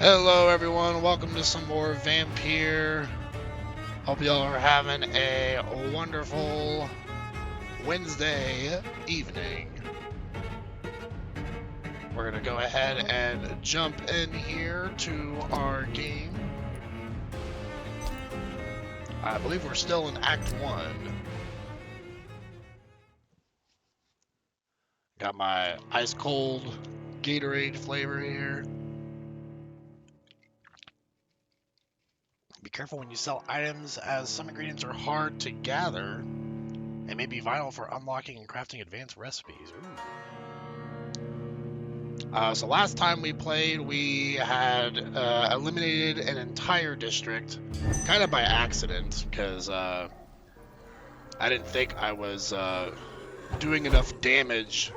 Hello everyone, welcome to some more Vampyr. Hope y'all are having a wonderful Wednesday evening. We're gonna go ahead and jump in here to our game. I believe we're still in Act 1. Got my ice cold Gatorade flavor here. Be careful when you sell items, as some ingredients are hard to gather and may be vital for unlocking and crafting advanced recipes. So last time we played, we had eliminated an entire district, kind of by accident, because I didn't think I was doing enough damage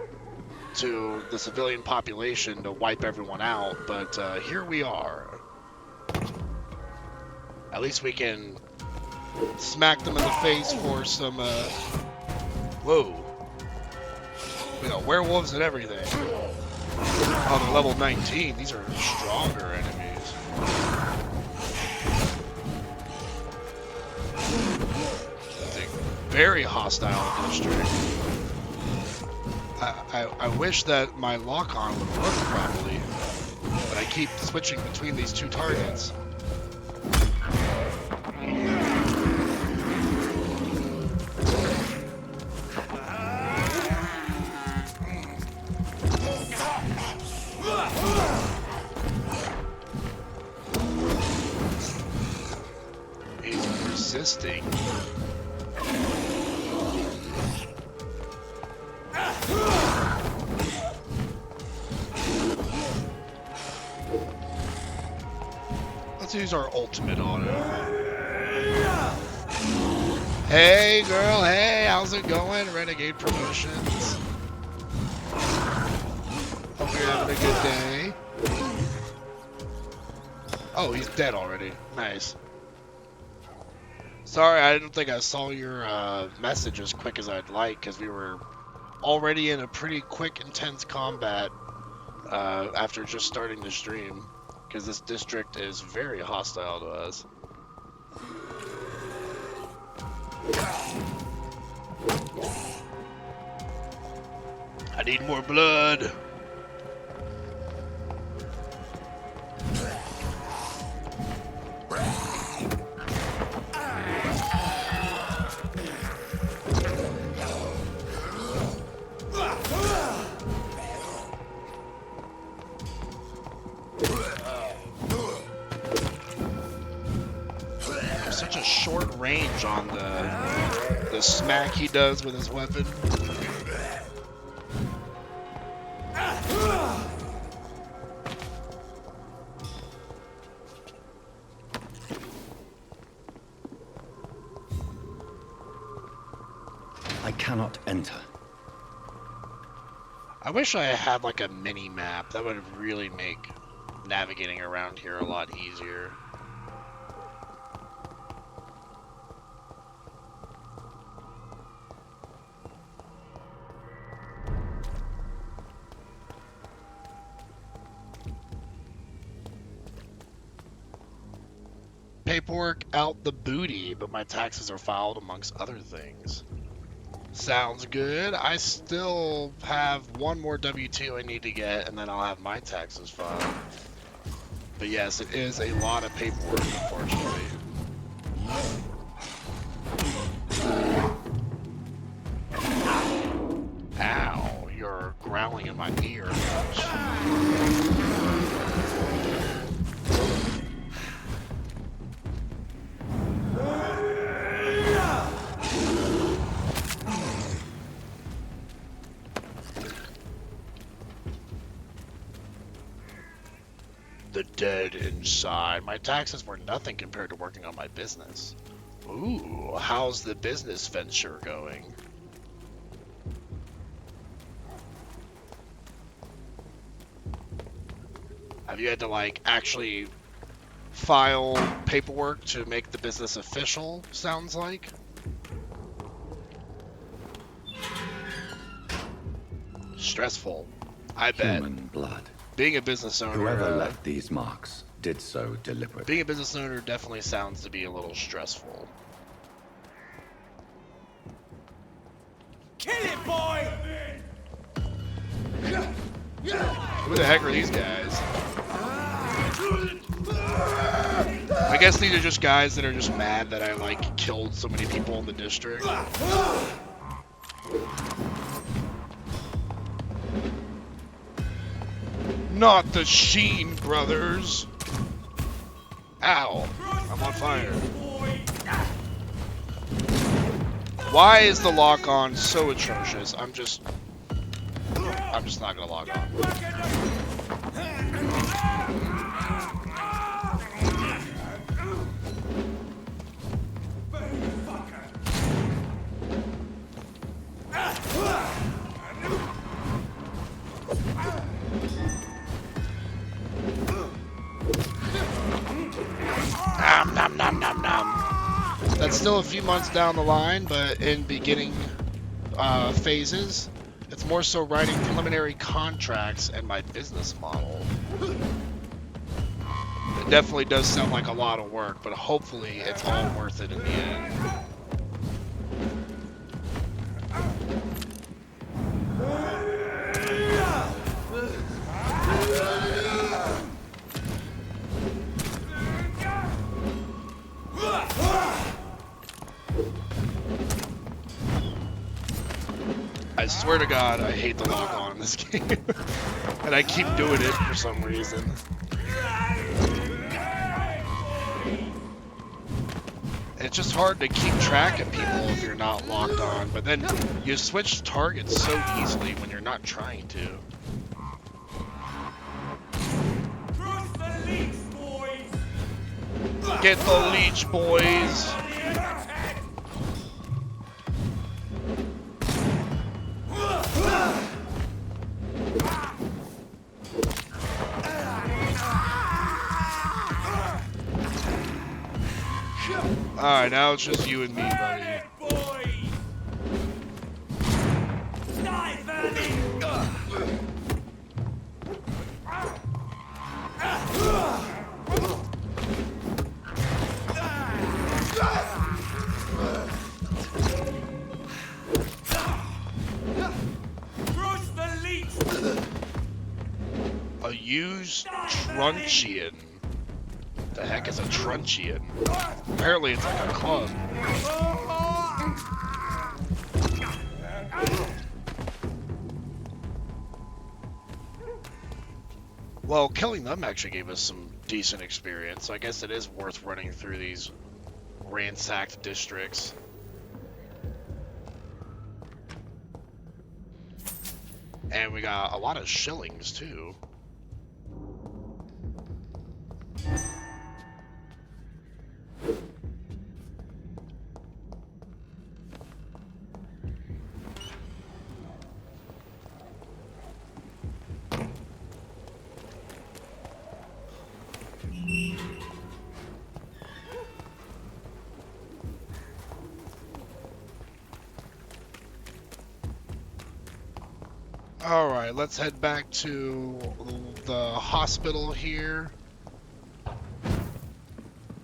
to the civilian population to wipe everyone out, but here we are. At least we can smack them in the face for some, whoa. We got werewolves and everything. Oh, they're level 19. These are stronger enemies. Very hostile district. I wish that my lock-on would work properly, but I keep switching between these two targets. He's resisting. Let's use our ultimate on it. Hey girl, hey, how's it going? Renegade Promotions. Hope you're having a good day. Oh, he's dead already. Nice. Sorry, I didn't think I saw your message as quick as I'd like, because we were already in a pretty quick, intense combat after just starting the stream, because this district is very hostile to us. I need more blood. Such a short range on the smack he does with his weapon. I cannot enter. I wish I had like a mini map. That would really make navigating around here a lot easier. Paperwork out the booty, but my taxes are filed amongst other things. Sounds good. I still have one more W-2 I need to get, and then I'll have my taxes filed. But yes, it is a lot of paperwork, unfortunately. Ow, you're growling in my ear. The dead inside. My taxes were nothing compared to working on my business. Ooh, how's the business venture going? Have you had to, like, actually file paperwork to make the business official, sounds like? Stressful, I bet. Human blood. Being a business owner... Whoever left these marks did so deliberately. Being a business owner definitely sounds to be a little stressful. Kill it, boy! Who the heck are these guys? I guess these are just guys that are just mad that I, like, killed so many people in the district. Not the Sheen brothers! Ow! I'm on fire. Why is the lock-on so atrocious? I'm just not gonna log on. Nom nom nom nom. That's still a few months down the line, but in beginning phases, it's more so writing preliminary contracts and my business model. It definitely does sound like a lot of work, but hopefully it's all worth it in the end. I swear to God, I hate the lock-on in this game. And I keep doing it for some reason. It's just hard to keep track of people if you're not locked on, but then you switch targets so easily when you're not trying to. Get the leech, boys! Alright, now it's just you and me, buddy. A used truncheon. The heck is a truncheon? Apparently it's like a club. Well, killing them actually gave us some decent experience, so I guess it is worth running through these ransacked districts. And we got a lot of shillings, too. Alright, let's head back to the hospital here,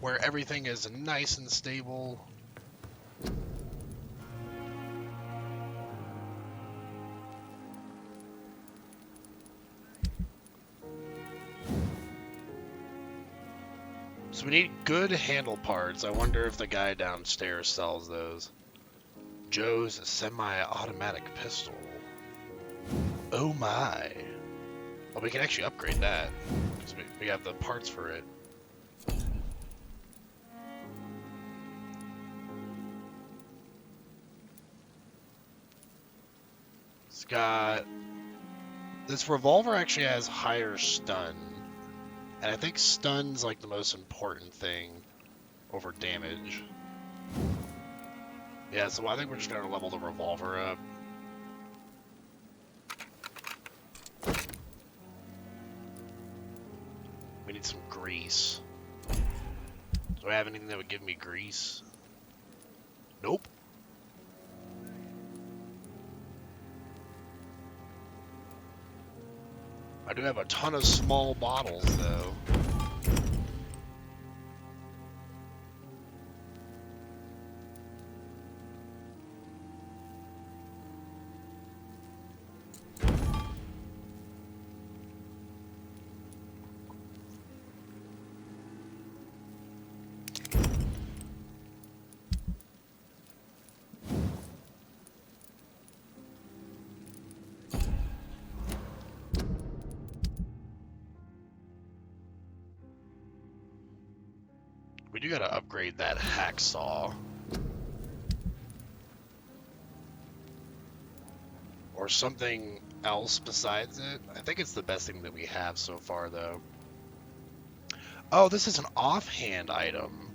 where everything is nice and stable. So we need good handle parts. I wonder if the guy downstairs sells those. Joe's semi-automatic pistol. Oh my. Oh, we can actually upgrade that, because we have the parts for it. It's got... This revolver actually has higher stun. And I think stun's like the most important thing over damage. Yeah, so I think we're just going to level the revolver up. We need some grease. Do I have anything that would give me grease? Nope. I do have a ton of small bottles, though. do gotta upgrade that hacksaw. Or something else besides it. I think it's the best thing that we have so far, though. Oh, this is an offhand item.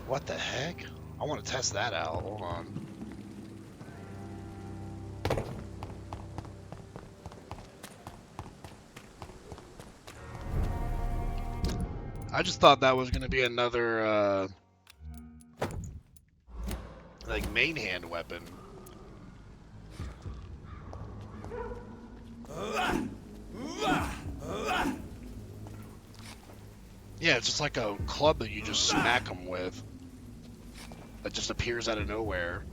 What the heck? I want to test that out. Hold on. I just thought that was going to be another, like, main hand weapon. Yeah, it's just like a club that you just smack them with. That just appears out of nowhere.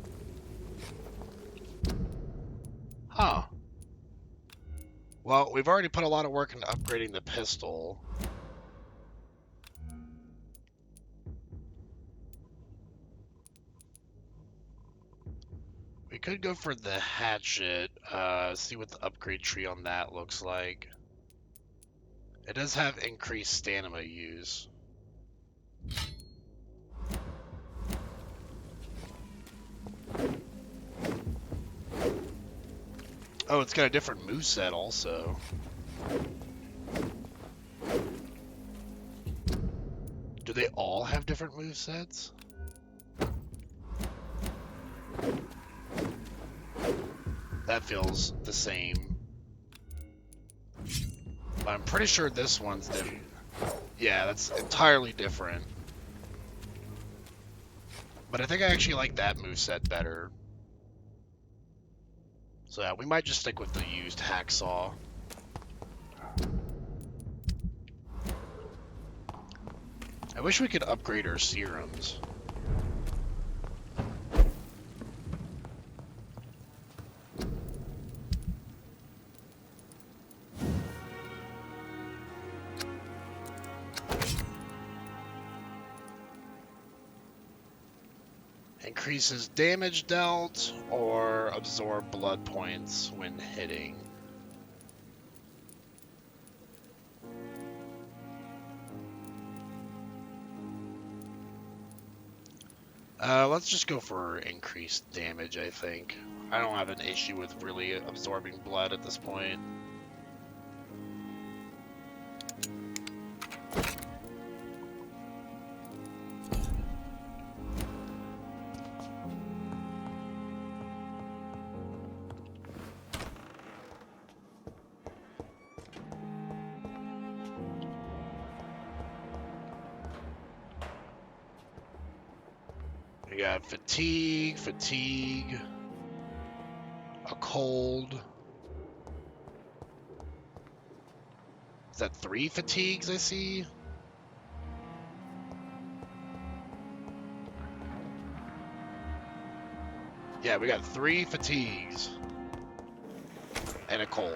Huh. Well, we've already put a lot of work into upgrading the pistol. We could go for the hatchet, see what the upgrade tree on that looks like. It does have increased stamina use. Oh, it's got a different moveset also. Do they all have different movesets? That feels the same. But I'm pretty sure this one's different. Yeah, that's entirely different. But I think I actually like that moveset better. So yeah, we might just stick with the used hacksaw. I wish we could upgrade our serums. Increases damage dealt or absorb blood points when hitting. Let's just go for increased damage, I think. I don't have an issue with really absorbing blood at this point. We got fatigue, a cold. Is that 3 fatigues I see? Yeah, we got 3 fatigues and a cold.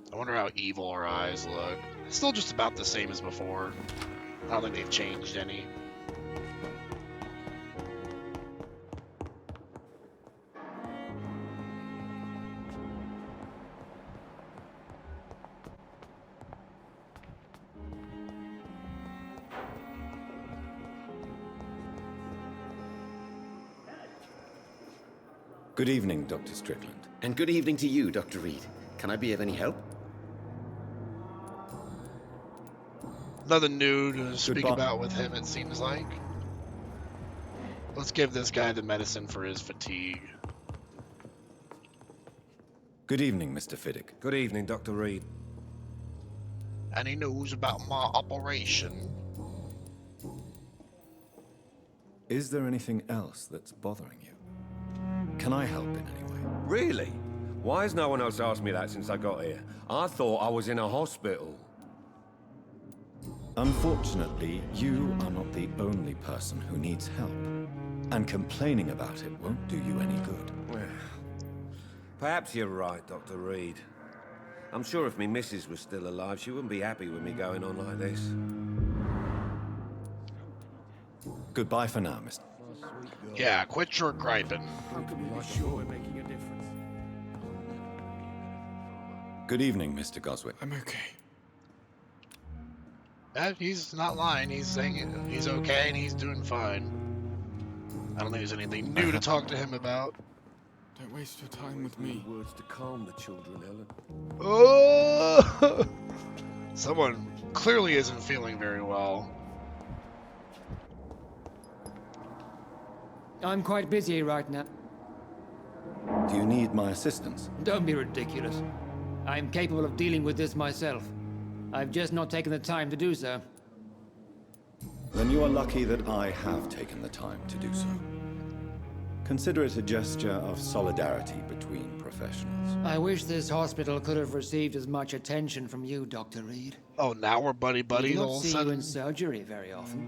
I wonder how evil our eyes look. It's still just about the same as before. I don't think they've changed any. Good evening, Dr. Strickland. And good evening to you, Dr. Reid. Can I be of any help? Nothing new to speak Goodbye. about with him, it seems like. Let's give this guy the medicine for his fatigue. Good evening, Mr. Fiddick. Good evening, Dr. Reid. Any news about my operation? Is there anything else that's bothering you? Can I help in any way? Really? Why has no one else asked me that since I got here? I thought I was in a hospital. Unfortunately, you are not the only person who needs help. And complaining about it won't do you any good. Perhaps you're right, Dr. Reid. I'm sure if me missus was still alive, she wouldn't be happy with me going on like this. Goodbye for now, Mr. Yeah, quit your griping. How can we be sure we're making a difference? Good evening, Mr. Goswick. I'm okay. He's not lying. He's saying he's okay and he's doing fine. I don't think there's anything new to talk to him about. Don't waste your time with me. Words to calm the children, Helen. Oh! Someone clearly isn't feeling very well. I'm quite busy right now. Do you need my assistance? Don't be ridiculous. I'm capable of dealing with this myself. I've just not taken the time to do so. Then you are lucky that I have taken the time to do so. Consider it a gesture of solidarity between professionals. I wish this hospital could have received as much attention from you, Dr. Reid. Oh, now we're We buddy-buddy do all not of a see you sudden? in surgery very often.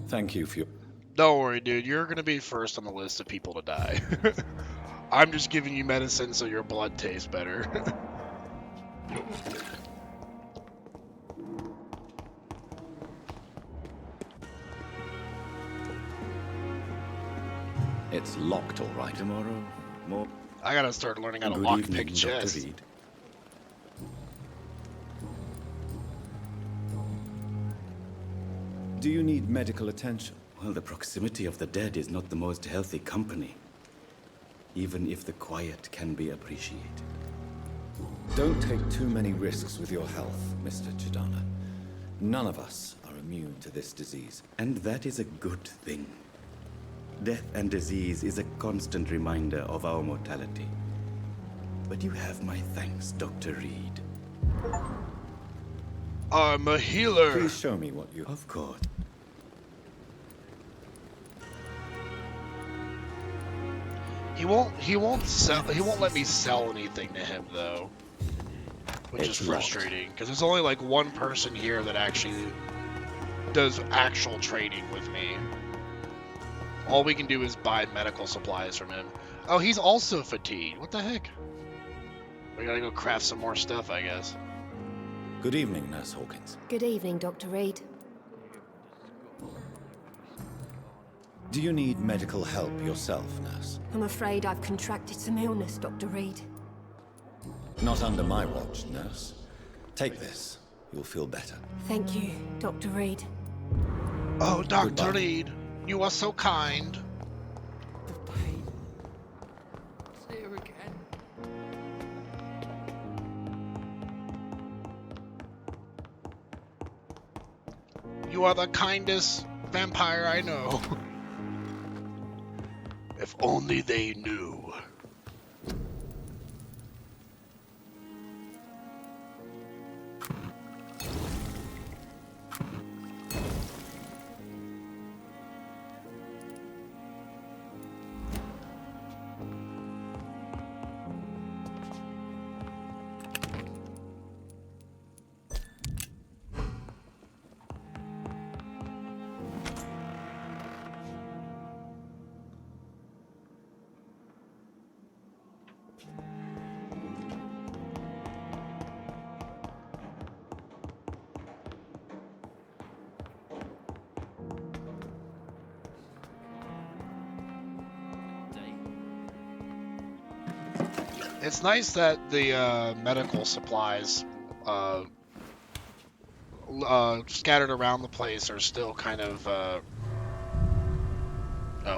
Thank you for your... Don't worry, dude. You're going to be first on the list of people to die. I'm just giving you medicine so your blood tastes better. It's locked, all right. Tomorrow, more. I got to start learning how to Good lockpick evening, chests. Dr. Reid. Do you need medical attention? Well, the proximity of the dead is not the most healthy company, even if the quiet can be appreciated. Don't take too many risks with your health, Mr. Chidana. None of us are immune to this disease. And that is a good thing. Death and disease is a constant reminder of our mortality. But you have my thanks, Dr. Reid. I'm a healer. Please show me what you... Of course. He won't let me sell anything to him though. Which It's is locked. frustrating because there's only like one person here that actually does actual trading with me. All we can do is buy medical supplies from him. Oh, he's also fatigued. What the heck? We gotta go craft some more stuff, I guess. Good evening, Nurse Hawkins. Good evening, Dr. Reid. Do you need medical help yourself, Nurse? I'm afraid I've contracted some illness, Dr. Reid. Not under my watch, Nurse. Take this. You'll feel better. Thank you, Dr. Reid. Oh, Dr. Goodbye. Reid, you are so kind. The pain. It's here again. You are the kindest vampire I know. If only they knew. It's nice that the medical supplies scattered around the place are still kind of oh,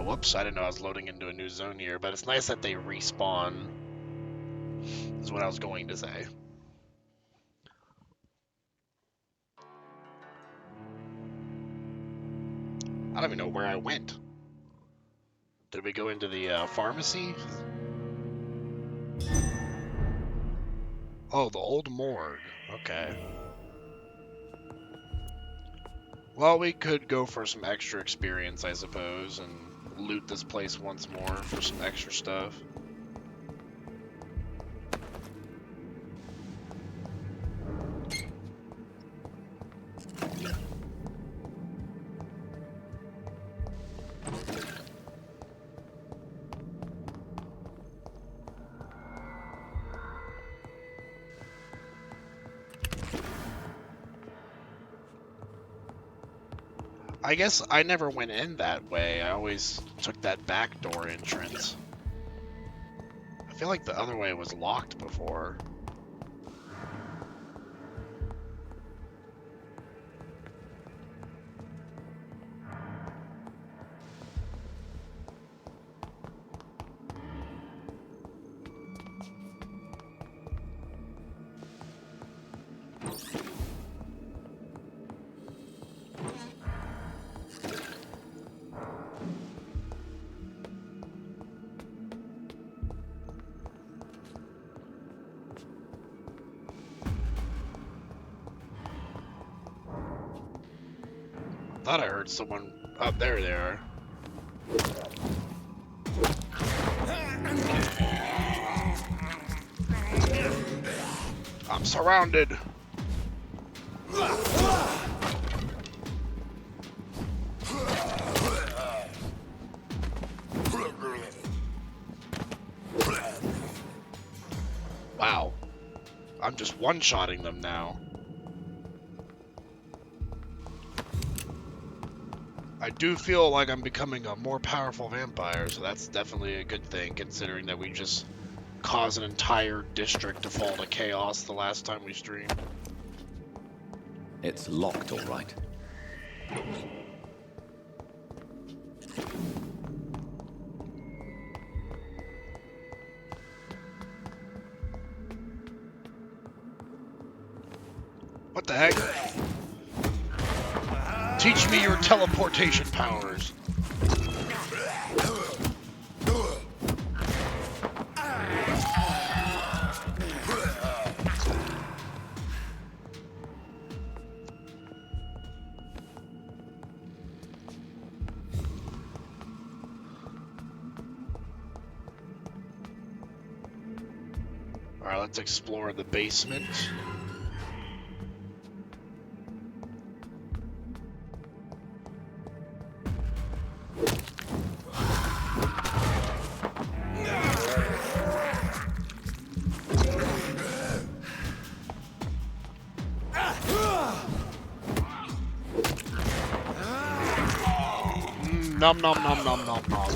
whoops, I didn't know I was loading into a new zone here, but it's nice that they respawn, is what I was going to say. I don't even know where I went. Did we go into the pharmacy? Oh, the old morgue. Okay. Well, we could go for some extra experience, I suppose, and loot this place once more for some extra stuff. I guess I never went in that way. I always took that back door entrance. I feel like the other way was locked before. Thought I heard someone up there. There. I'm surrounded. Wow. I'm just one-shotting them now. I do feel like I'm becoming a more powerful vampire, so that's definitely a good thing, considering that we just caused an entire district to fall to chaos the last time we streamed. It's locked, all right. What the heck? Teach me your teleportation powers. Alright, let's explore the basement. Nom nom nom nom nom nom.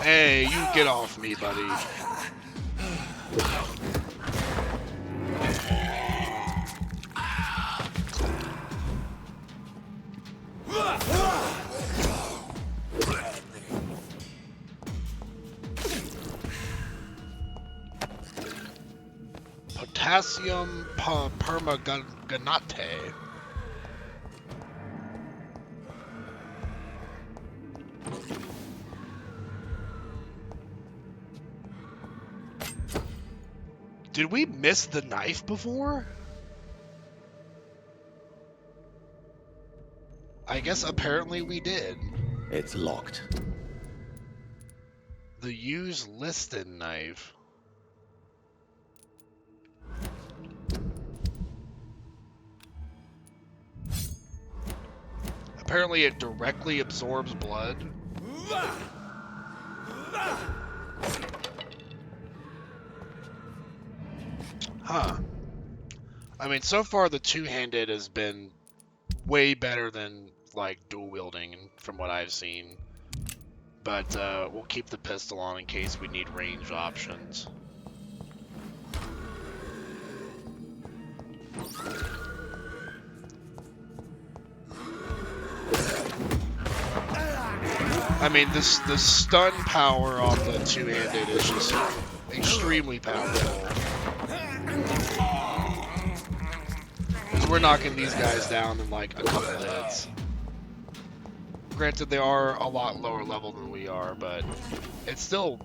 Hey, you get off me, buddy. Potassium permanganate. Did we miss the knife before? I guess apparently we did. It's locked. The use listed knife. Apparently it directly absorbs blood. Huh. I mean, so far the two-handed has been way better than, like, dual-wielding from what I've seen. But we'll keep the pistol on in case we need range options. I mean, the stun power on the two-handed is just extremely powerful. We're knocking these guys down in like a couple hits. Granted, they are a lot lower level than we are, but it's still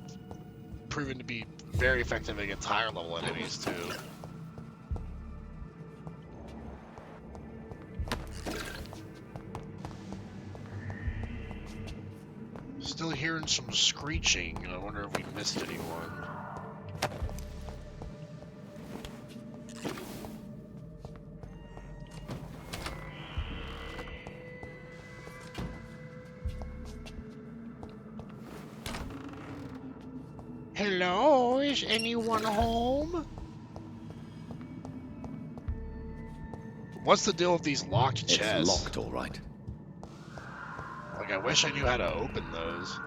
proven to be very effective against higher level enemies too. Still hearing some screeching. I wonder if we missed anyone. Hello, is anyone home? What's the deal with these locked It's chests? locked, all right. Like, I wish I knew how to open those.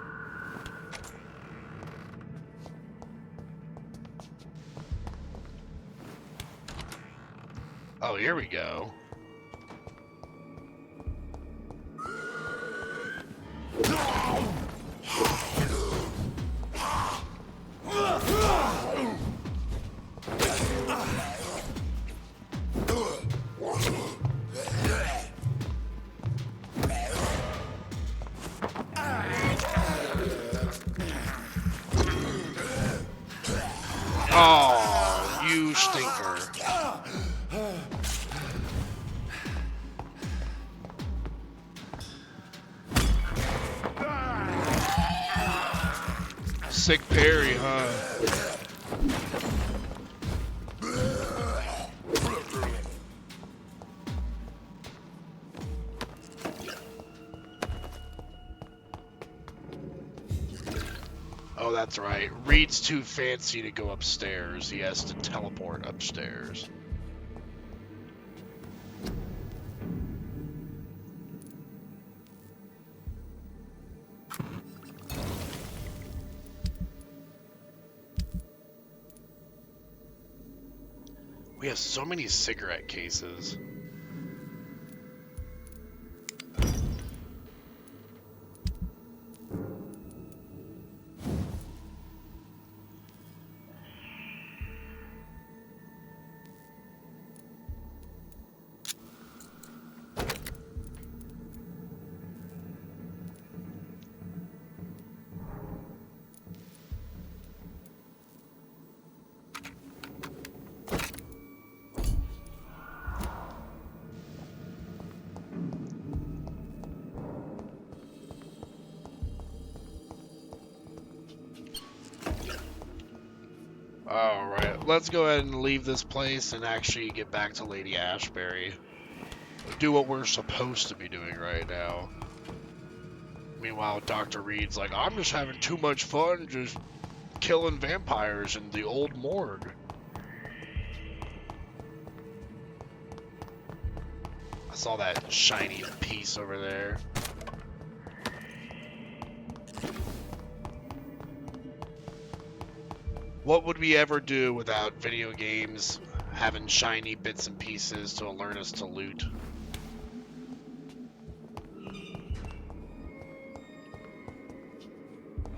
Oh, here we go. Oh, you stinker. Sick parry, huh? Oh, that's right. Reid's too fancy to go upstairs. He has to teleport upstairs. We have so many cigarette cases. Alright, let's go ahead and leave this place and actually get back to Lady Ashbury. Do what we're supposed to be doing right now. Meanwhile, Dr. Reid's like, I'm just having too much fun just killing vampires in the old morgue. I saw that shiny piece over there. What would we ever do without video games having shiny bits and pieces to alert us to loot?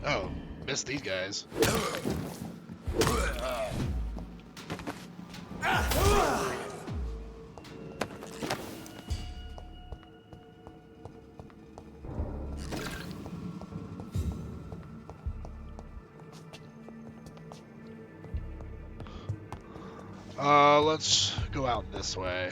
Oh, missed these guys. Let's go out this way.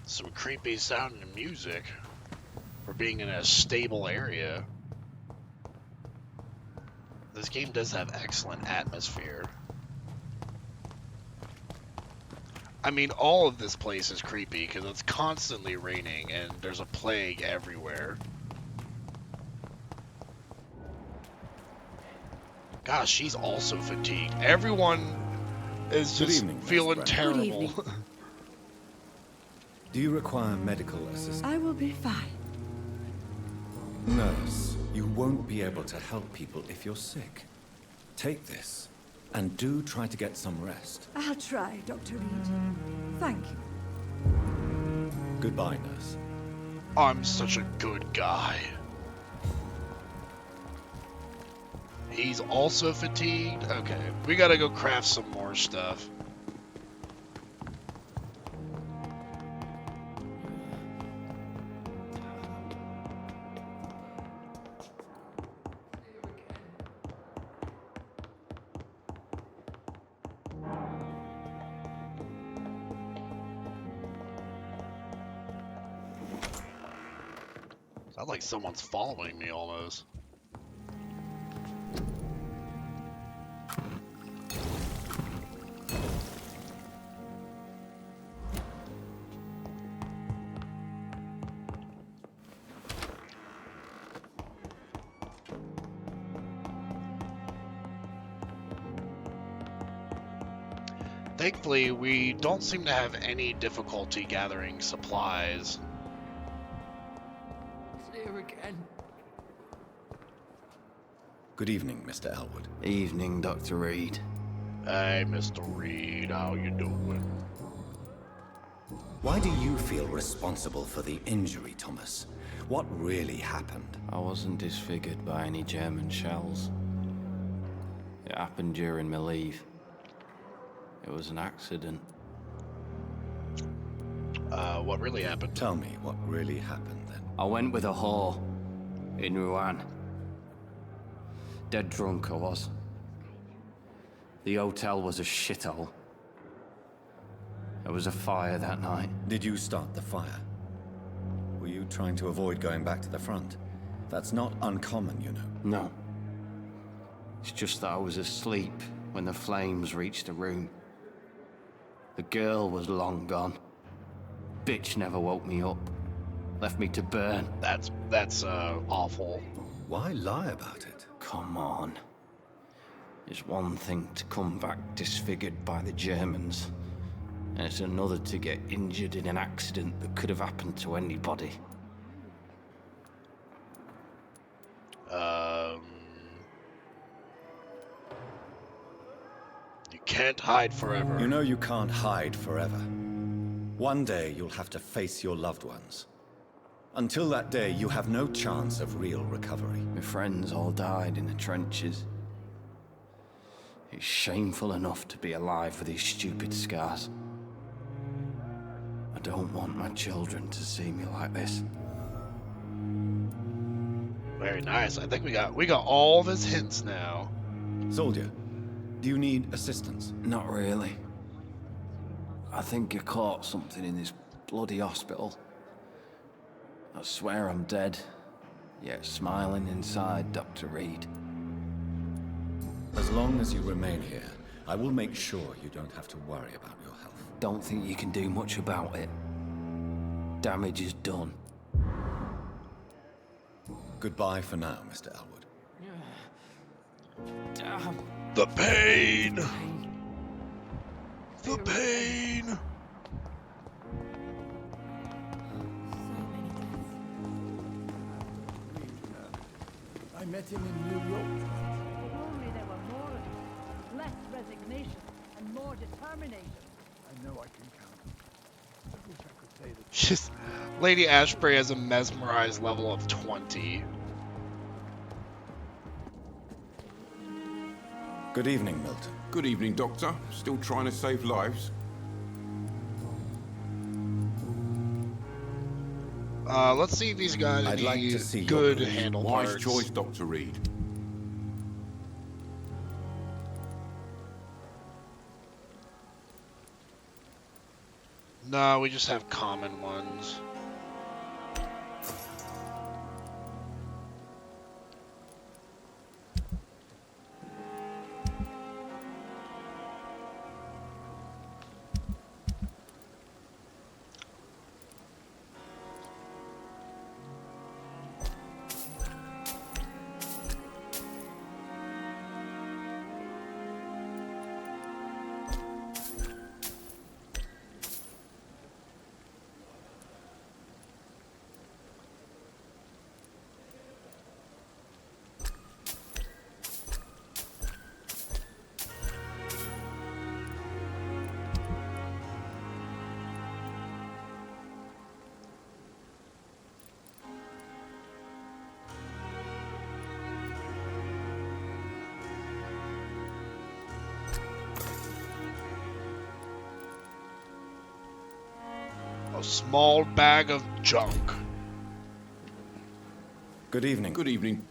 Some creepy sounding music for being in a stable area. This game does have excellent atmosphere. I mean, all of this place is creepy because it's constantly raining and there's a plague everywhere. Gosh, she's also fatigued. Everyone is Good just evening, Miss feeling Brown. terrible. Good evening. Do you require medical assistance? I will be fine. Nurse, you won't be able to help people if you're sick. Take this, and do try to get some rest. I'll try, Dr. Reid. Thank you. Goodbye, nurse. I'm such a good guy. He's also fatigued? Okay, we gotta go craft some more stuff. Sounds like someone's following me almost. Thankfully, we don't seem to have any difficulty gathering supplies. It's here again. Good evening, Mr. Elwood. Evening, Dr. Reid. Hey, Mr. Reid, how you doing? Why do you feel responsible for the injury, Thomas? What really happened? I wasn't disfigured by any German shells. It happened during my leave. It was an accident. What really happened? Tell me what really happened then. I went with a whore in Rouen. Dead drunk I was. The hotel was a shithole. There was a fire that night. Did you start the fire? Were you trying to avoid going back to the front? That's not uncommon, you know. No. It's just that I was asleep when the flames reached the room. The girl was long gone. Bitch never woke me up. Left me to burn. That's awful. Why lie about it? Come on. It's one thing to come back disfigured by the Germans, and it's another to get injured in an accident that could have happened to anybody. You can't hide forever. You know you can't hide forever. One day you'll have to face your loved ones. Until that day, you have no chance of real recovery. My friends all died in the trenches. It's shameful enough to be alive with these stupid scars. I don't want my children to see me like this. Very nice. I think we got all of his hints now. Soldier, do you need assistance? Not really. I think I caught something in this bloody hospital. I swear I'm dead, yet smiling inside, Dr. Reid. As long as you remain here, I will make sure you don't have to worry about your health. Don't think you can do much about it. Damage is done. Goodbye for now, Mr. Elwood. Damn. The pain! The pain! I met him in New York. If only there were more of you. Less resignation and more determination. I know I can count. I wish I could say that. Just Lady Ashbury has a mesmerized level of 20. Good evening, Milton. Good evening, Doctor. Still trying to save lives? Let's see if these guys I'd like to see your good police. handle Wise parts. choice, Dr. Reid. No, we just have common ones. A small bag of junk. Good evening. Good evening.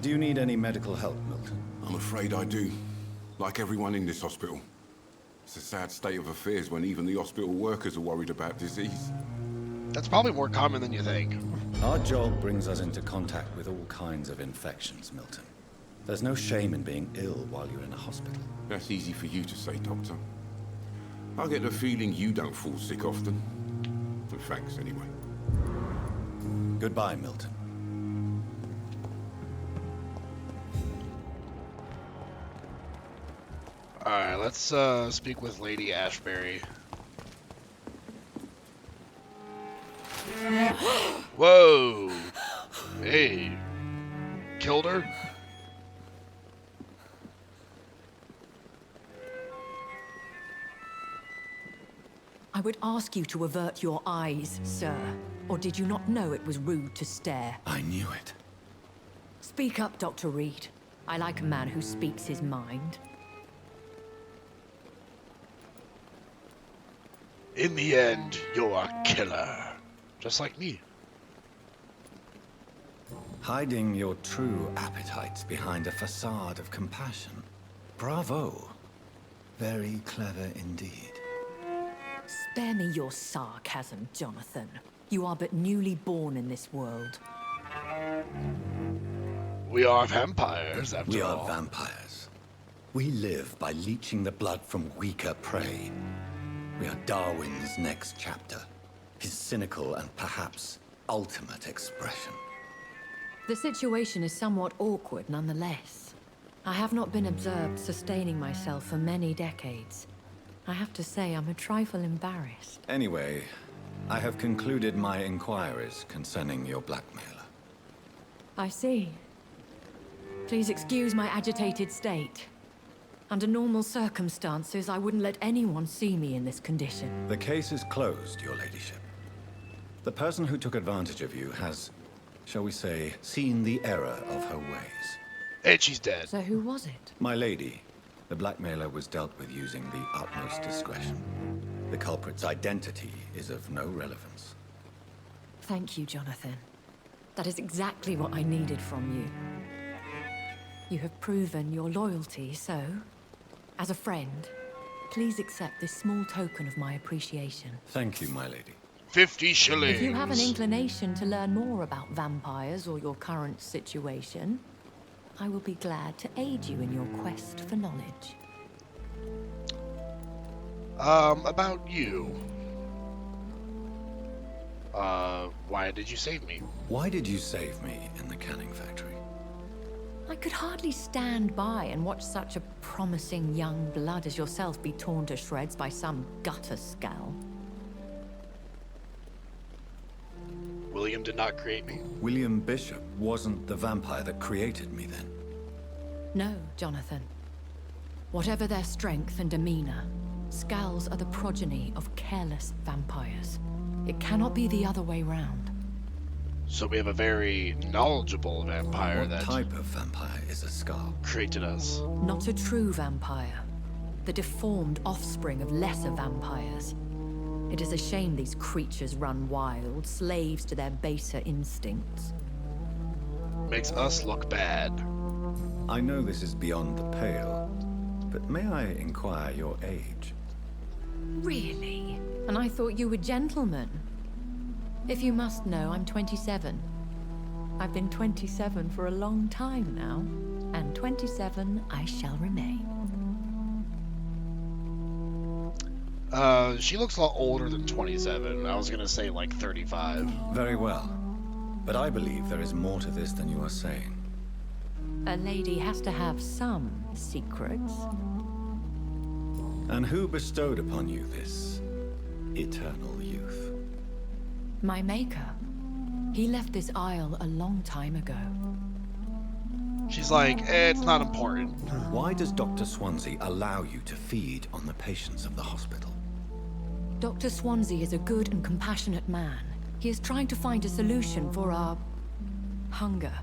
Do you need any medical help, Milton? I'm afraid I do. Like everyone in this hospital. It's a sad state of affairs when even the hospital workers are worried about disease. That's probably more common than you think. Our job brings us into contact with all kinds of infections, Milton. There's no shame in being ill while you're in a hospital. That's easy for you to say, Doctor. I get the feeling you don't fall sick often. But thanks, anyway. Goodbye, Milton. Alright, let's speak with Lady Ashbury. Whoa! Hey. Killed her? I would ask you to avert your eyes, sir. Or did you not know it was rude to stare? I knew it. Speak up, Dr. Reid. I like a man who speaks his mind. In the end, you're a killer. Just like me. Hiding your true appetites behind a facade of compassion. Bravo. Very clever indeed. Spare me your sarcasm, Jonathan. You are but newly born in this world. We are vampires, after all. We are vampires. We live by leeching the blood from weaker prey. We are Darwin's next chapter. His cynical and perhaps ultimate expression. The situation is somewhat awkward nonetheless. I have not been observed sustaining myself for many decades. I have to say I'm a trifle embarrassed. Anyway, I have concluded my inquiries concerning your blackmailer. I see. Please excuse my agitated state. Under normal circumstances, I wouldn't let anyone see me in this condition. The case is closed, your ladyship. The person who took advantage of you has, shall we say, seen the error of her ways. And she's dead. So who was it? My lady, the blackmailer was dealt with using the utmost discretion. The culprit's identity is of no relevance. Thank you, Jonathan. That is exactly what I needed from you. You have proven your loyalty, so, as a friend, please accept this small token of my appreciation. Thank you, my lady. 50 shillings. If you have an inclination to learn more about vampires or your current situation, I will be glad to aid you in your quest for knowledge. About you. Why did you save me? Why did you save me in the canning factory? I could hardly stand by and watch such a promising young blood as yourself be torn to shreds by some gutter scowl. William did not create me. William Bishop wasn't the vampire that created me then. No, Jonathan. Whatever their strength and demeanor, scowls are the progeny of careless vampires. It cannot be the other way round. So we have a very knowledgeable vampire What that type of vampire is a Scarl? created us. Not a true vampire. The deformed offspring of lesser vampires. It is a shame these creatures run wild, slaves to their baser instincts. Makes us look bad. I know this is beyond the pale, but may I inquire your age? Really? And I thought you were gentlemen. If you must know, I'm 27. I've been 27 for a long time now, and 27 I shall remain. She looks a lot older than 27. I was gonna say like 35. Very well. But I believe there is more to this than you are saying. A lady has to have some secrets. And who bestowed upon you this eternal youth? My maker. He left this isle a long time ago. She's like, it's not important. Why does Dr. Swansea allow you to feed on the patients of the hospital? Dr. Swansea is a good and compassionate man. He is trying to find a solution for our hunger.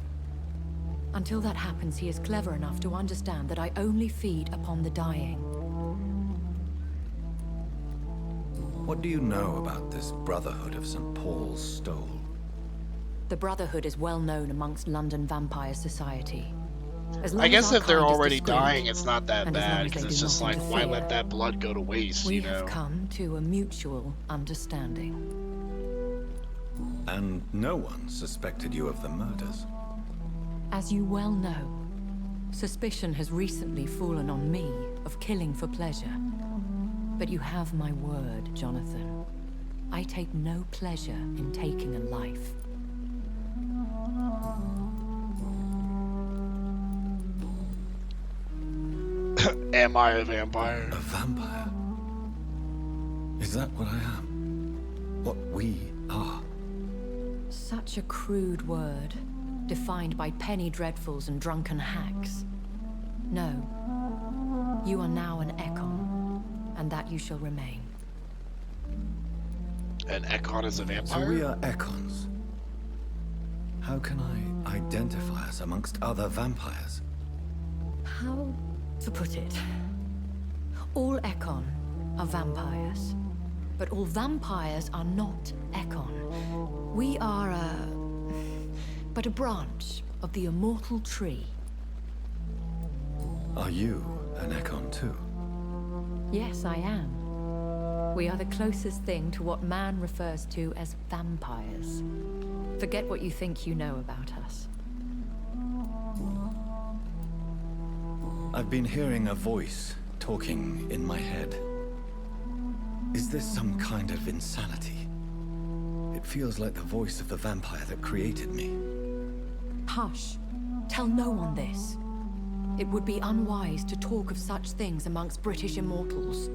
Until that happens, he is clever enough to understand that I only feed upon the dying. What do you know about this Brotherhood of St. Paul's Stole? The Brotherhood is well known amongst London Vampire Society. As long I guess as our if they're kind is already discreet, dying, it's not that and as long bad, as they because it's do just not like, why interfere, let that blood go to waste, we you know? have come to a mutual understanding. And no one suspected you of the murders. As you well know, suspicion has recently fallen on me of killing for pleasure. But you have my word, Jonathan. I take no pleasure in taking a life. Am I a vampire? A vampire? Is that what I am? What we are? Such a crude word, defined by penny dreadfuls and drunken hacks. No. You are now an Ekon, and that you shall remain. An Ekon is a vampire? So we are Ekons. How can I identify us amongst other vampires? How to put it? All Ekon are vampires. But all vampires are not Ekon. We are but a branch of the immortal tree. Are you an Ekon too? Yes, I am. We are the closest thing to what man refers to as vampires. Forget what you think you know about us. I've been hearing a voice talking in my head. Is this some kind of insanity? It feels like the voice of the vampire that created me. Hush. Tell no one this. It would be unwise to talk of such things amongst British immortals.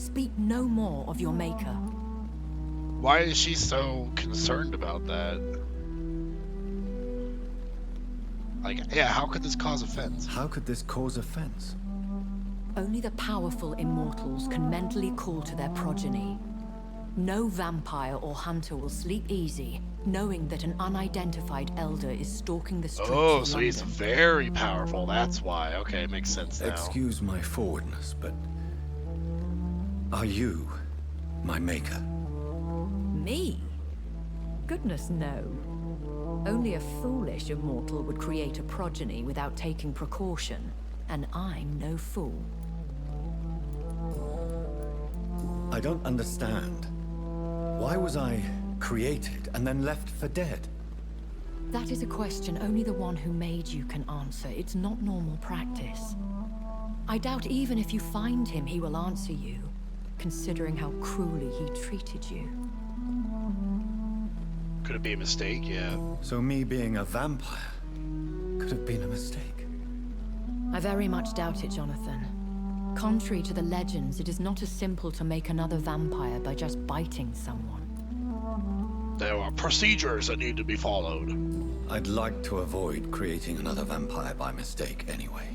Speak no more of your maker. Why is she so concerned about that? Like, yeah, how could this cause offense? How could this cause offense? Only the powerful immortals can mentally call to their progeny. No vampire or hunter will sleep easy, knowing that an unidentified elder is stalking the streets Oh, of so London. he's very powerful, that's why. Okay, it makes sense now. Excuse my forwardness, but... are you my maker? Me? Goodness, no. Only a foolish immortal would create a progeny without taking precaution, and I'm no fool. I don't understand. Why was I created and then left for dead? That is a question only the one who made you can answer. It's not normal practice. I doubt even if you find him, he will answer you, considering how cruelly he treated you. Could it be a mistake? Yeah. So me being a vampire could have been a mistake. I very much doubt it, Jonathan. Contrary to the legends, it is not as simple to make another vampire by just biting someone. There are procedures that need to be followed. I'd like to avoid creating another vampire by mistake anyway.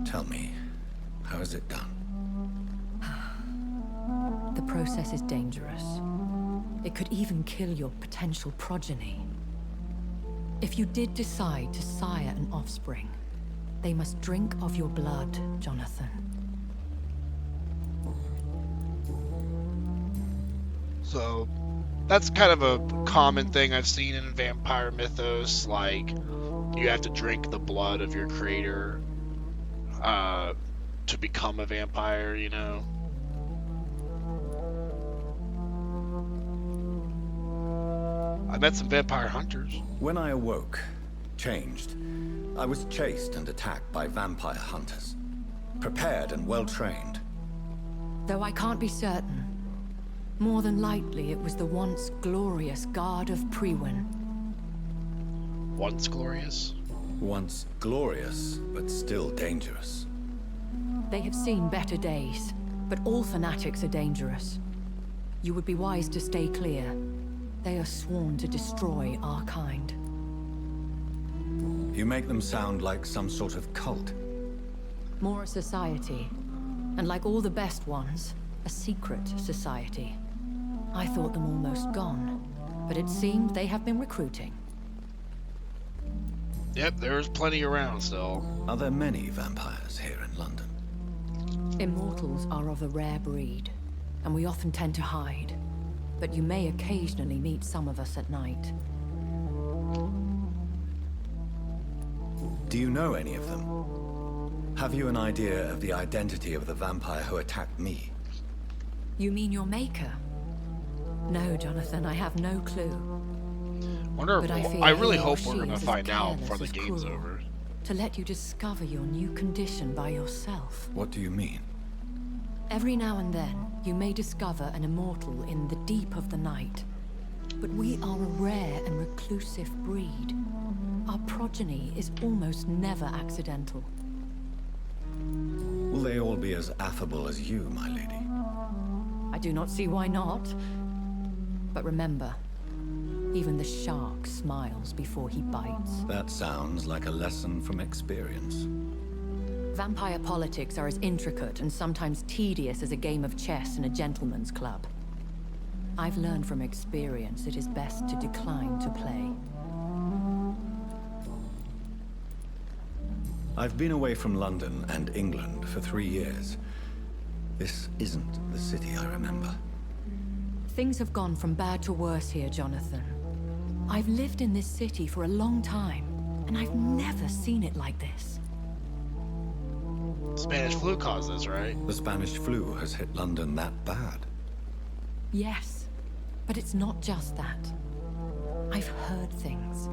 Tell me, how is it done? The process is dangerous. It could even kill your potential progeny. If you did decide to sire an offspring, they must drink of your blood, Jonathan. So, that's kind of a common thing I've seen in vampire mythos. Like, you have to drink the blood of your creator to become a vampire, you know? I met some vampire hunters. When I awoke, changed, I was chased and attacked by vampire hunters. Prepared and well-trained. Though I can't be certain, more than likely it was the once glorious Guard of Priwen. Once glorious? Once glorious, but still dangerous. They have seen better days, but all fanatics are dangerous. You would be wise to stay clear. They are sworn to destroy our kind. You make them sound like some sort of cult. More a society, and like all the best ones, a secret society. I thought them almost gone, but it seemed they have been recruiting. Yep, there's plenty around still. Are there many vampires here in London? Immortals are of a rare breed, and we often tend to hide. But you may occasionally meet some of us at night. Do you know any of them? Have you an idea of the identity of the vampire who attacked me? You mean your maker? No, Jonathan, I have no clue. Wonder. But I fear I really he or hope we're she gonna is as find out careless before the as game's cruel. over. To let you discover your new condition by yourself. What do you mean? Every now and then, you may discover an immortal in the deep of the night. But we are a rare and reclusive breed. Our progeny is almost never accidental. Will they all be as affable as you, my lady? I do not see why not. But remember, even the shark smiles before he bites. That sounds like a lesson from experience. Vampire politics are as intricate and sometimes tedious as a game of chess in a gentleman's club. I've learned from experience it is best to decline to play. I've been away from London and England for 3 years. This isn't the city I remember. Things have gone from bad to worse here, Jonathan. I've lived in this city for a long time, and I've never seen it like this. Spanish flu caused this, right? The Spanish flu has hit London that bad. Yes, but it's not just that. I've heard things.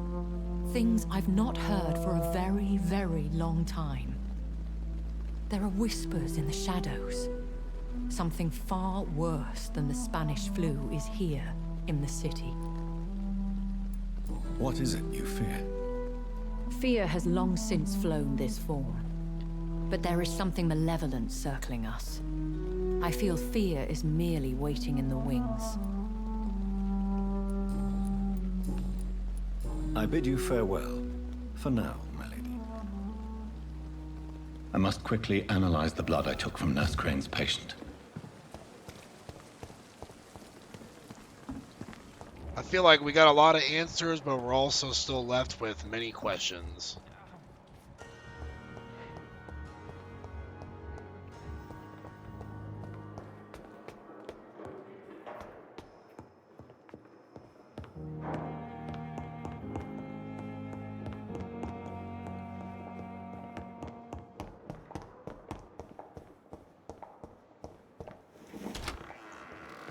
Things I've not heard for a very, very long time. There are whispers in the shadows. Something far worse than the Spanish flu is here in the city. What is it you fear? Fear has long since flown this form. But there is something malevolent circling us. I feel fear is merely waiting in the wings. I bid you farewell. For now, my lady. I must quickly analyze the blood I took from Nurse Crane's patient. I feel like we got a lot of answers, but we're also still left with many questions.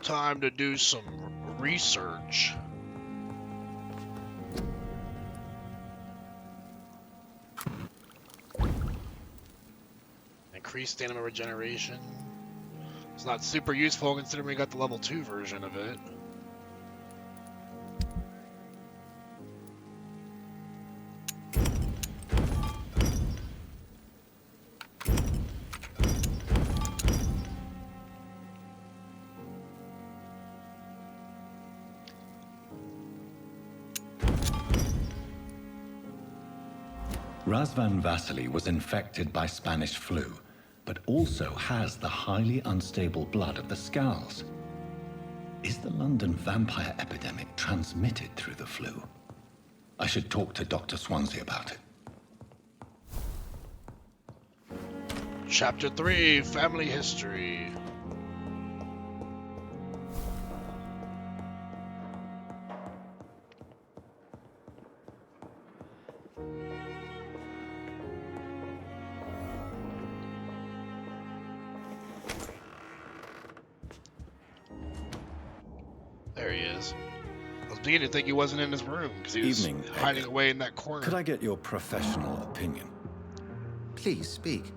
Time to do some research. Increased stamina regeneration. It's not super useful considering we got the level 2 version of it. Razvan Vasily was infected by Spanish flu, but also has the highly unstable blood of the Scowls. Is the London vampire epidemic transmitted through the flu? I should talk to Dr. Swansea about it. Chapter 3, Family History. There he is. I was beginning to think he wasn't in his room because he was hiding away in that corner. Could I get your professional opinion? Please speak,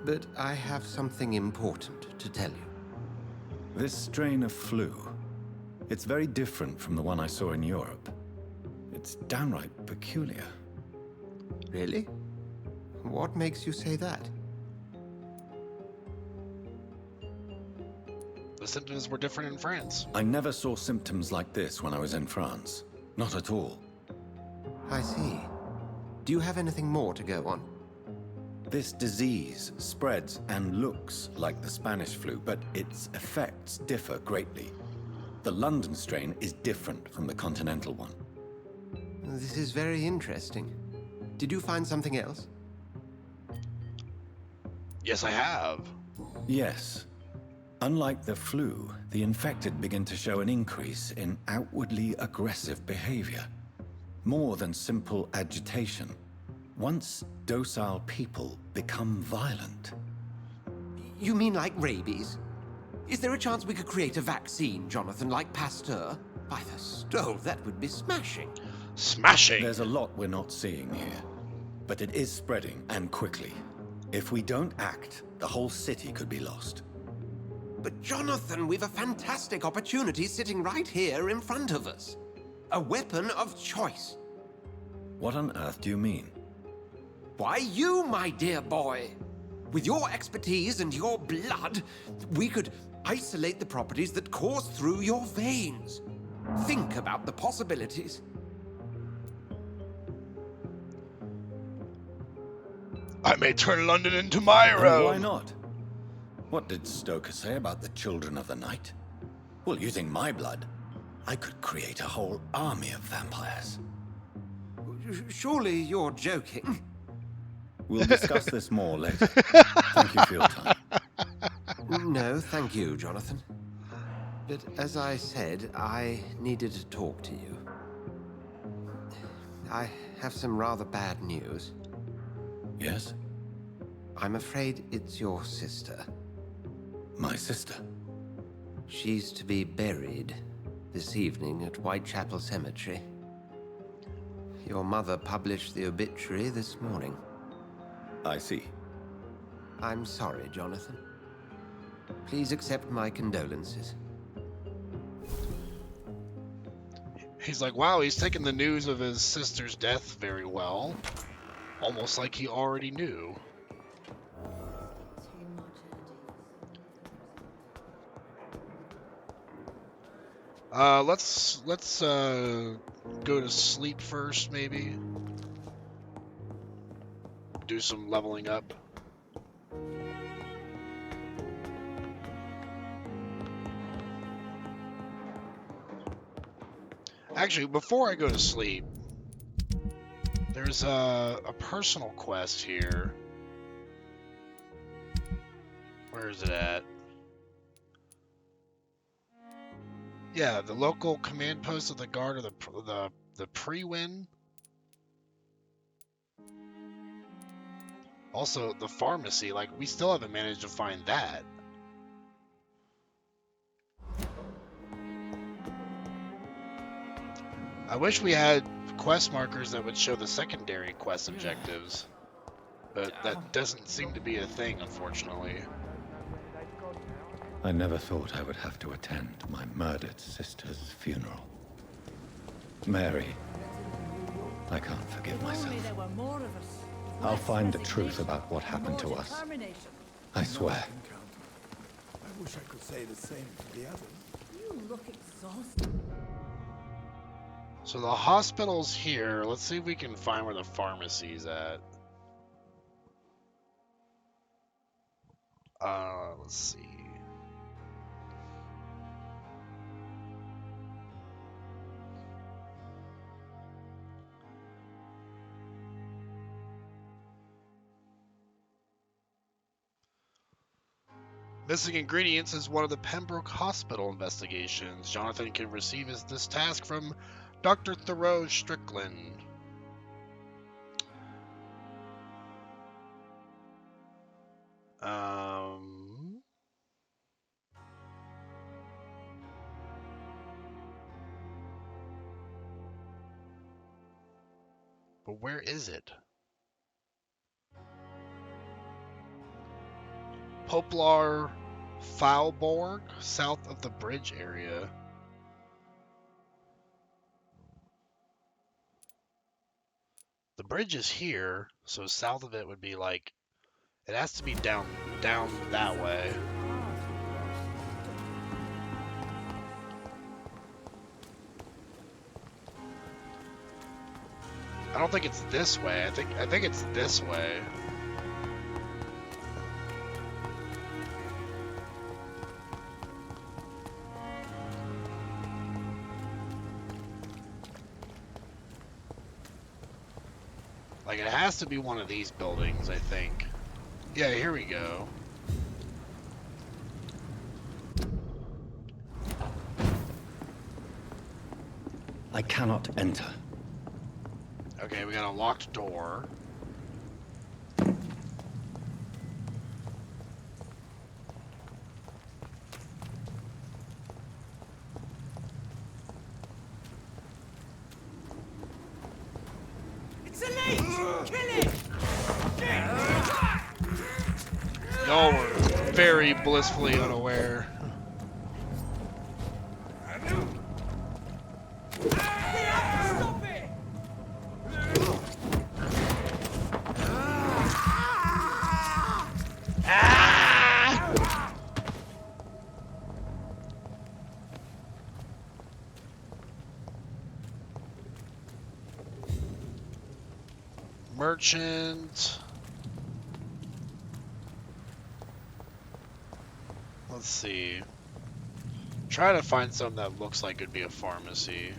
but I have something important to tell you. This strain of flu, it's very different from the one I saw in Europe. It's downright peculiar. Really? What makes you say that? The symptoms were different in France. I never saw symptoms like this when I was in France. Not at all. I see. Do you have anything more to go on? This disease spreads and looks like the Spanish flu, but its effects differ greatly. The London strain is different from the continental one. This is very interesting. Did you find something else? Yes, I have. Yes. Unlike the flu, the infected begin to show an increase in outwardly aggressive behavior. More than simple agitation. Once docile people become violent. You mean like rabies? Is there a chance we could create a vaccine, Jonathan, like Pasteur? By the stove, that would be smashing. Smashing! There's a lot we're not seeing here, but it is spreading, and quickly. If we don't act, the whole city could be lost. But Jonathan, we've a fantastic opportunity sitting right here in front of us. A weapon of choice. What on earth do you mean? Why, you, my dear boy. With your expertise and your blood, we could isolate the properties that course through your veins. Think about the possibilities. I may turn London into my And Rome. why not? What did Stoker say about the Children of the Night? Well, using my blood, I could create a whole army of vampires. Surely you're joking. We'll discuss this more later. Thank you for your time. No, thank you, Jonathan. But as I said, I needed to talk to you. I have some rather bad news. Yes? I'm afraid it's your sister. My sister? She's to be buried this evening at Whitechapel Cemetery. Your mother published the obituary this morning. I see. I'm sorry, Jonathan. Please accept my condolences. He's like, wow, he's taking the news of his sister's death very well. Almost like he already knew. Let's go to sleep first, maybe. Do some leveling up. Actually, before I go to sleep, there's a personal quest here. Where is it at? Yeah, the local command post of the guard of the pre-win. Also, the pharmacy, like, we still haven't managed to find that. I wish we had quest markers that would show the secondary quest objectives, but that doesn't seem to be a thing, unfortunately. I never thought I would have to attend my murdered sister's funeral. Mary, I can't forgive myself. I'll find the truth about what happened to us. I swear. I wish I could say the same for the others. You look exhausted. So the hospital's here. Let's see if we can find where the pharmacy's at. Let's see. Missing ingredients is one of the Pembroke Hospital investigations. Jonathan can receive this task from Dr. Thoreau Strickland. But where is it? Poplar Foulborg, south of the bridge area. The bridge is here, so south of it would be like, it has to be down that way. I don't think it's this way. I think it's this way. Like, it has to be one of these buildings, I think. Yeah, here we go. I cannot enter. Okay, we got a locked door. Isolate! Kill it! Y'all were very blissfully unaware. Stop it! Merchant. Let's see. Try to find something that looks like it'd be a pharmacy.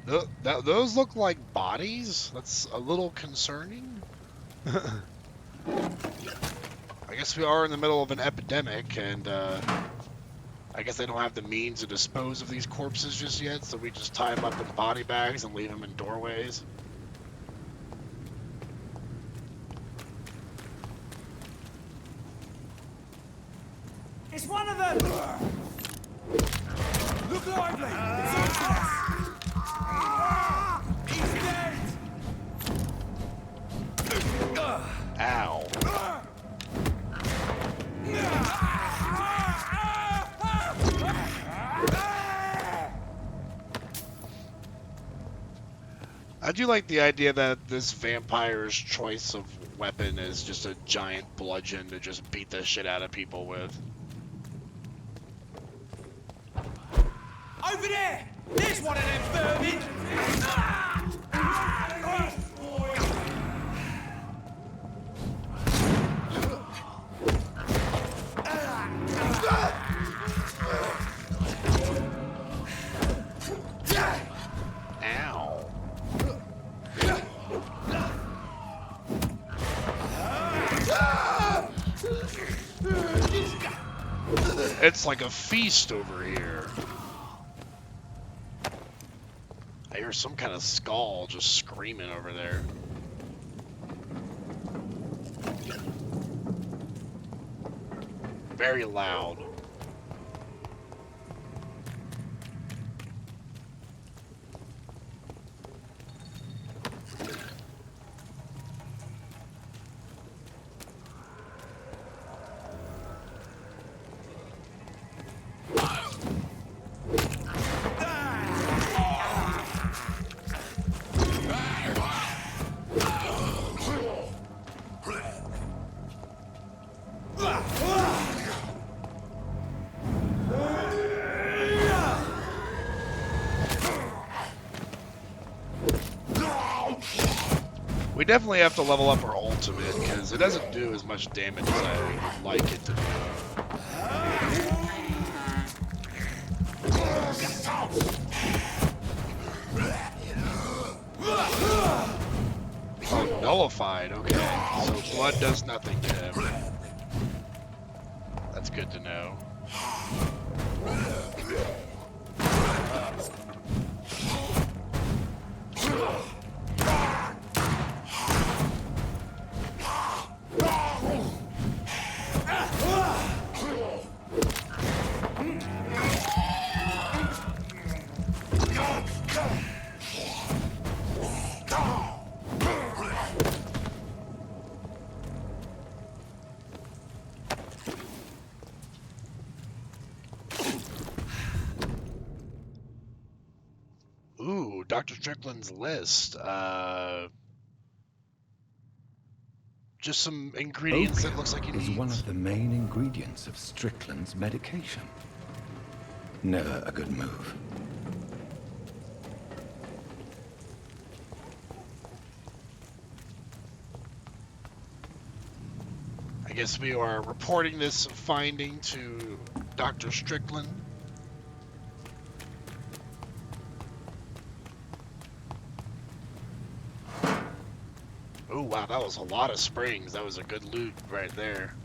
Those look like bodies? That's a little concerning. I guess we are in the middle of an epidemic, and I guess they don't have the means to dispose of these corpses just yet, so we just tie them up in body bags and leave them in doorways. It's one of them! Look lively! It's on us! He's dead! Ow. I do like the idea that this vampire's choice of weapon is just a giant bludgeon to just beat the shit out of people with. Over there! There's one of them vermin! Ow. It's like a feast over here. I hear some kind of skull just screaming over there. Very loud. We definitely have to level up our ultimate, because it doesn't do as much damage as I would like it to do. Oh, nullified, okay. So blood does nothing to him. That's good to know. Ooh, Dr. Strickland's list. Just some ingredients that looks like he needs. Is one of the main ingredients of Strickland's medication. Never a good move. I guess we are reporting this finding to Dr. Strickland. Oh wow, that was a lot of springs. That was a good loot right there.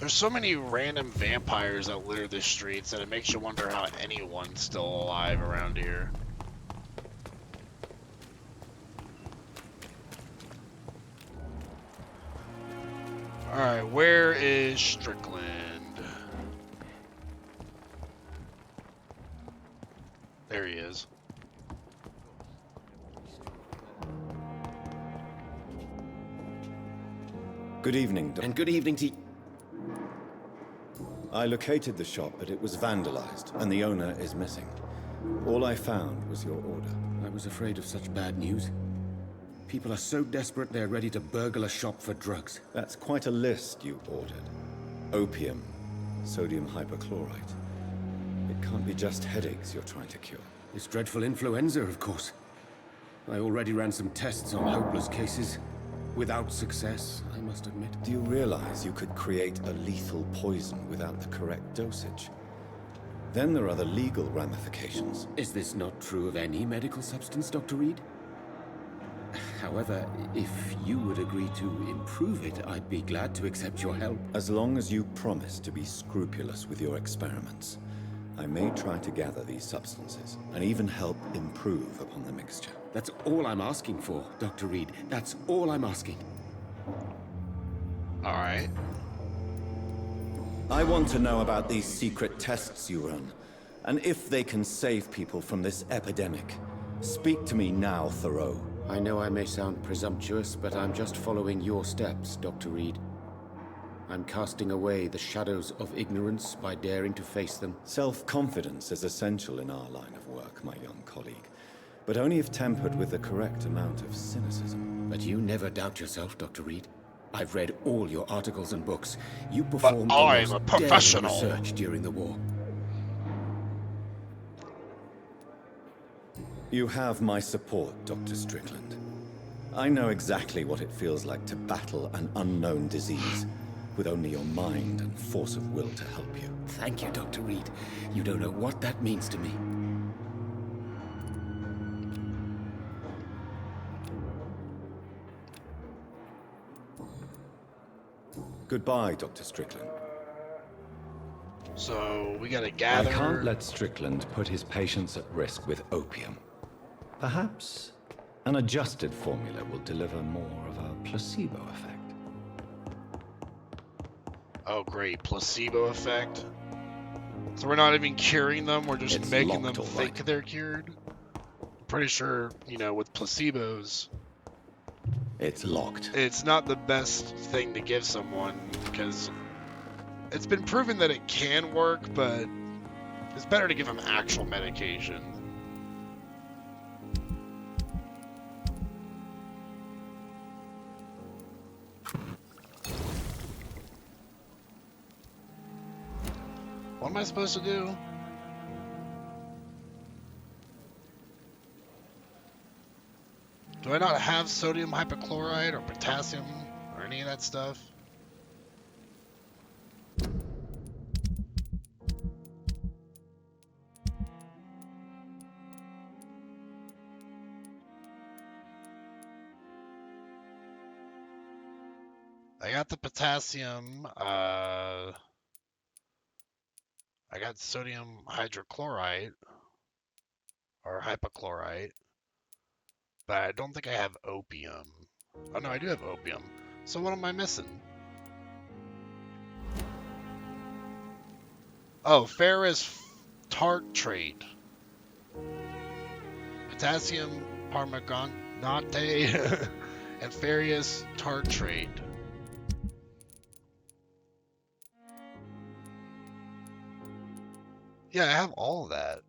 There's so many random vampires that litter the streets that it makes you wonder how anyone's still alive around here. Alright, where is Strickland? There he is. Good evening, And good evening to... I located the shop, but it was vandalized, and the owner is missing. All I found was your order. I was afraid of such bad news. People are so desperate they're ready to burgle a shop for drugs. That's quite a list you ordered. Opium, sodium hypochlorite. It can't be just headaches you're trying to cure. This dreadful influenza, of course. I already ran some tests on hopeless cases. Without success, I must admit. Do you realize you could create a lethal poison without the correct dosage? Then there are the legal ramifications. Is this not true of any medical substance, Dr. Reid? However, if you would agree to improve it, I'd be glad to accept your help. As long as you promise to be scrupulous with your experiments, I may try to gather these substances, and even help improve upon the mixture. That's all I'm asking for, Dr. Reid. That's all I'm asking. Alright. I want to know about these secret tests you run, and if they can save people from this epidemic. Speak to me now, Thoreau. I know I may sound presumptuous, but I'm just following your steps, Dr. Reid. I'm casting away the shadows of ignorance by daring to face them. Self-confidence is essential in our line of work, my young colleague, but only if tempered with the correct amount of cynicism. But you never doubt yourself, Dr. Reid. I've read all your articles and books. You performed the I'm most a professional. daring research during the war. You have my support, Dr. Strickland. I know exactly what it feels like to battle an unknown disease, with only your mind and force of will to help you. Thank you, Dr. Reid. You don't know what that means to me. Goodbye, Dr. Strickland. So, we gotta gather... I can't let Strickland put his patients at risk with opium. Perhaps an adjusted formula will deliver more of a placebo effect. Oh, great. Placebo effect. So we're not even curing them, we're just making them think they're cured? I'm pretty sure, you know, with placebos... It's locked. It's not the best thing to give someone, because it's been proven that it can work, but it's better to give them actual medication. What am I supposed to do? Do I not have sodium hypochlorite or potassium or any of that stuff? I got the potassium, I got sodium hydrochlorite or hypochlorite. But I don't think I have opium. Oh no, I do have opium. So what am I missing? Oh, ferrous tartrate. Potassium permanganate and ferrous tartrate. Yeah, I have all of that.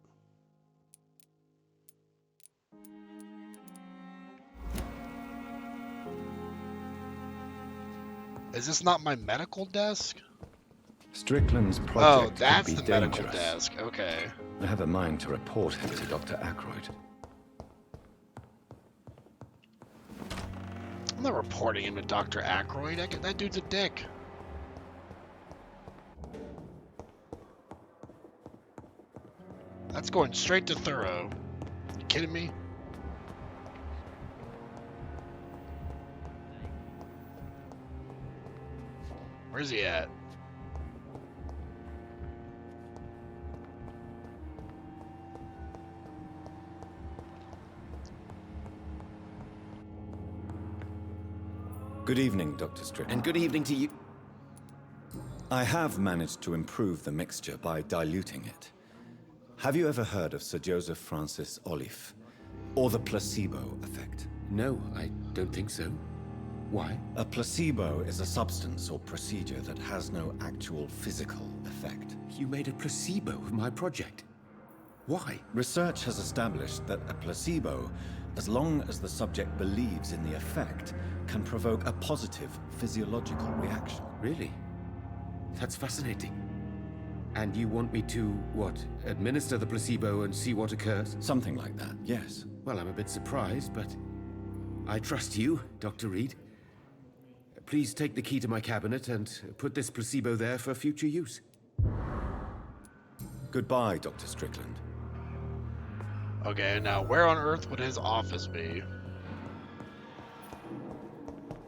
Is this not my medical desk? Strickland's project Oh, that's could the be medical dangerous. desk. Okay. I have a mind to report him to Dr. Ackroyd. I'm not reporting him to Dr. Ackroyd. That dude's a dick. That's going straight to Thoreau. You kidding me? Where's he at? Good evening, Dr. Strickland. And good evening to you. I have managed to improve the mixture by diluting it. Have you ever heard of Sir Joseph Francis Olive, or the placebo effect? No, I don't think so. Why? A placebo is a substance or procedure that has no actual physical effect. You made a placebo of my project. Why? Research has established that a placebo, as long as the subject believes in the effect, can provoke a positive physiological reaction. Really? That's fascinating. And you want me to, what, administer the placebo and see what occurs? Something like that, yes. Well, I'm a bit surprised, but I trust you, Dr. Reid. Please take the key to my cabinet and put this placebo there for future use. Goodbye, Dr. Strickland. Okay, now where on earth would his office be?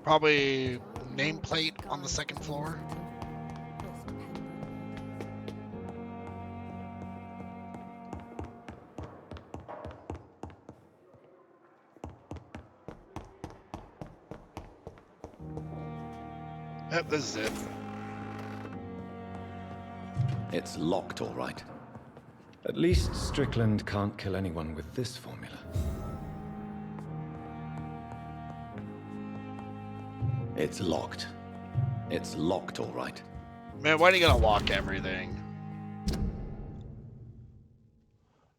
Probably nameplate on the second floor. Yep, this is it. It's locked, all right. At least Strickland can't kill anyone with this formula. It's locked. It's locked, all right. Man, why are you gonna lock everything?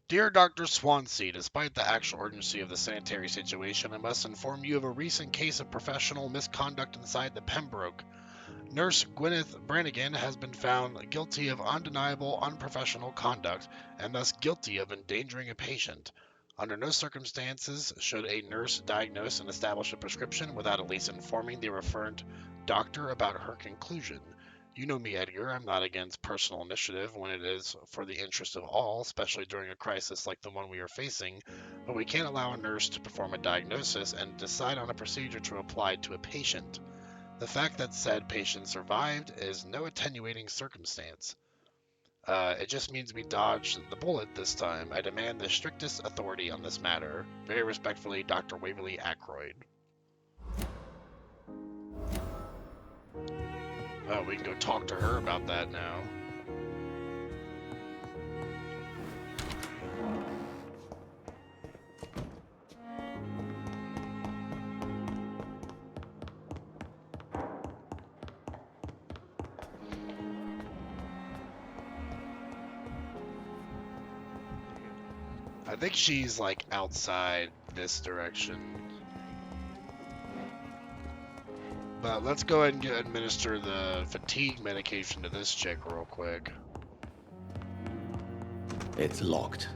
Dear Dr. Swansea, despite the actual urgency of the sanitary situation, I must inform you of a recent case of professional misconduct inside the Pembroke. Nurse Gwyneth Brannigan has been found guilty of undeniable unprofessional conduct and thus guilty of endangering a patient. Under no circumstances should a nurse diagnose and establish a prescription without at least informing the referent doctor about her conclusion. You know me, Edgar. I'm not against personal initiative when it is for the interest of all, especially during a crisis like the one we are facing, but we can't allow a nurse to perform a diagnosis and decide on a procedure to apply to a patient. The fact that said patient survived is no attenuating circumstance. It just means we dodged the bullet this time. I demand the strictest authority on this matter. Very respectfully, Dr. Waverly Ackroyd. Oh, we can go talk to her about that now. I think she's like outside this direction. But let's go ahead and administer the fatigue medication to this chick real quick. It's locked.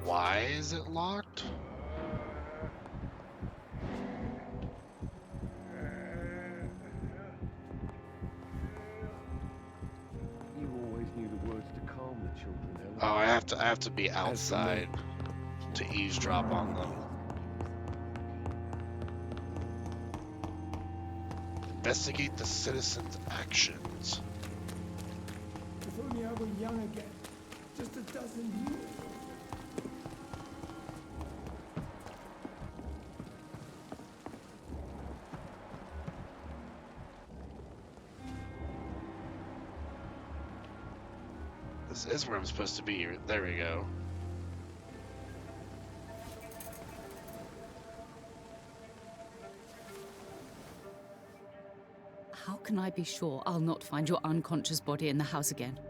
Why is it locked? You always knew the words to calm the children, Ellen. Oh, I have to be outside to eavesdrop on them. Investigate the citizens' actions. If only I were young again. Just a dozen years. This is where I'm supposed to be. There we go. How can I be sure I'll not find your unconscious body in the house again?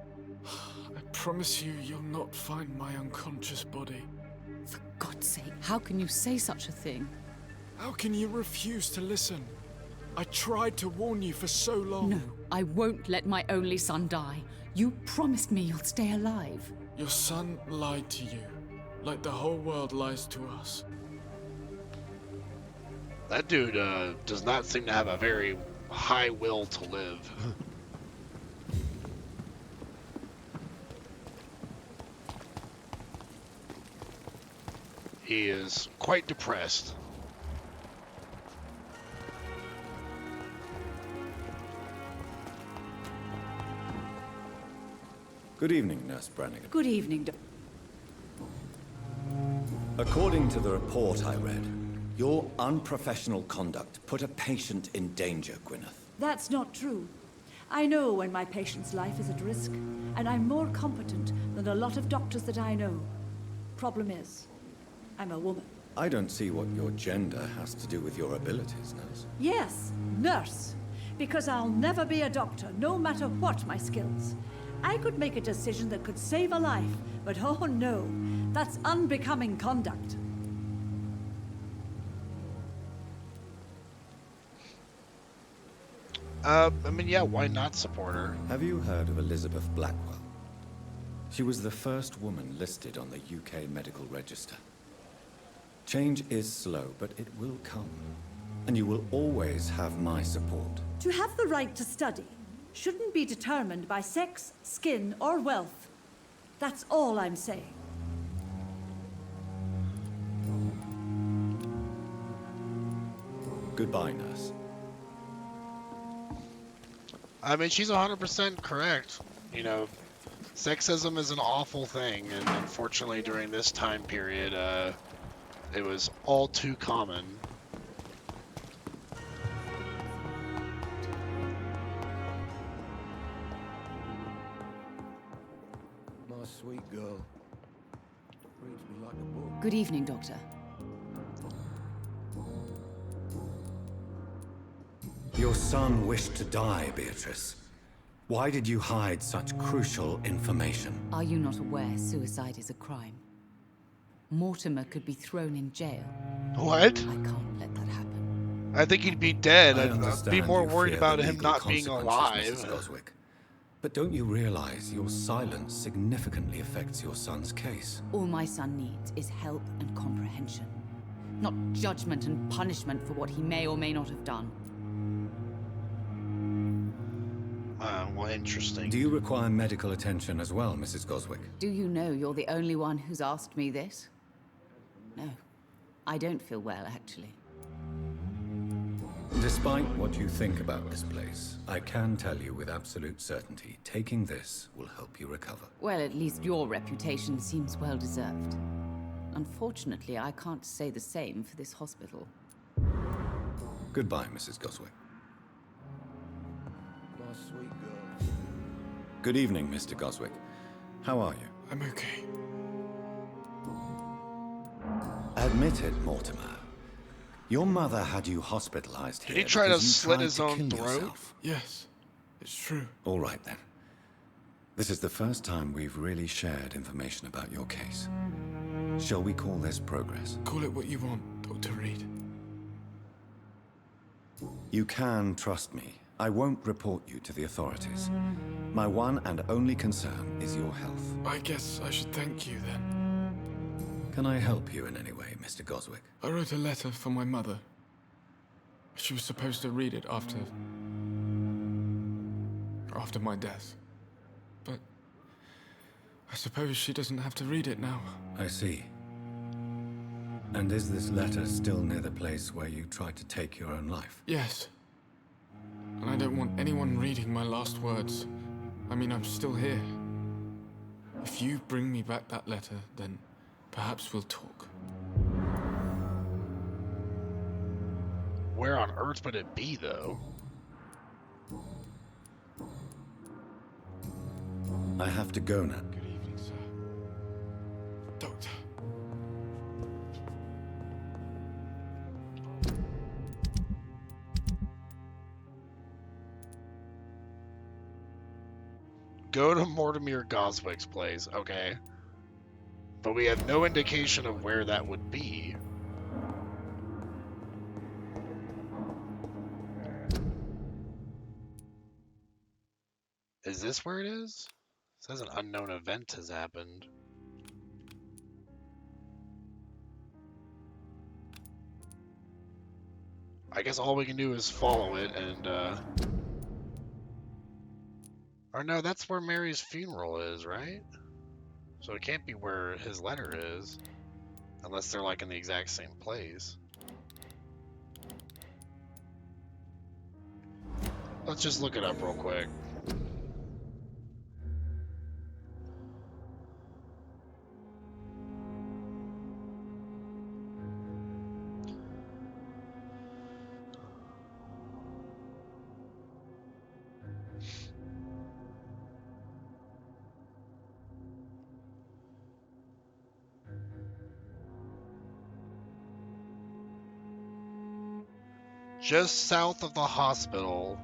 I promise you, you'll not find my unconscious body. For God's sake, how can you say such a thing? How can you refuse to listen? I tried to warn you for so long. No, I won't let my only son die. You promised me you'll stay alive. Your son lied to you, like the whole world lies to us. That dude does not seem to have a very high will to live. He is quite depressed. Good evening, Nurse Brannigan. Good evening, According to the report I read, Your unprofessional conduct put a patient in danger, Gwyneth. That's not true. I know when my patient's life is at risk, and I'm more competent than a lot of doctors that I know. Problem is, I'm a woman. I don't see what your gender has to do with your abilities, nurse. Yes, nurse. Because I'll never be a doctor, no matter what my skills. I could make a decision that could save a life, but oh no, that's unbecoming conduct. I mean, yeah, why not support her? Have you heard of Elizabeth Blackwell? She was the first woman listed on the UK Medical Register. Change is slow, but it will come. And you will always have my support. To have the right to study shouldn't be determined by sex, skin, or wealth. That's all I'm saying. Goodbye, nurse. I mean, she's 100% correct. You know, sexism is an awful thing, and unfortunately during this time period, it was all too common. My sweet girl. Reads me like a book. Good evening, Doctor. Your son wished to die, Beatrice. Why did you hide such crucial information? Are you not aware suicide is a crime? Mortimer could be thrown in jail. What? I can't let that happen. I think he'd be dead. I I'd be understand more you worried fear about the him legal not being consequences, alive. Mrs. Goswick. But don't you realize your silence significantly affects your son's case? All my son needs is help and comprehension, not judgment and punishment for what he may or may not have done. Well, interesting. Do you require medical attention as well, Mrs. Goswick? Do you know you're the only one who's asked me this? No, I don't feel well, actually. Despite what you think about this place, I can tell you with absolute certainty, taking this will help you recover. Well, at least your reputation seems well deserved. Unfortunately, I can't say the same for this hospital. Goodbye, Mrs. Goswick. My sweet girl. Good evening, Mr. Goswick. How are you? I'm okay. Admit it, Mortimer. Your mother had you hospitalized here. Did he try to because you slit tried his to own kill throat? yourself. Yes, it's true. All right, then. This is the first time we've really shared information about your case. Shall we call this progress? Call it what you want, Dr. Reid. You can trust me. I won't report you to the authorities. My one and only concern is your health. I guess I should thank you then. Can I help you in any way, Mr. Goswick? I wrote a letter for my mother. She was supposed to read it after my death. But I suppose she doesn't have to read it now. I see. And is this letter still near the place where you tried to take your own life? Yes. And I don't want anyone reading my last words. I mean, I'm still here. If you bring me back that letter, then perhaps we'll talk. Where on earth would it be, though? I have to go now. Good evening, sir. Doctor. Go to Mortimer Goswick's place, okay. But we have no indication of where that would be. Is this where it is? It says an unknown event has happened. I guess all we can do is follow it and, Or no, that's where Mary's funeral is, right? So it can't be where his letter is. Unless they're like in the exact same place. Let's just look it up real quick. just south of the hospital.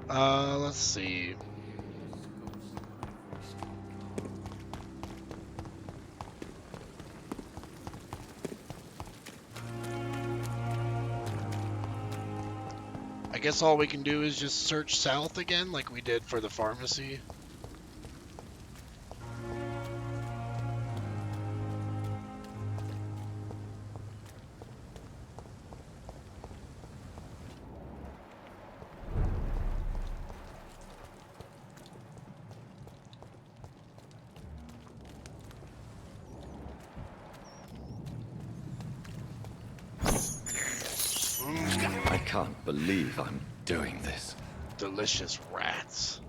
Let's see. I guess all we can do is just search south again, like we did for the pharmacy. I can't believe I'm doing this. Delicious rats.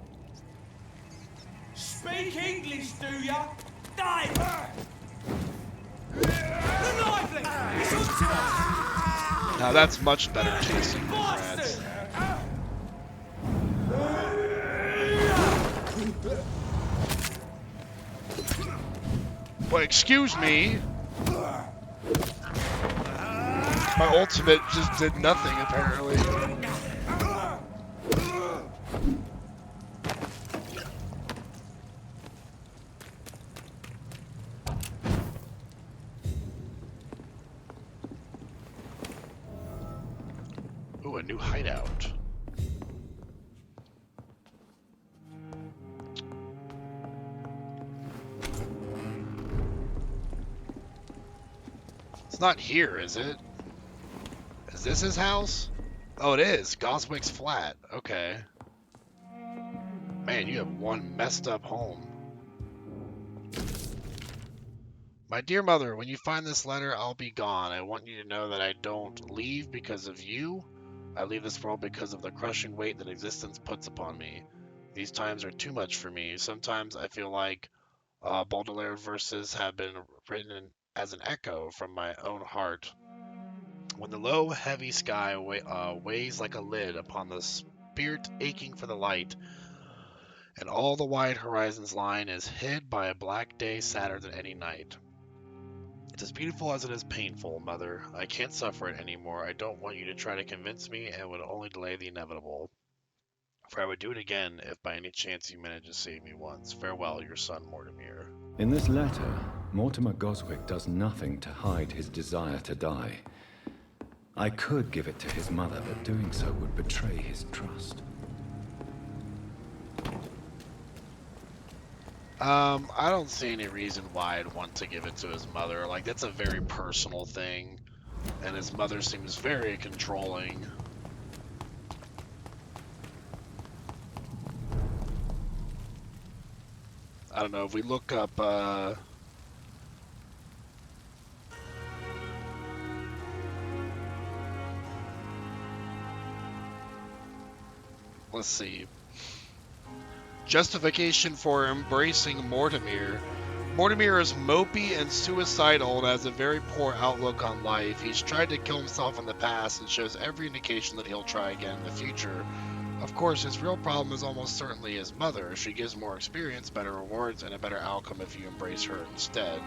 Speak English, do ya? Dive! The lively! It's up to us! Now that's much better tasting than rats. Well, excuse me. My ultimate just did nothing, apparently. Ooh, a new hideout. It's not here, is it? Is this his house? Oh, it is. Goswick's flat. Okay. Man, you have one messed up home. My dear mother, when you find this letter, I'll be gone. I want you to know that I don't leave because of you. I leave this world because of the crushing weight that existence puts upon me. These times are too much for me. Sometimes I feel like Baudelaire verses have been written as an echo from my own heart. When the low, heavy sky weighs like a lid upon the spirit aching for the light, and all the wide horizon's line is hid by a black day sadder than any night. It's as beautiful as it is painful, Mother. I can't suffer it anymore. I don't want you to try to convince me, and would only delay the inevitable. For I would do it again if by any chance you manage to save me once. Farewell, your son, Mortimer. In this letter, Mortimer Goswick does nothing to hide his desire to die. I could give it to his mother, but doing so would betray his trust. I don't see any reason why I'd want to give it to his mother. Like, that's a very personal thing, and his mother seems very controlling. I don't know, if we look up, let's see. Justification for embracing Mortimer. Mortimer is mopey and suicidal and has a very poor outlook on life. He's tried to kill himself in the past and shows every indication that he'll try again in the future. Of course, his real problem is almost certainly his mother. She gives more experience, better rewards, and a better outcome if you embrace her instead.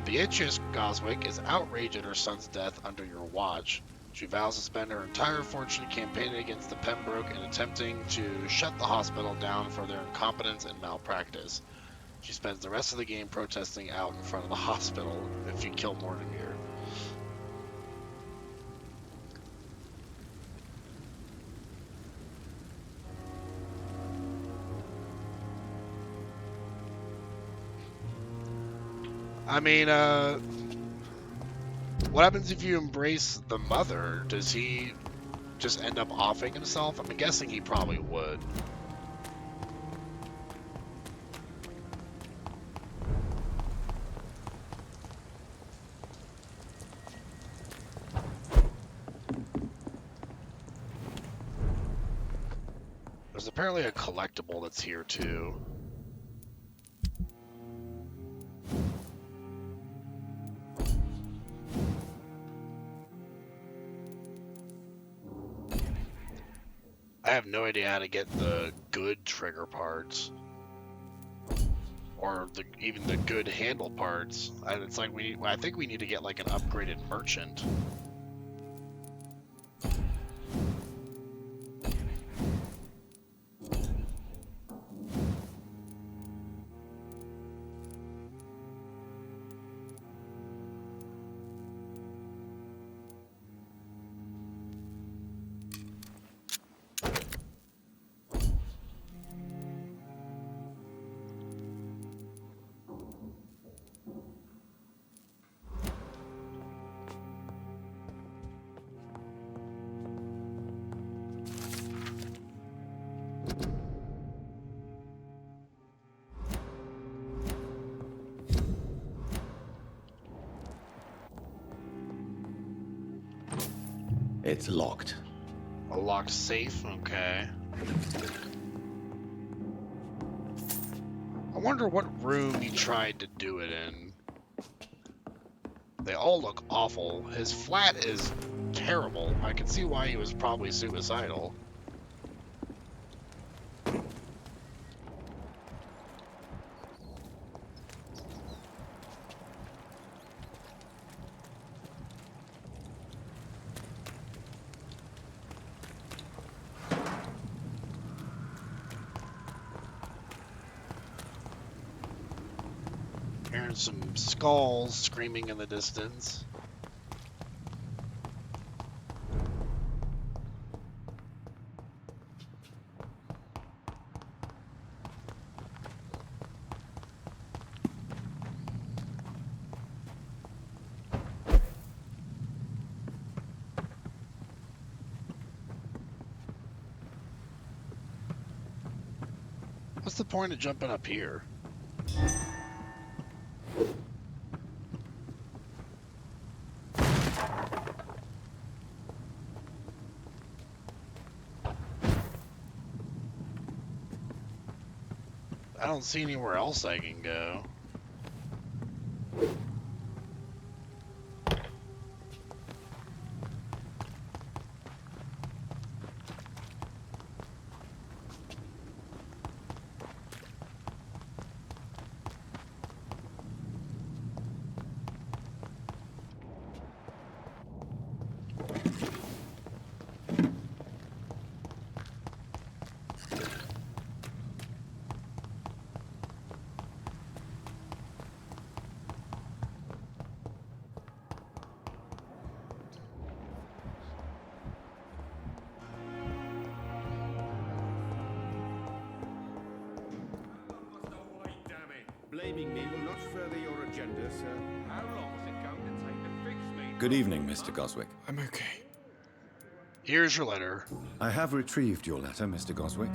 Beatrice Goswick is outraged at her son's death under your watch. She vows to spend her entire fortune campaigning against the Pembroke and attempting to shut the hospital down for their incompetence and malpractice. She spends the rest of the game protesting out in front of the hospital if you kill Mortimer. I mean, what happens if you embrace the mother? Does he just end up offing himself? I'm guessing he probably would. There's apparently a collectible that's here too. I have no idea how to get the good trigger parts. Or even the good handle parts. It's like I think we need to get like an upgraded merchant. It's locked. A locked safe? Okay. I wonder what room he tried to do it in. They all look awful. His flat is terrible. I can see why he was probably suicidal. Hearing some skulls screaming in the distance. What's the point of jumping up here? I don't see anywhere else I can go. Blaming me will not further your agenda, sir. How long is it going to take to fix me? Good evening, Mr. Goswick. I'm okay. Here's your letter. I have retrieved your letter, Mr. Goswick.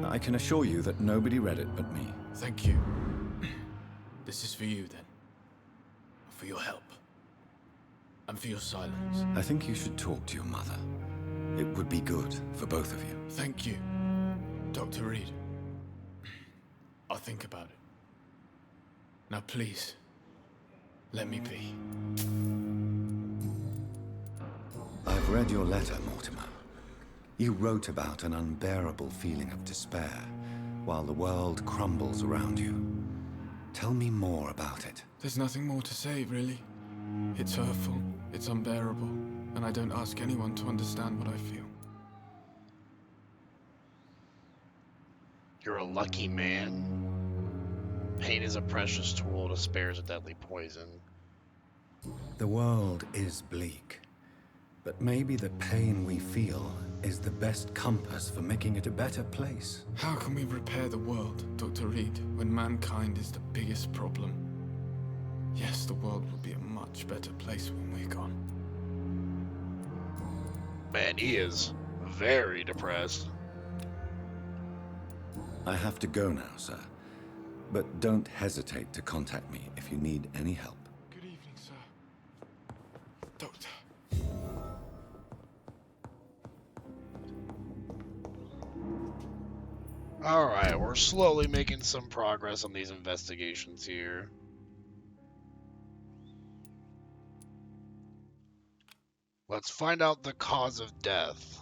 I can assure you that nobody read it but me. Thank you. This is for you, then. For your help. And for your silence. I think you should talk to your mother. It would be good for both of you. Thank you, Dr. Reid. I'll think about it. Now, please, let me be. I've read your letter, Mortimer. You wrote about an unbearable feeling of despair while the world crumbles around you. Tell me more about it. There's nothing more to say, really. It's hurtful, it's unbearable, and I don't ask anyone to understand what I feel. You're a lucky man. Pain is a precious tool to spare a deadly poison. The world is bleak, but maybe the pain we feel is the best compass for making it a better place. How can we repair the world, Dr. Reid, when mankind is the biggest problem? Yes, the world will be a much better place when we're gone. Man, he is very depressed. I have to go now, sir. But don't hesitate to contact me if you need any help. Good evening, sir. Doctor. Alright, we're slowly making some progress on these investigations here. Let's find out the cause of death.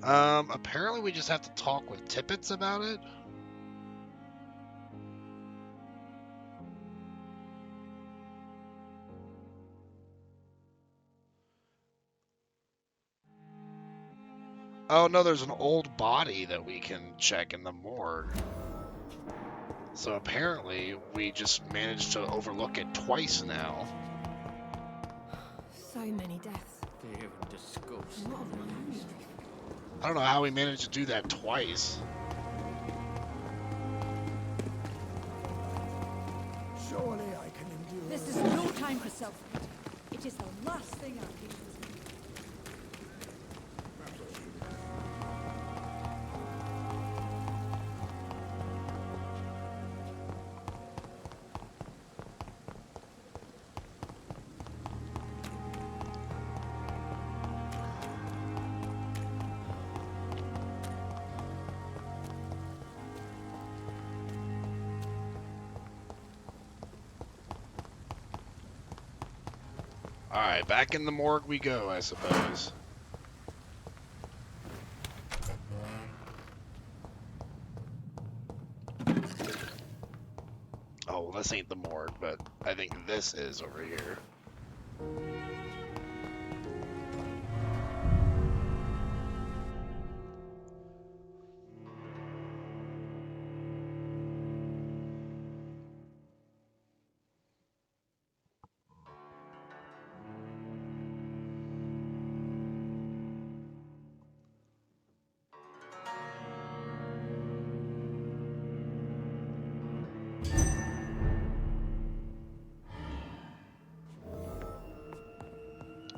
Apparently we just have to talk with Tippets about it. Oh no, there's an old body that we can check in the morgue. So apparently we just managed to overlook it twice now. So many deaths. They're disgust. I don't know how we managed to do that twice. Surely I can endure. This is no time for self-pity. It is the last thing I need. Alright, back in the morgue we go, I suppose. Oh, well, this ain't the morgue, but I think this is over here.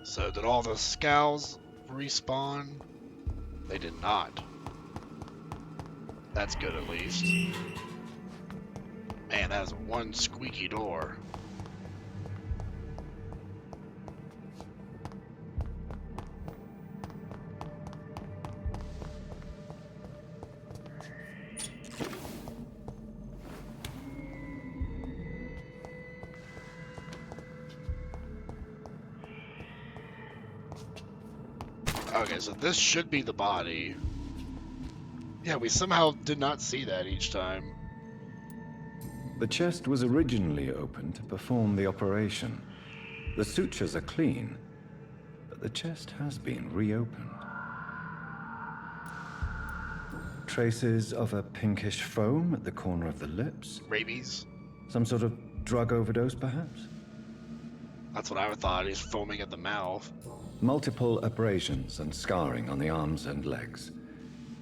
So did all the scows respawn? They did not. That's good at least. Man, that is one squeaky door. Okay, so this should be the body. Yeah, we somehow did not see that each time. The chest was originally opened to perform the operation. The sutures are clean, but the chest has been reopened. Traces of a pinkish foam at the corner of the lips. Rabies? Some sort of drug overdose, perhaps? That's what I thought. He's foaming at the mouth. Multiple abrasions and scarring on the arms and legs.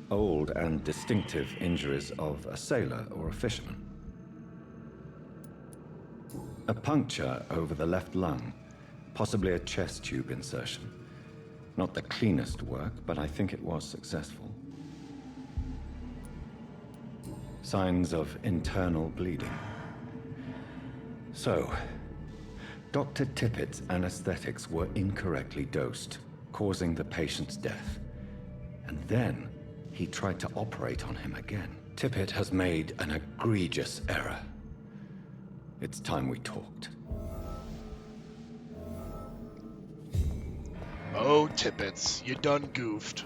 Old and distinctive injuries of a sailor or a fisherman. A puncture over the left lung, possibly a chest tube insertion. Not the cleanest work, but I think it was successful. Signs of internal bleeding. So, Dr. Tippett's anesthetics were incorrectly dosed, causing the patient's death. And then, he tried to operate on him again. Tippett has made an egregious error. It's time we talked. Oh, Tippets, you done goofed.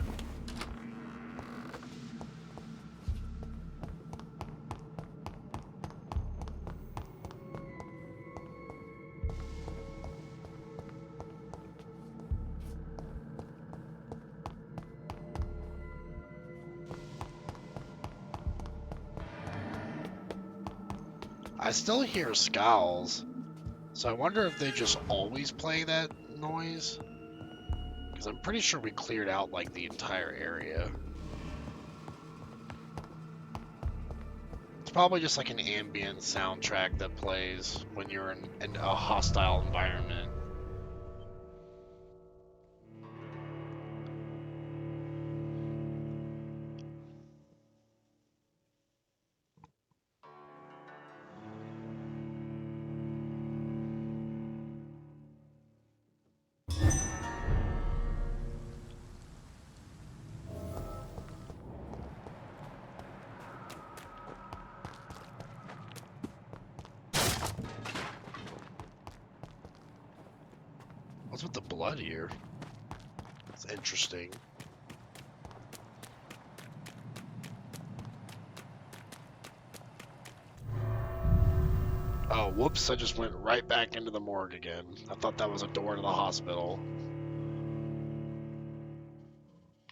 I still hear scowls, so I wonder if they just always play that noise. Because I'm pretty sure we cleared out, like, the entire area. It's probably just like an ambient soundtrack that plays when you're in a hostile environment. What's with the blood here? It's interesting. Oh, whoops, I just went right back into the morgue again. I thought that was a door to the hospital.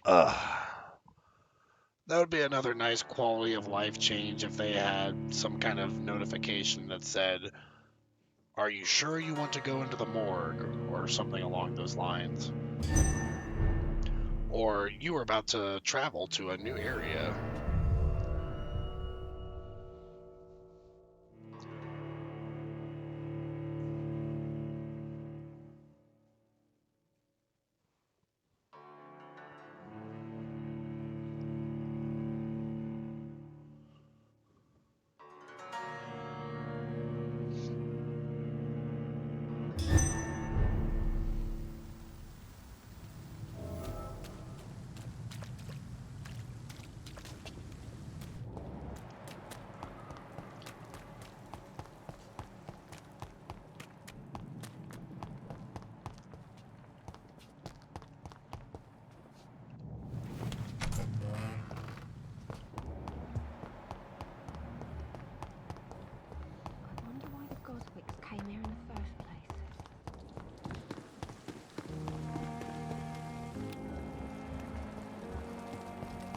That would be another nice quality of life change if they had some kind of notification that said, "Are you sure you want to go into the morgue?" or something along those lines. Or you are about to travel to a new area.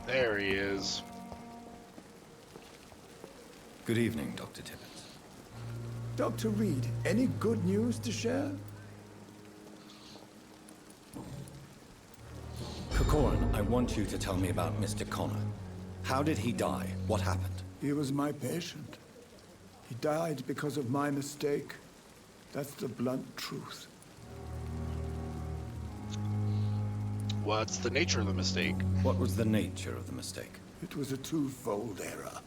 There he is. Good evening, Dr. Tippett. Dr. Reid, any good news to share? Corcoran, I want you to tell me about Mr. Connor. How did he die? What happened? He was my patient. He died because of my mistake. That's the blunt truth. What's the nature of the mistake? What was the nature of the mistake? It was a twofold error.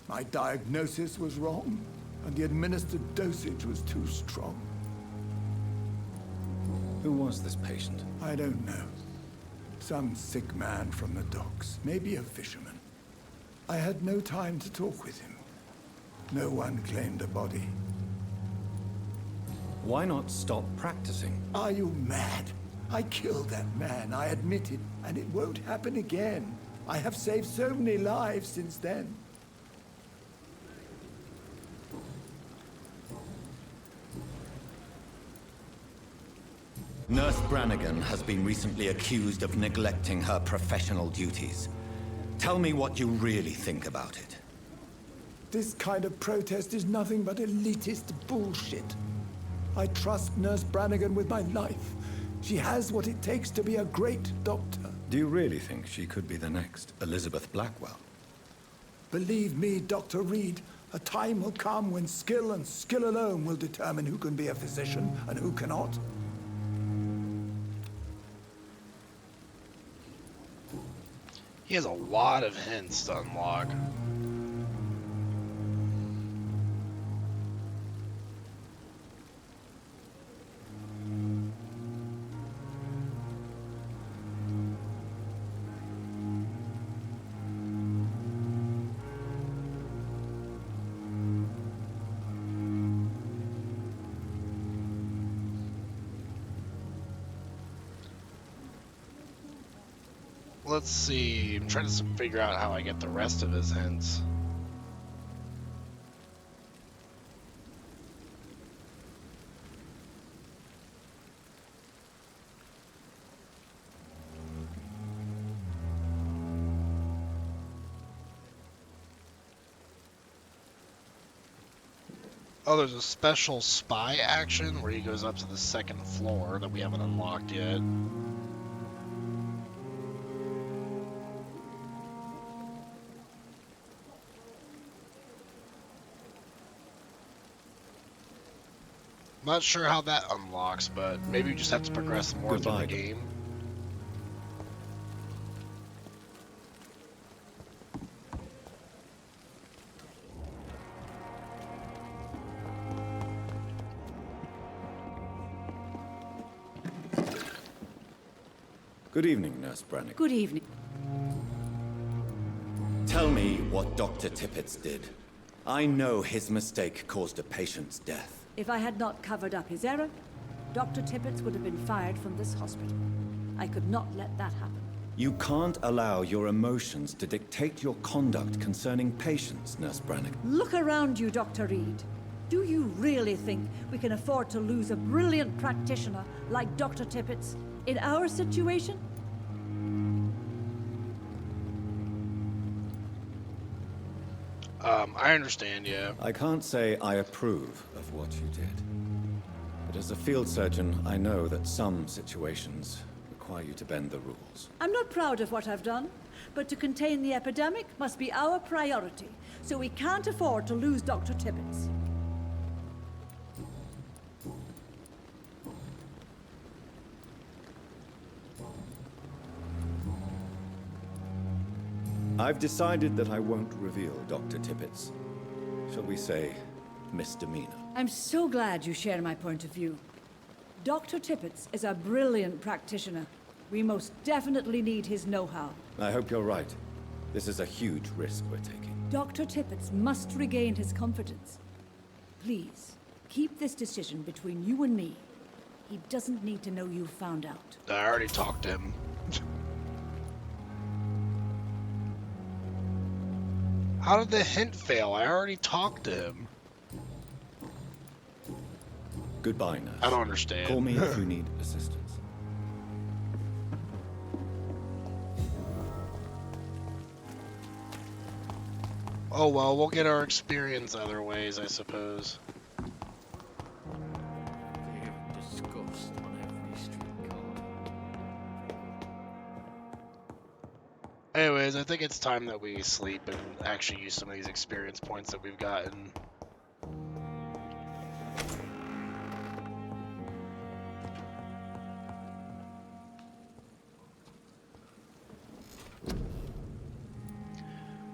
My diagnosis was wrong, and the administered dosage was too strong. Who was this patient? I don't know. Some sick man from the docks, maybe a fisherman. I had no time to talk with him. No one claimed a body. Why not stop practicing? Are you mad? I killed that man, I admit it, and it won't happen again. I have saved so many lives since then. Nurse Brannigan has been recently accused of neglecting her professional duties. Tell me what you really think about it. This kind of protest is nothing but elitist bullshit. I trust Nurse Brannigan with my life. She has what it takes to be a great doctor. Do you really think she could be the next Elizabeth Blackwell? Believe me, Dr. Reid, a time will come when skill and skill alone will determine who can be a physician and who cannot. He has a lot of hints to unlock. Let's see. I'm trying to figure out how I get the rest of his hints. Oh, there's a special spy action where he goes up to the second floor that we haven't unlocked yet. Not sure how that unlocks, but maybe we just have to progress more through the game. Good evening, Nurse Brannigan. Good evening. Tell me what Dr. Tippett did. I know his mistake caused a patient's death. If I had not covered up his error, Dr. Tippett would have been fired from this hospital. I could not let that happen. You can't allow your emotions to dictate your conduct concerning patients, Nurse Brannigan. Look around you, Dr. Reid. Do you really think we can afford to lose a brilliant practitioner like Dr. Tippett in our situation? I understand, yeah. I can't say I approve of what you did. But as a field surgeon, I know that some situations require you to bend the rules. I'm not proud of what I've done, but to contain the epidemic must be our priority, so we can't afford to lose Dr. Tippett. I've decided that I won't reveal Dr. Tippett's, shall we say, misdemeanor. I'm so glad you share my point of view. Dr. Tippett is a brilliant practitioner. We most definitely need his know-how. I hope you're right. This is a huge risk we're taking. Dr. Tippett must regain his confidence. Please, keep this decision between you and me. He doesn't need to know you've found out. I already talked to him. How did the hint fail? I already talked to him. Goodbye, nurse. I don't understand. Call me if you need assistance. Oh well, we'll get our experience other ways, I suppose. Disgust on every street corner. Anyways, I think it's time that we sleep and actually use some of these experience points that we've gotten.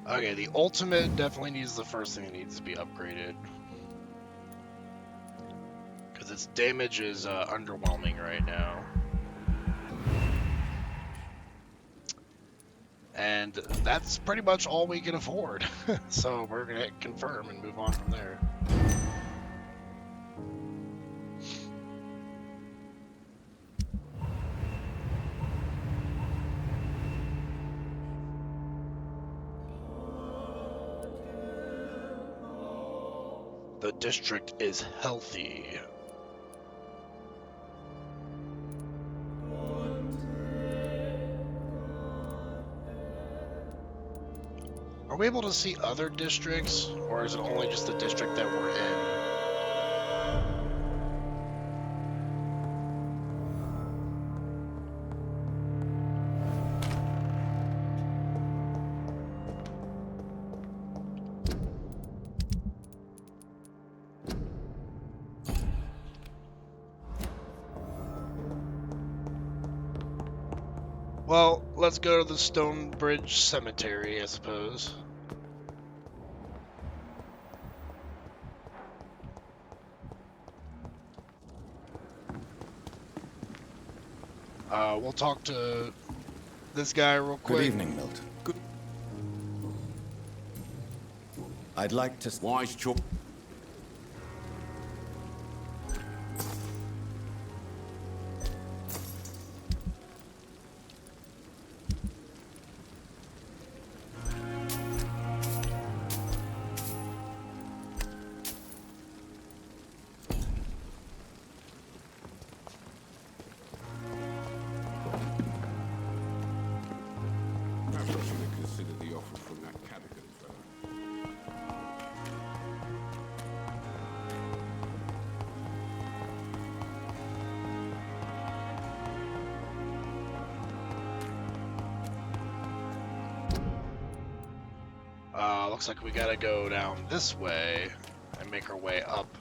Okay, the ultimate definitely needs the first thing that needs to be upgraded. Because its damage is underwhelming right now. And that's pretty much all we can afford. So we're going to hit confirm and move on from there. The district is healthy. Are we able to see other districts, or is it only just the district that we're in? Well, let's go to the Stonebridge Cemetery, I suppose. We'll talk to this guy real quick. Good evening, Milton. Good. I'd like to... Wise Chuck. Perhaps I should have considered the offer from that Cadogan fellow. Looks like we gotta go down this way and make our way up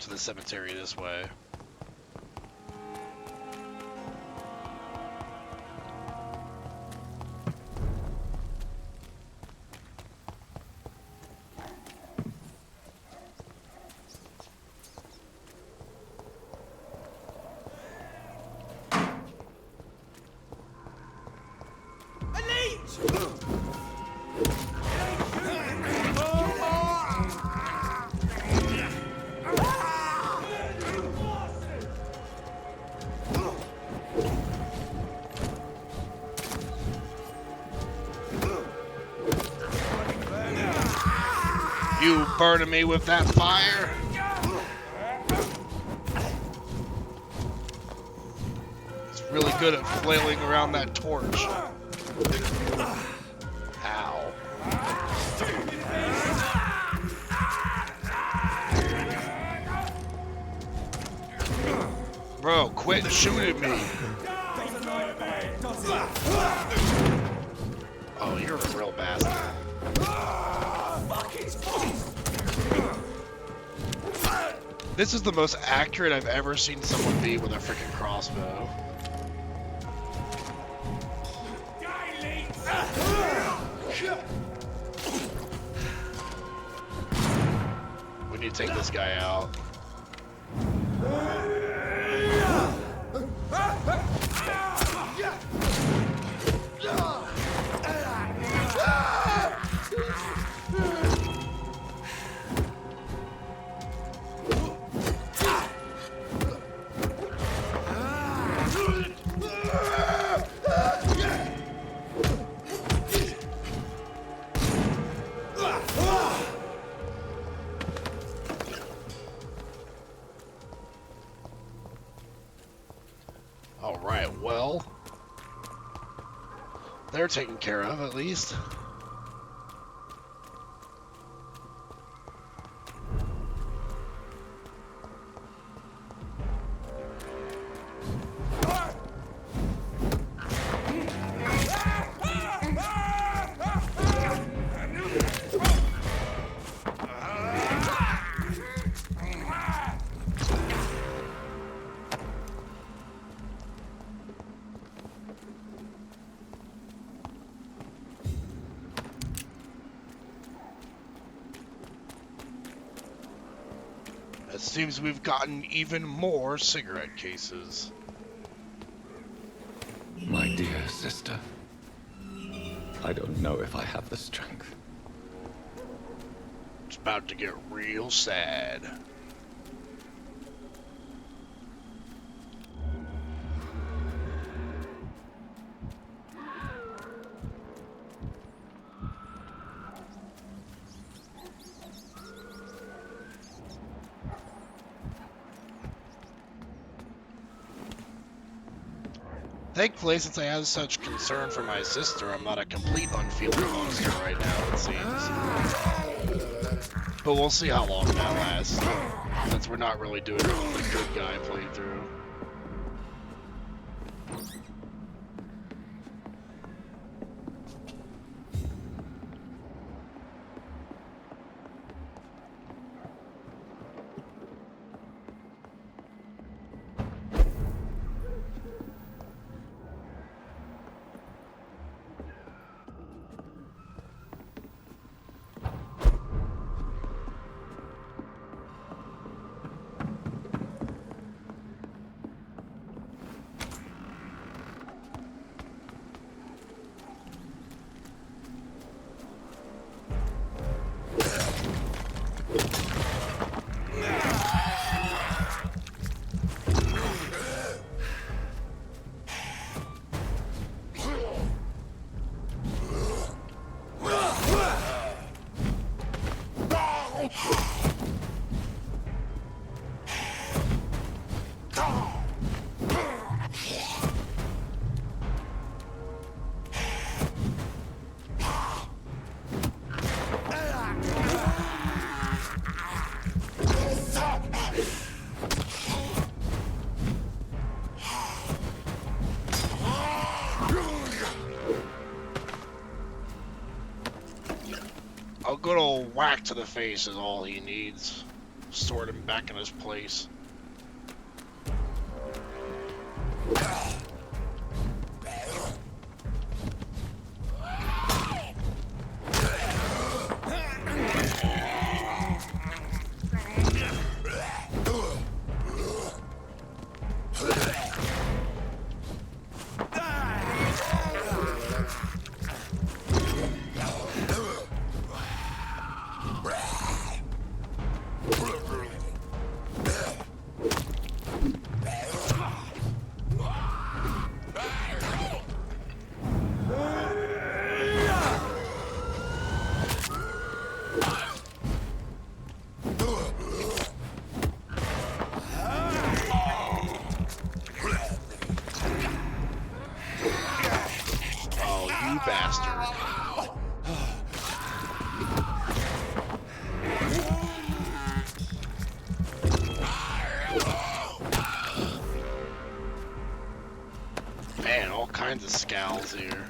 to the cemetery this way. You burning me with that fire? He's really good at flailing around that torch. Ow. Bro, quit shooting me. Oh, you're a real bastard. This is the most accurate I've ever seen someone be with a freaking crossbow. We need to take this guy out. Alright, well, they're taken care of at least. It seems we've gotten even more cigarette cases. My dear sister, I don't know if I have the strength. It's about to get real sad. Thankfully, since I have such concern for my sister, I'm not a complete unfeeling monster right now, it seems. But we'll see how long that lasts, since we're not really doing the good guy playthrough. A good old whack to the face is all he needs. Sort him back in his place. gals here.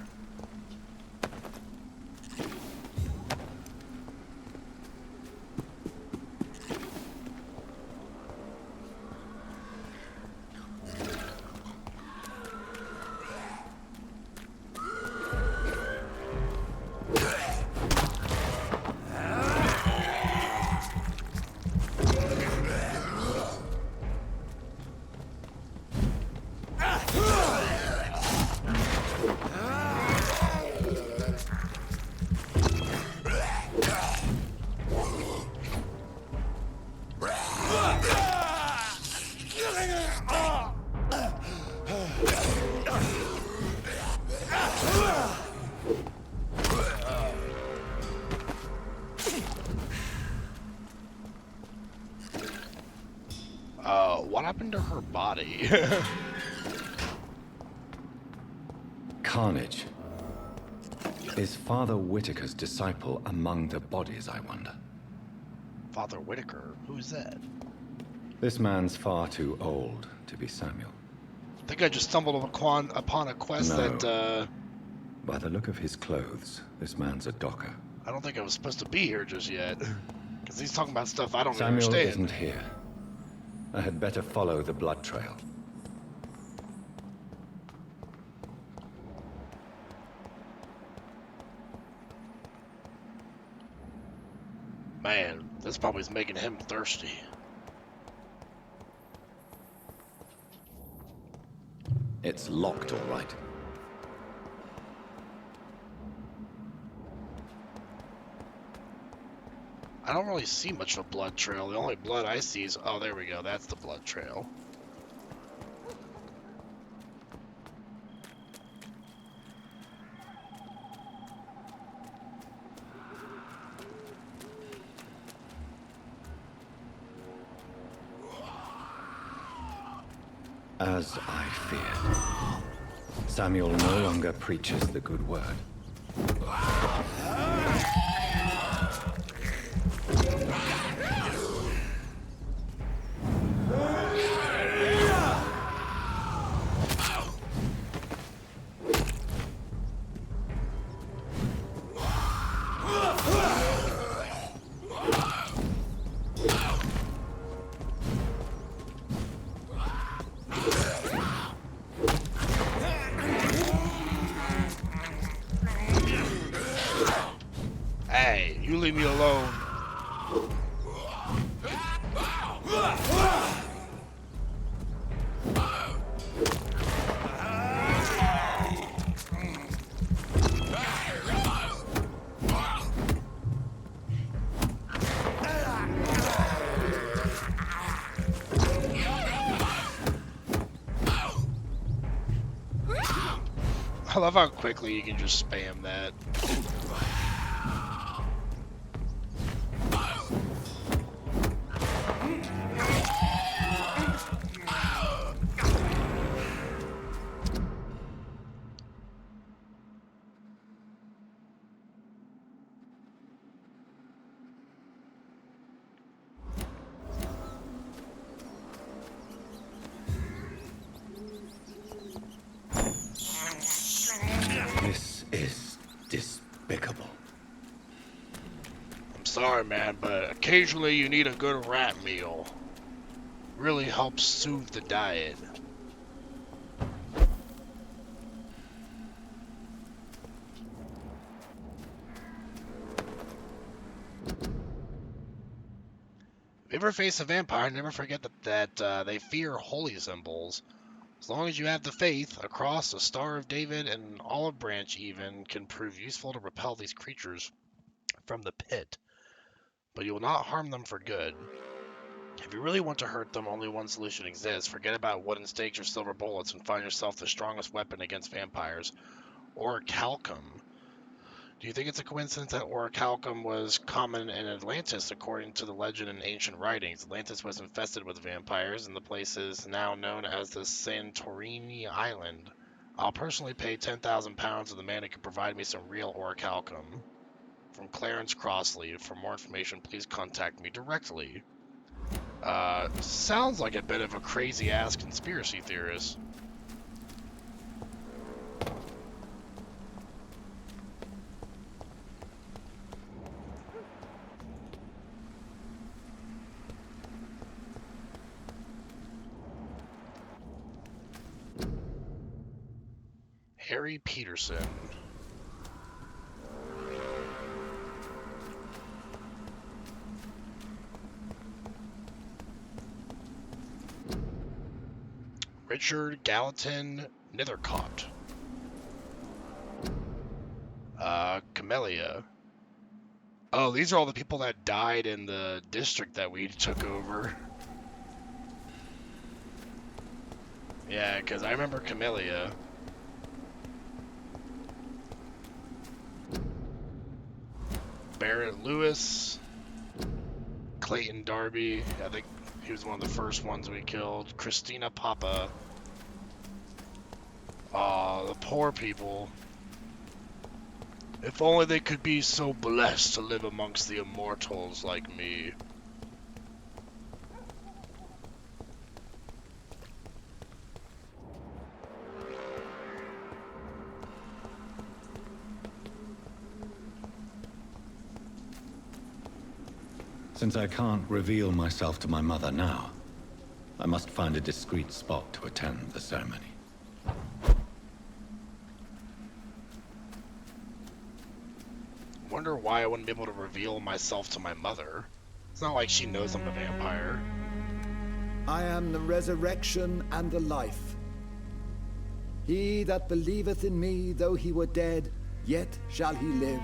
What happened to her body? Carnage. Is Father Whitaker's disciple among the bodies, I wonder? Father Whitaker? Who's that? This man's far too old to be Samuel. I think I just stumbled upon a quest that, By the look of his clothes, this man's a docker. I don't think I was supposed to be here just yet. Because he's talking about stuff I don't Samuel understand. isn't here. I had better follow the blood trail. Man, this probably is making him thirsty. It's locked, all right. I don't really see much of a blood trail. The only blood I see is... Oh, there we go. That's the blood trail. As I feared, Samuel no longer preaches the good word. Hey, you leave me alone. I love how quickly you can just spam that. This is despicable. I'm sorry, man, but occasionally you need a good rat meal. Really helps soothe the diet. If you ever face a vampire, never forget that they fear holy symbols. As long as you have the faith, a cross, a Star of David, and an olive branch even can prove useful to repel these creatures from the pit. But you will not harm them for good. If you really want to hurt them, only one solution exists. Forget about wooden stakes or silver bullets and find yourself the strongest weapon against vampires. Orichalcum. Do you think it's a coincidence that orichalcum was common in Atlantis? According to the legend in ancient writings, Atlantis was infested with vampires, and the place is now known as the Santorini Island. I'll personally pay 10,000 pounds to the man who can provide me some real orichalcum. From Clarence Crossley. For more information, please contact me directly. Sounds like a bit of a crazy-ass conspiracy theorist. Mary Peterson. Richard Gallatin Nethercott. Camellia. Oh, these are all the people that died in the district that we took over. Yeah, because I remember Camellia. Barrett Lewis. Clayton Darby. I think he was one of the first ones we killed. Christina Papa. Aw, the poor people. If only they could be so blessed to live amongst the immortals like me. Since I can't reveal myself to my mother now, I must find a discreet spot to attend the ceremony. Wonder why I wouldn't be able to reveal myself to my mother. It's not like she knows I'm a vampire. I am the resurrection and the life. He that believeth in me, though he were dead, yet shall he live.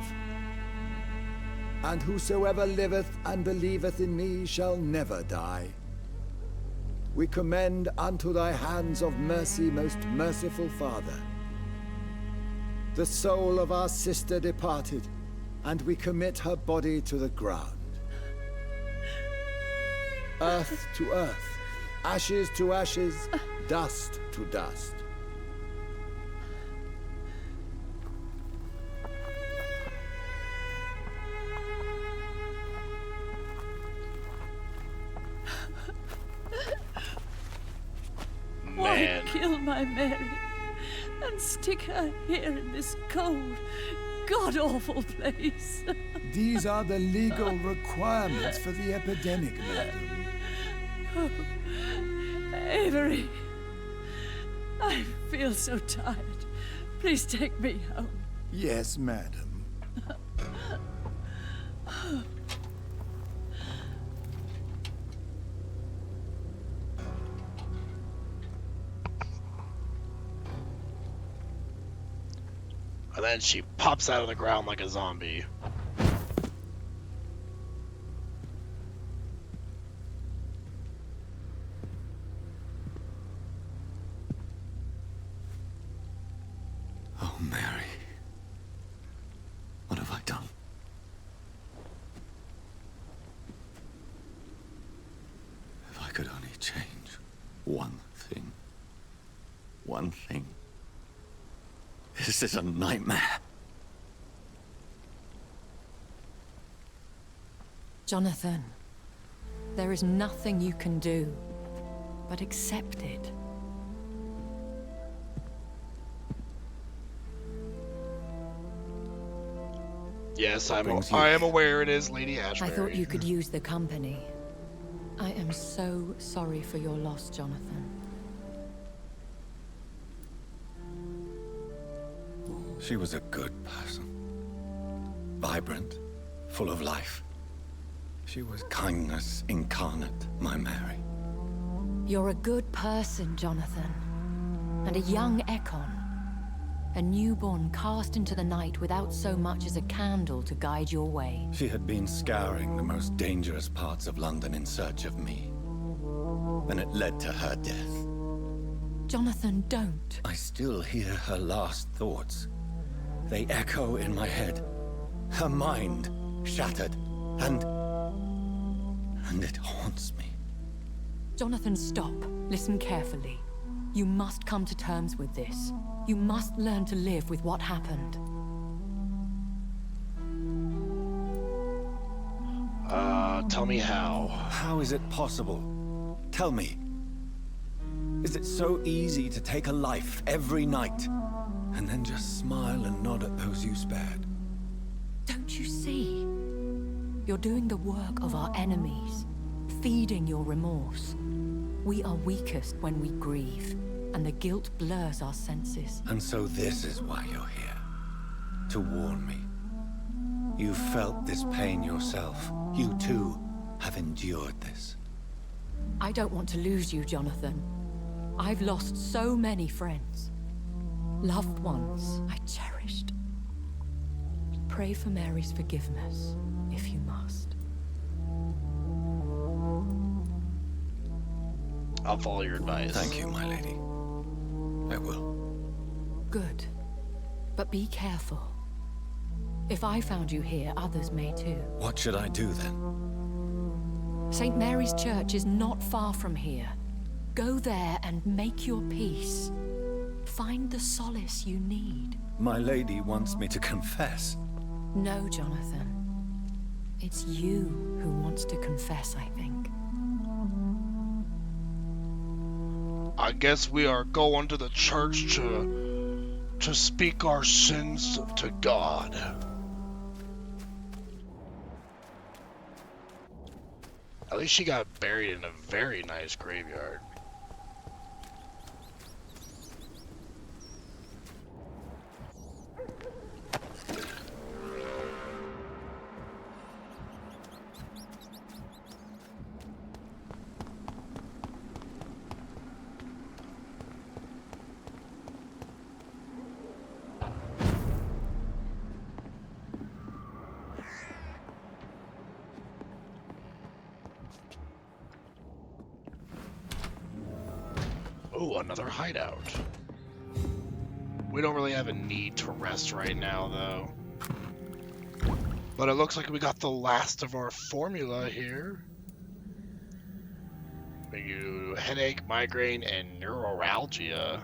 And whosoever liveth and believeth in me shall never die. We commend unto thy hands of mercy, most merciful Father, the soul of our sister departed, and we commit her body to the ground. Earth to earth, ashes to ashes, dust to dust. Why kill my Mary and stick her here in this cold, god-awful place? These are the legal requirements for the epidemic, madam. Oh, Avery, I feel so tired. Please take me home. Yes, madam. And then she pops out of the ground like a zombie. Oh, Mary. What have I done? If I could only change one thing. One thing. This is a nightmare. Jonathan, there is nothing you can do but accept it. Yes, I am aware it is Lady Ashbury. I thought you could use the company. I am so sorry for your loss, Jonathan. She was a good person. Vibrant, full of life. She was kindness incarnate, my Mary. You're a good person, Jonathan. And a young Ekon. A newborn cast into the night without so much as a candle to guide your way. She had been scouring the most dangerous parts of London in search of me. And it led to her death. Jonathan, don't. I still hear her last thoughts. They echo in my head. Her mind shattered, and it haunts me. Jonathan, stop. Listen carefully. You must come to terms with this. You must learn to live with what happened. Tell me how. How is it possible? Tell me. Is it so easy to take a life every night, and then just smile and nod at those you spared? Don't you see? You're doing the work of our enemies, feeding your remorse. We are weakest when we grieve. and the guilt blurs our senses. And so this is why you're here. To warn me. You felt this pain yourself. You too have endured this. I don't want to lose you, Jonathan. I've lost so many friends. Loved ones I cherished. Pray for Mary's forgiveness, if you must. I'll follow your advice. Thank you, my lady. I will. Good. But be careful. If I found you here, others may too. What should I do then? St. Mary's Church is not far from here. Go there and make your peace. Find the solace you need. My lady wants me to confess. No, Jonathan. It's you who wants to confess, I think. I guess we are going to the church to speak our sins to God. At least she got buried in a very nice graveyard. Oh, another hideout. We don't really have a need to rest right now, though. But it looks like we got the last of our formula here. We do headache, migraine, and neuralgia.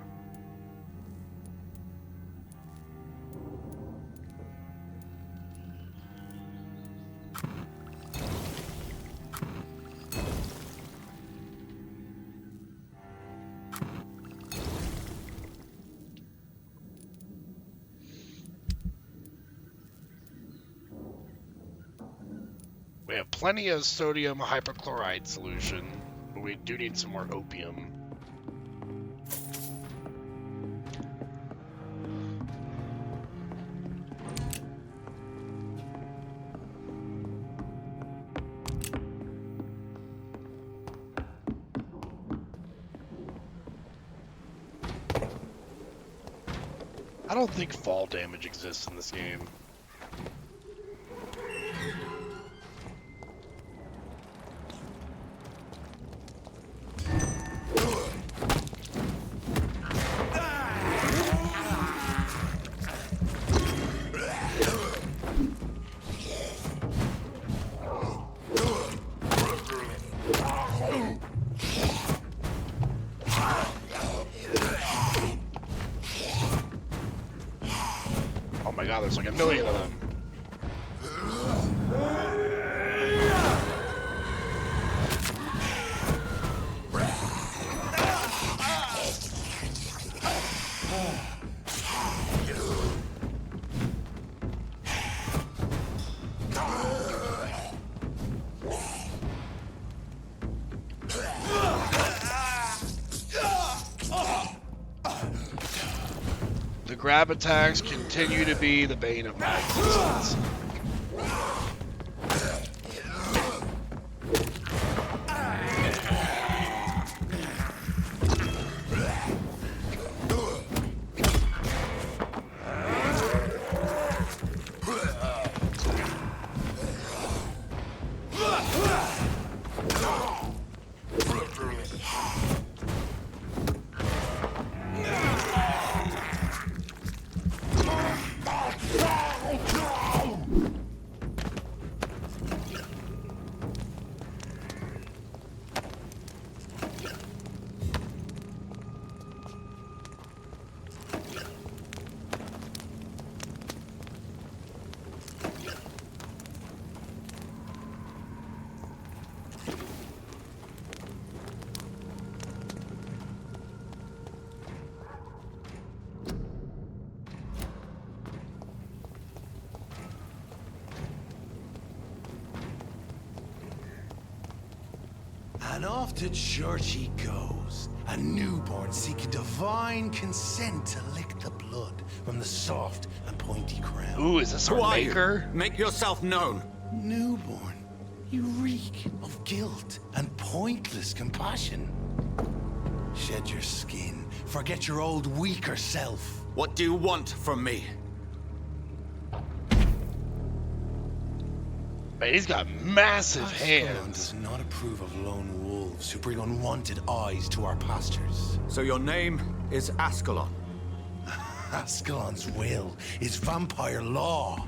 We have plenty of sodium hypochlorite solution, but we do need some more opium. I don't think fall damage exists in this game. Oh my god, there's like a million of them. The grab attacks continue to be the bane of my existence. And off to church he goes, a newborn seeking divine consent to lick the blood from the soft and pointy crown. Ooh, is this our maker? Make yourself known. Newborn, you reek of guilt and pointless compassion. Shed your skin, forget your old weaker self. What do you want from me? Man, he's got massive Ascalon hands. does not approve of lone wolves who bring unwanted eyes to our pastures. So your name is Ascalon? Ascalon's will is vampire law.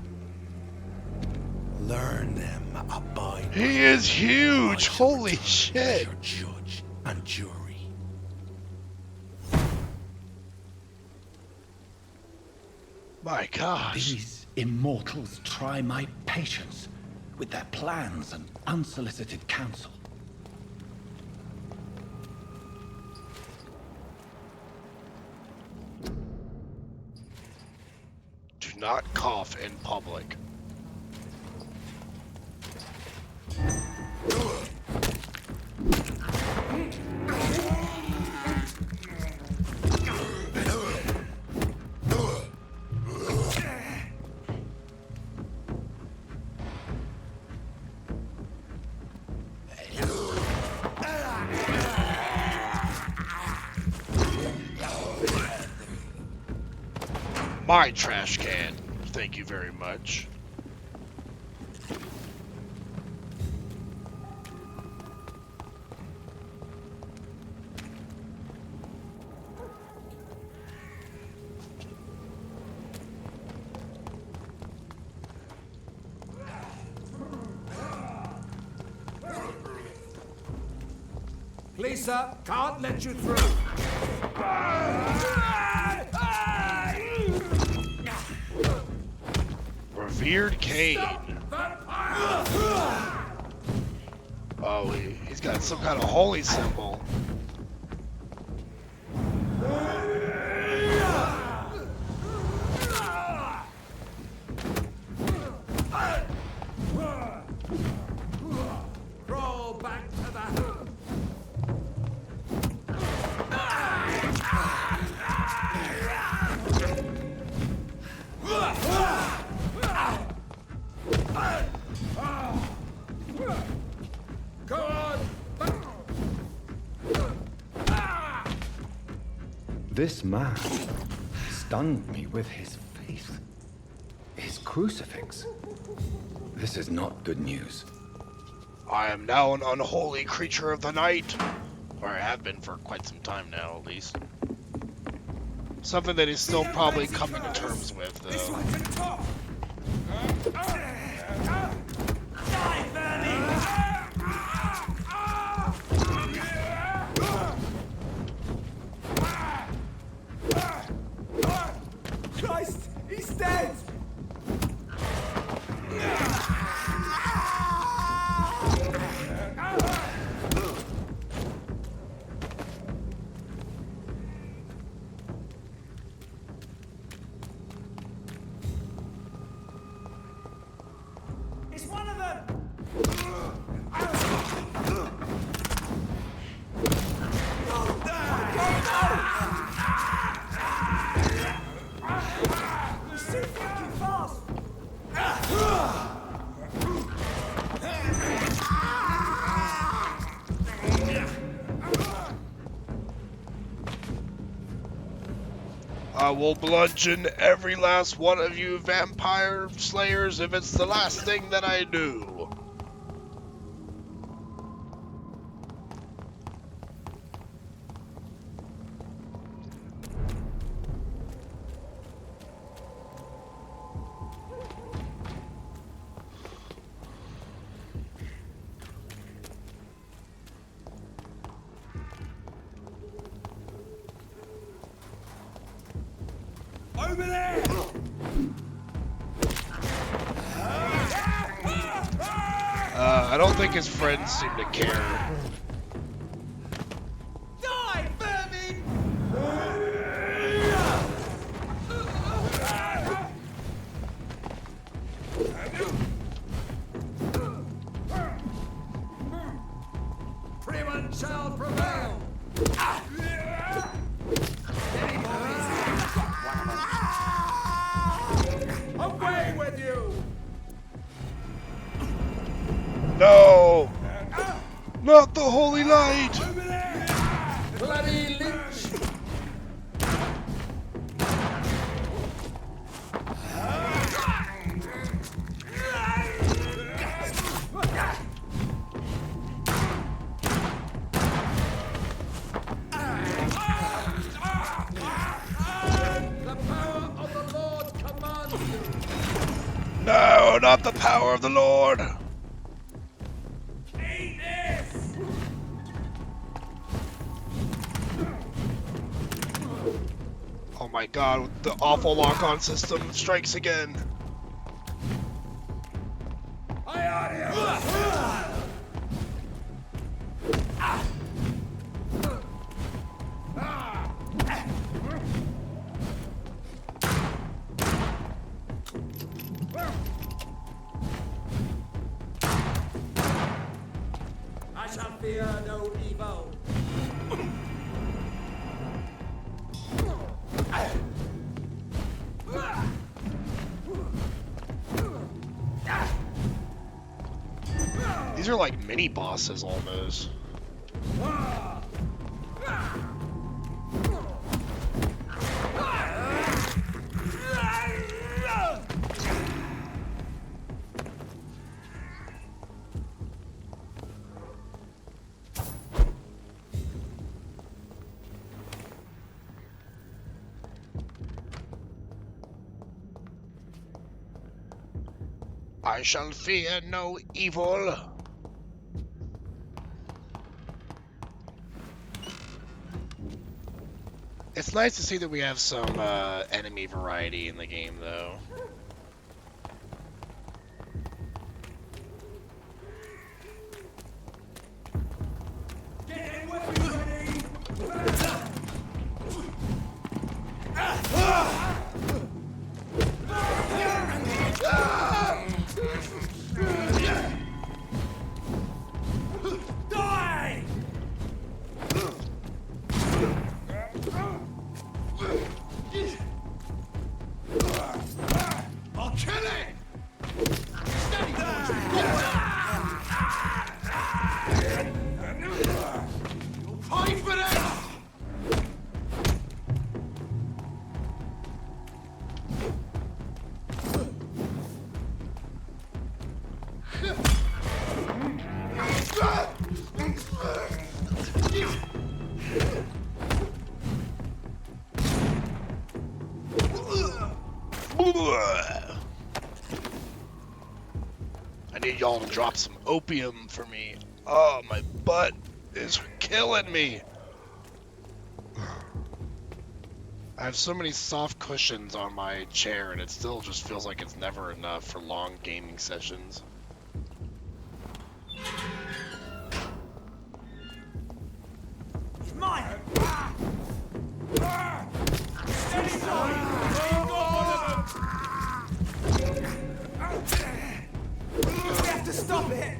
Learn them, abide. He is huge. Holy shit. Your judge and jury. My gosh. These immortals try my patience with their plans and unsolicited counsel. Do not cough in public. My trash can. Thank you very much. Please, sir, can't let you through. Revered Cain. Oh, he's got some kind of holy symbol. Crawl back to the... Go on! This man stunned me with his faith. His crucifix. This is not good news. I am now an unholy creature of the night. Or I have been for quite some time now, at least. Something that he's still probably coming to terms with, though. Christ, he's dead! It's one of them! He's too fucking fast! I will bludgeon every last one of you vampire slayers if it's the last thing that I do. Over there! I don't think his friends seem to care. Die, vermin! Pretty judgment shall prevail. Away with you! No! Not the Holy Light! Bloody Lynch! No, not the power of the Lord! Oh my god, the awful lock-on system strikes again. I shall fear no evil. These are like mini bosses almost. I shall fear no evil. It's nice to see that we have some enemy variety in the game, though. I'll kill it! Pay for this! I need y'all to drop some opium for me. Oh, my butt is killing me. I have so many soft cushions on my chair, and it still just feels like it's never enough for long gaming sessions. Mine! Steady going! We have to stop it!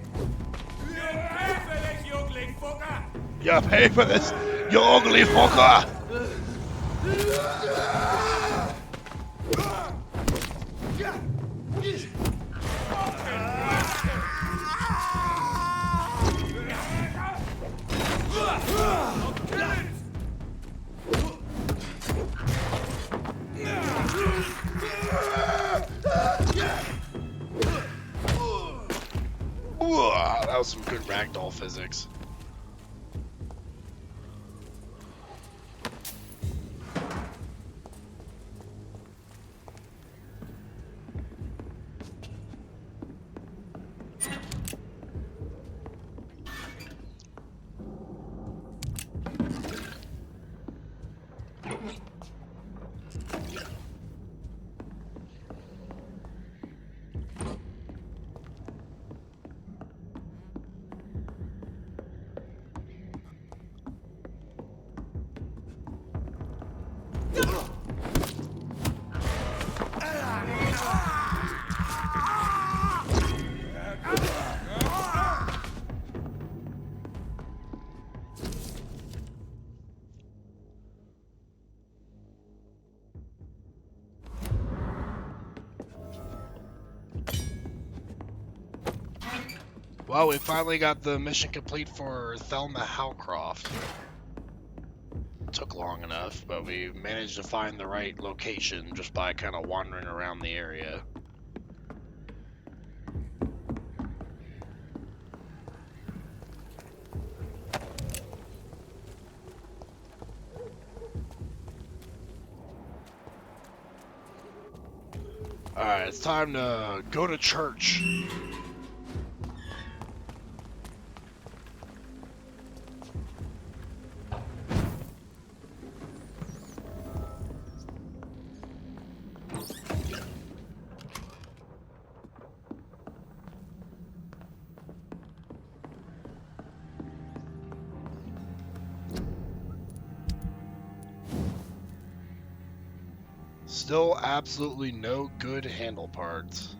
You ugly fucker! You pay for this, you ugly fucker! That was some good ragdoll physics. Well, we finally got the mission complete for Thelma Howcroft. Took long enough, but we managed to find the right location just by kind of wandering around the area. Alright, it's time to go to church. Still absolutely no good handle parts.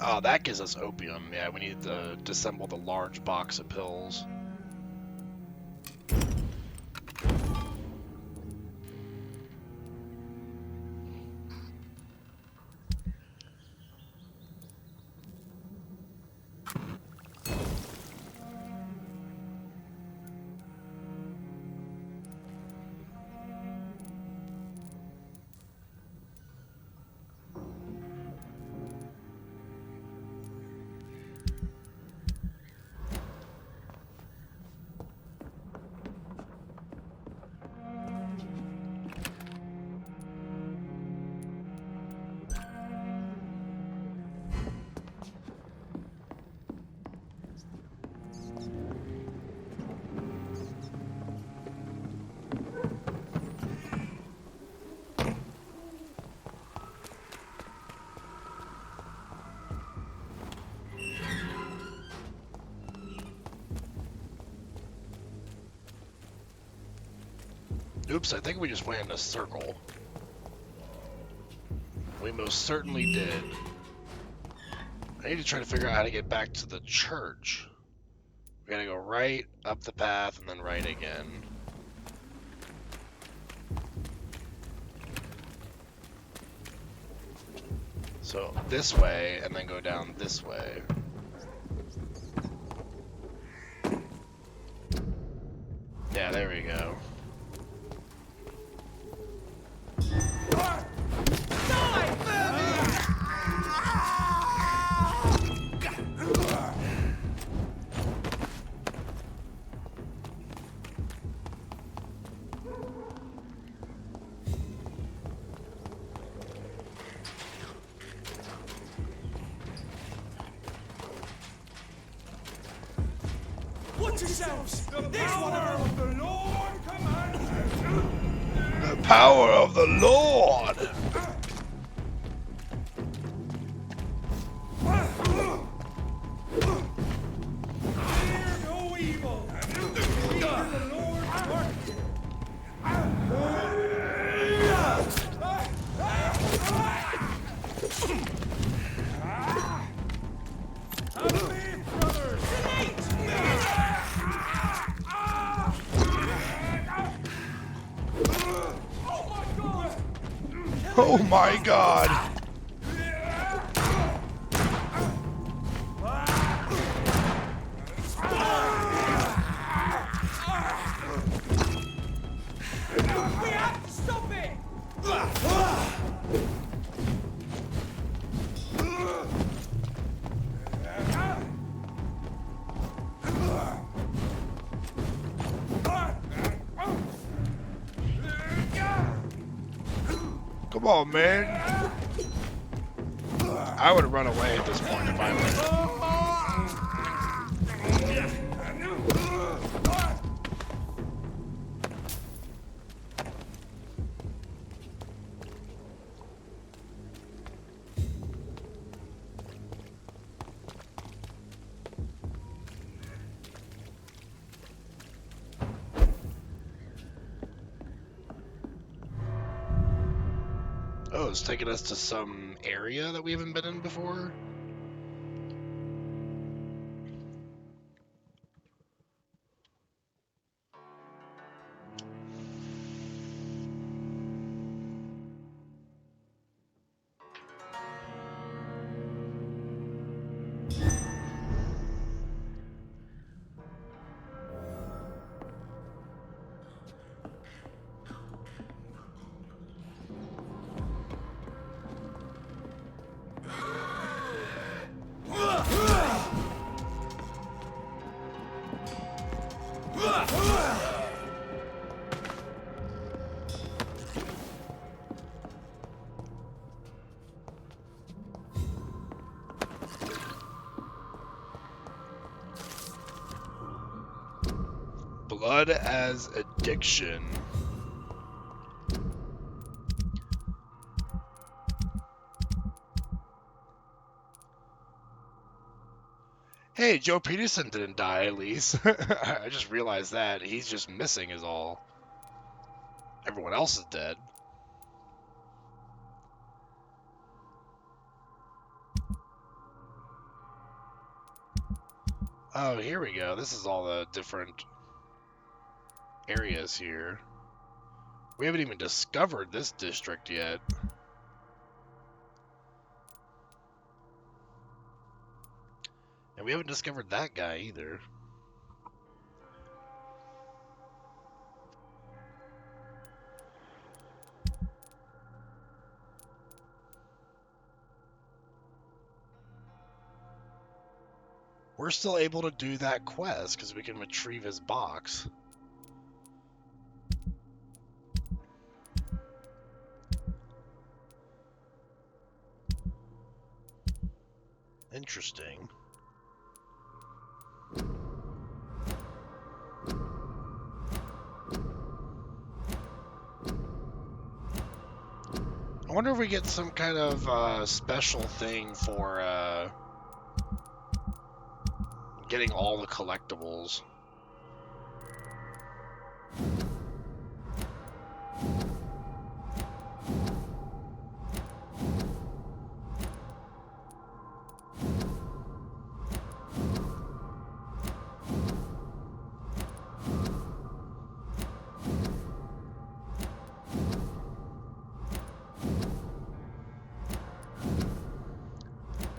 Oh, that gives us opium. Yeah, we need to disassemble the large box of pills. Oops, I think we just went in a circle. We most certainly did. I need to try to figure out how to get back to the church. We gotta go right, up the path, and then right again. So this way, and then go down this way. Yeah, there we go. Watch yourselves! The power of the Lord commands you! The power of the Lord! Fear no evil! Fear the Lord's work! Oh my god! We have to stop it! Come on, man. I would run away at this point if I were. Oh, it's taking us to some area that we haven't been in before? Blood as addiction. Hey, Joe Peterson didn't die, at least. I just realized that. He's just missing is all. Everyone else is dead. Oh, here we go. This is all the different areas here. We haven't even discovered this district yet. And we haven't discovered that guy either. We're still able to do that quest because we can retrieve his box. Interesting. I wonder if we get some kind of special thing for getting all the collectibles.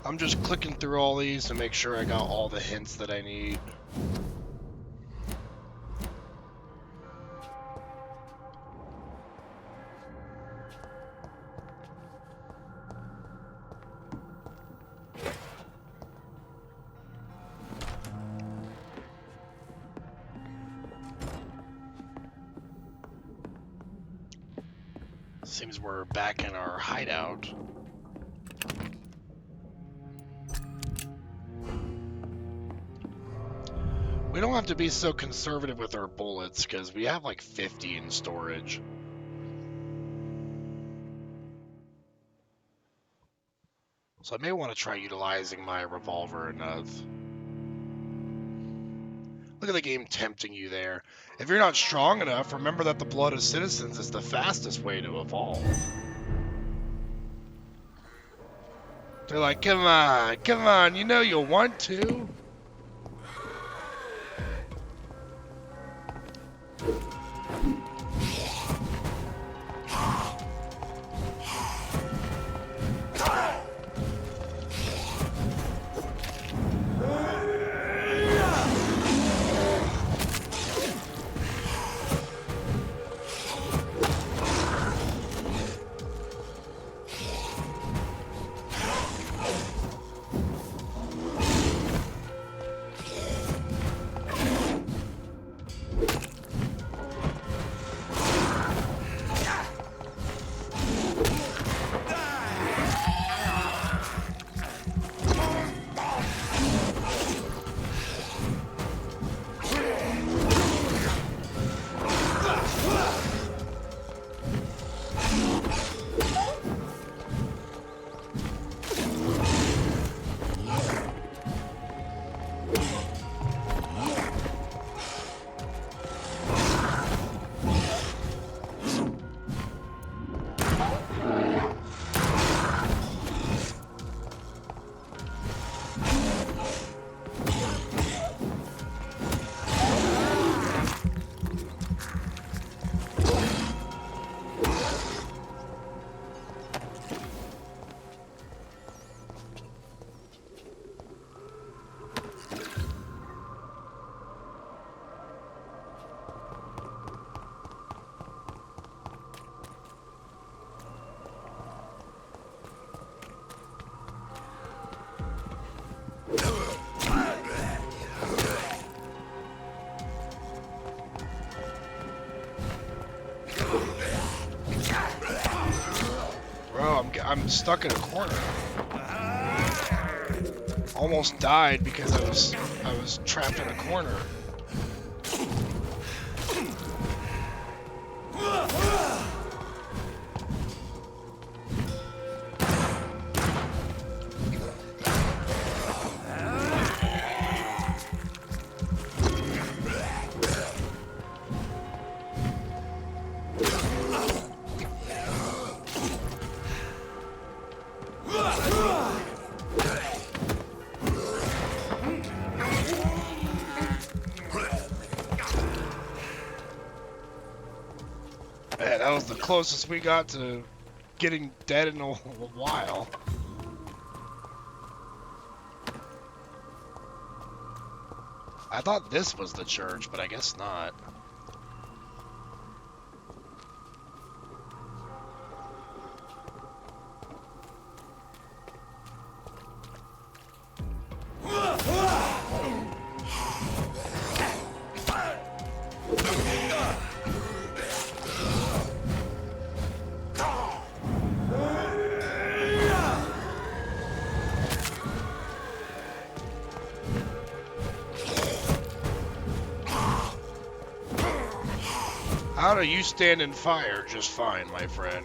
I'm just clicking through all these to make sure I got all the hints that I need. Seems we're back in our hideout. We don't have to be so conservative with our bullets because we have like 50 in storage. So I may want to try utilizing my revolver enough. Look at the game tempting you there. If you're not strong enough, remember that the blood of citizens is the fastest way to evolve. They're like, come on, you know you'll want to. Bro, I'm stuck in a corner. Almost died because I was trapped in a corner. Man, that was the closest we got to getting dead in a while. I thought this was the church, but I guess not. How do you stand in fire just fine, my friend?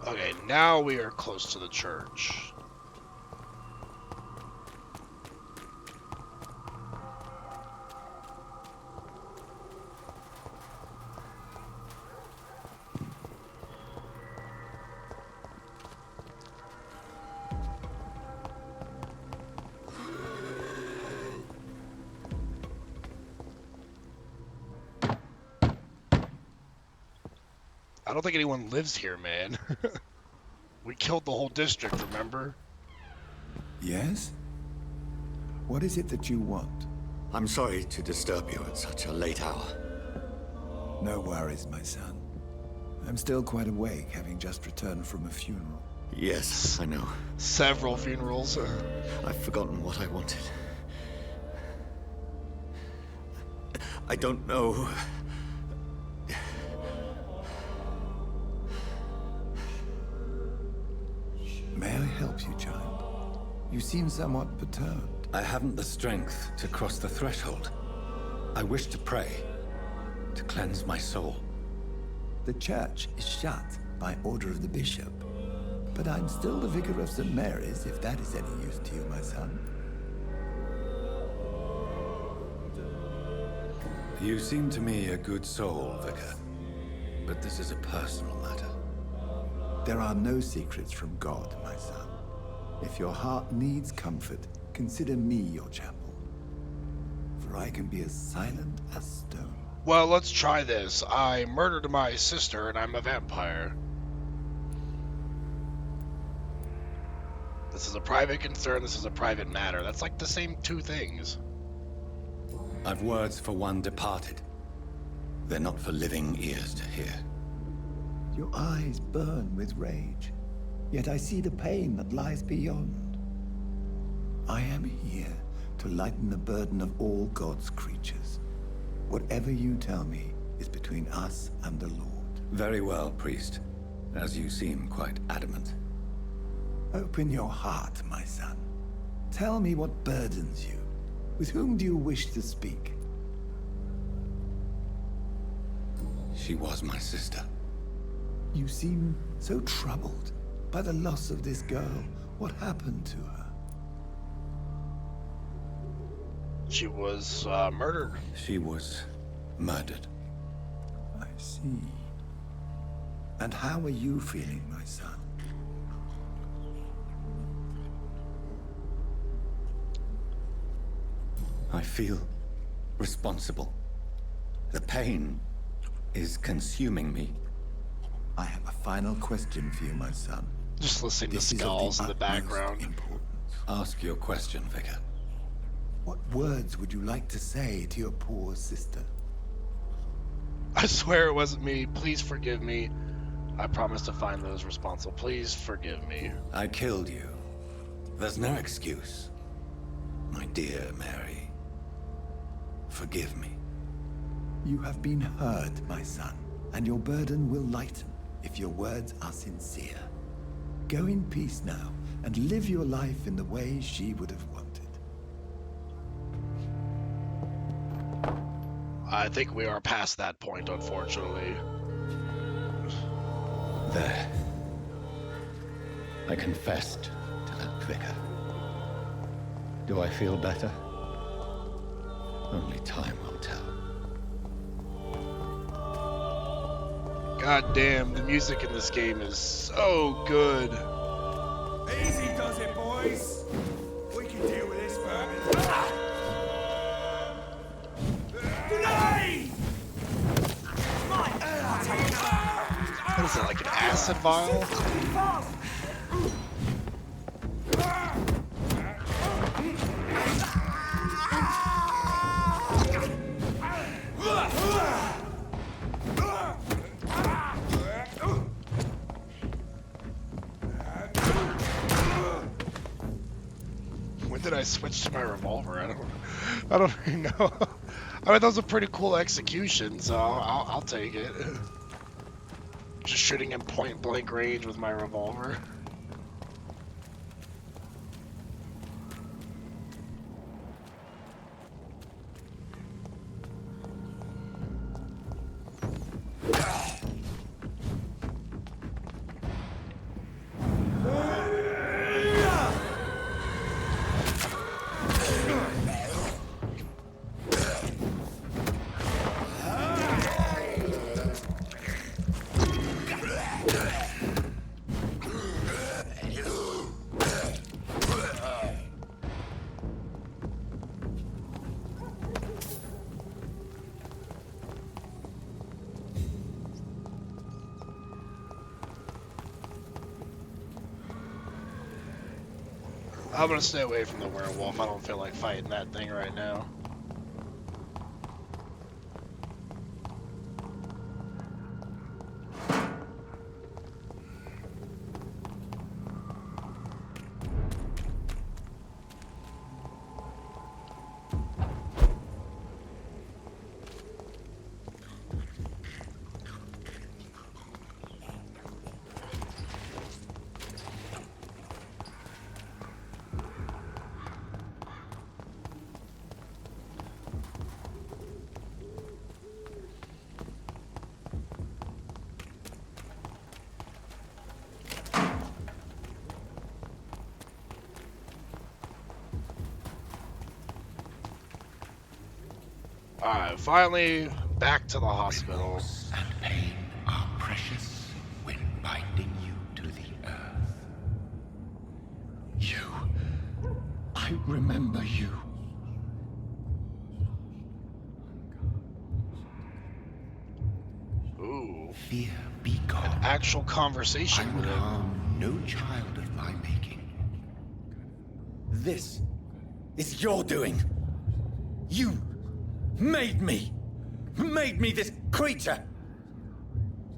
Okay, now we are close to the church. I don't think anyone lives here, man. We killed the whole district, remember? Yes? What is it that you want? I'm sorry to disturb you at such a late hour. No worries, my son. I'm still quite awake, having just returned from a funeral. Yes, I know. Several funerals. I've forgotten what I wanted. I don't know. May I help you, child? You seem somewhat perturbed. I haven't the strength to cross the threshold. I wish to pray, to cleanse my soul. The church is shut by order of the bishop. But I'm still the vicar of St. Mary's, if that is any use to you, my son. You seem to me a good soul, Vicar. But this is a personal matter. There are no secrets from God, my son. If your heart needs comfort, consider me your chapel. For I can be as silent as stone. Well, let's try this. I murdered my sister and I'm a vampire. This is a private concern, this is a private matter. That's like the same two things. I've words for one departed. They're not for living ears to hear. Your eyes burn with rage, yet I see the pain that lies beyond. I am here to lighten the burden of all God's creatures. Whatever you tell me is between us and the Lord. Very well, priest, as you seem quite adamant. Open your heart, my son. Tell me what burdens you. With whom do you wish to speak? She was my sister. You seem so troubled by the loss of this girl. What happened to her? She was murdered. She was murdered. I see. And how are you feeling, my son? I feel responsible. The pain is consuming me. I have a final question for you, my son. Just listening to This is of skulls in the utmost background. importance. Ask your question, Vicar. What words would you like to say to your poor sister? I swear it wasn't me. Please forgive me. I promise to find those responsible. Please forgive me. I killed you. There's no excuse. My dear Mary, forgive me. You have been hurt, my son, and your burden will lighten if your words are sincere. Go in peace now, and live your life in the way she would have wanted. I think we are past that point, unfortunately. There. I confessed to that vicar. Do I feel better? Only time will tell. God damn, the music in this game is so good. Easy does it, boys. We can deal with this, Vermin. Grenade! What is it, like an acid vial? When did I switch to my revolver? I don't even know. I mean, that was a pretty cool execution, so I'll take it. Just shooting in point blank range with my revolver. I'm gonna stay away from the werewolf. I don't feel like fighting that thing right now. Alright, finally back to the hospital. And pain are precious when binding you to the earth. You. I remember you. Ooh. Fear be gone. An actual conversation with him. Harm no child of my making. This is your doing. You made me this creature.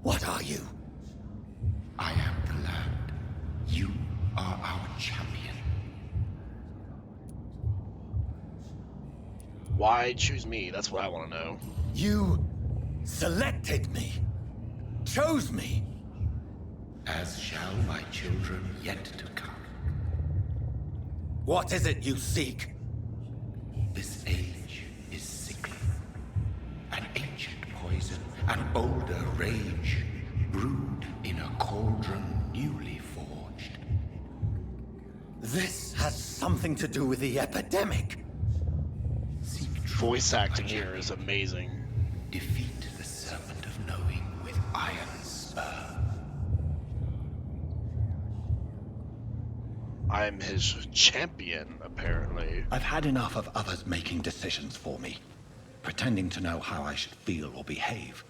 What are you? I am the land. You are our champion. Why choose me? That's what I want to know. You selected me. Chose me. As shall my children yet to come. What is it you seek? This age is sickly. An ancient poison, an older rage, brewed in a cauldron newly forged. This has something to do with the epidemic. Voice acting here is amazing. Defeat the serpent of knowing with iron spur. I'm his champion, apparently. I've had enough of others making decisions for me, pretending to know how I should feel or behave.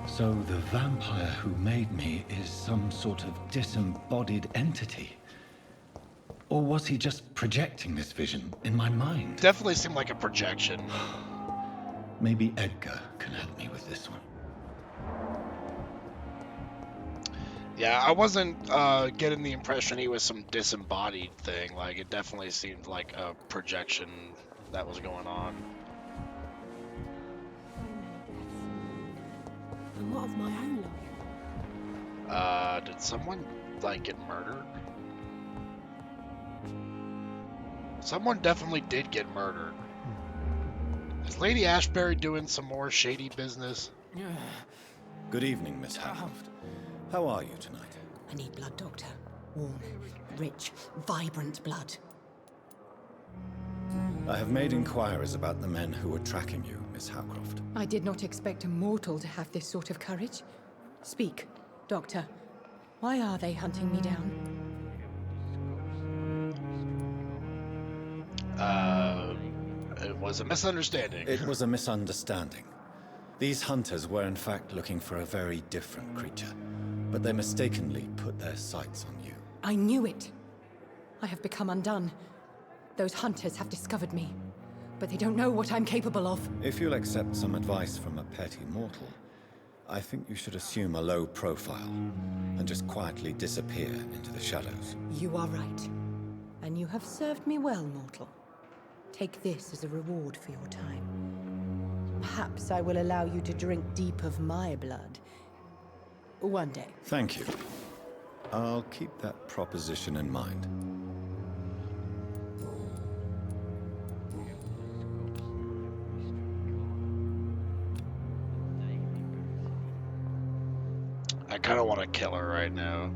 So the vampire who made me is some sort of disembodied entity? Or was he just projecting this vision in my mind? Definitely seemed like a projection. Maybe Edgar can help me with this one. Yeah, I wasn't getting the impression he was some disembodied thing. Like, it definitely seemed like a projection that was going on. And what of my own life? Did someone, like, get murdered? Someone definitely did get murdered. Is Lady Ashbury doing some more shady business? Good evening, Miss Howcroft. How are you tonight? I need blood, Doctor. Warm, rich, vibrant blood. I have made inquiries about the men who were tracking you, Miss Howcroft. I did not expect a mortal to have this sort of courage. Speak, Doctor. Why are they hunting me down? It was a misunderstanding. It was a misunderstanding. These hunters were in fact looking for a very different creature, but they mistakenly put their sights on you. I knew it. I have become undone. Those hunters have discovered me, but they don't know what I'm capable of. If you'll accept some advice from a petty mortal, I think you should assume a low profile and just quietly disappear into the shadows. You are right. And you have served me well, mortal. Take this as a reward for your time. Perhaps I will allow you to drink deep of my blood. One day. Thank you. I'll keep that proposition in mind. I kind of want to kill her right now.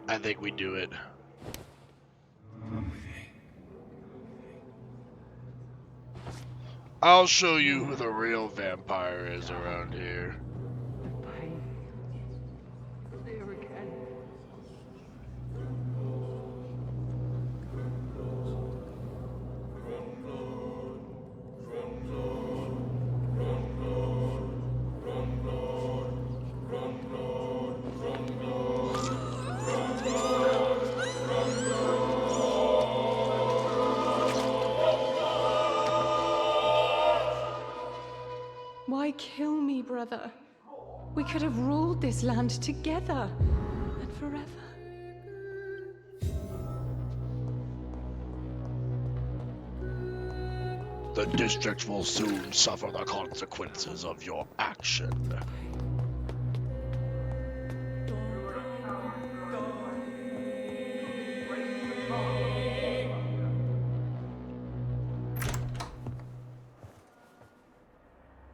I think we do it. I'll show you who the real vampire is around here. Why kill me, brother? We could have ruled this land together and forever. The district will soon suffer the consequences of your action.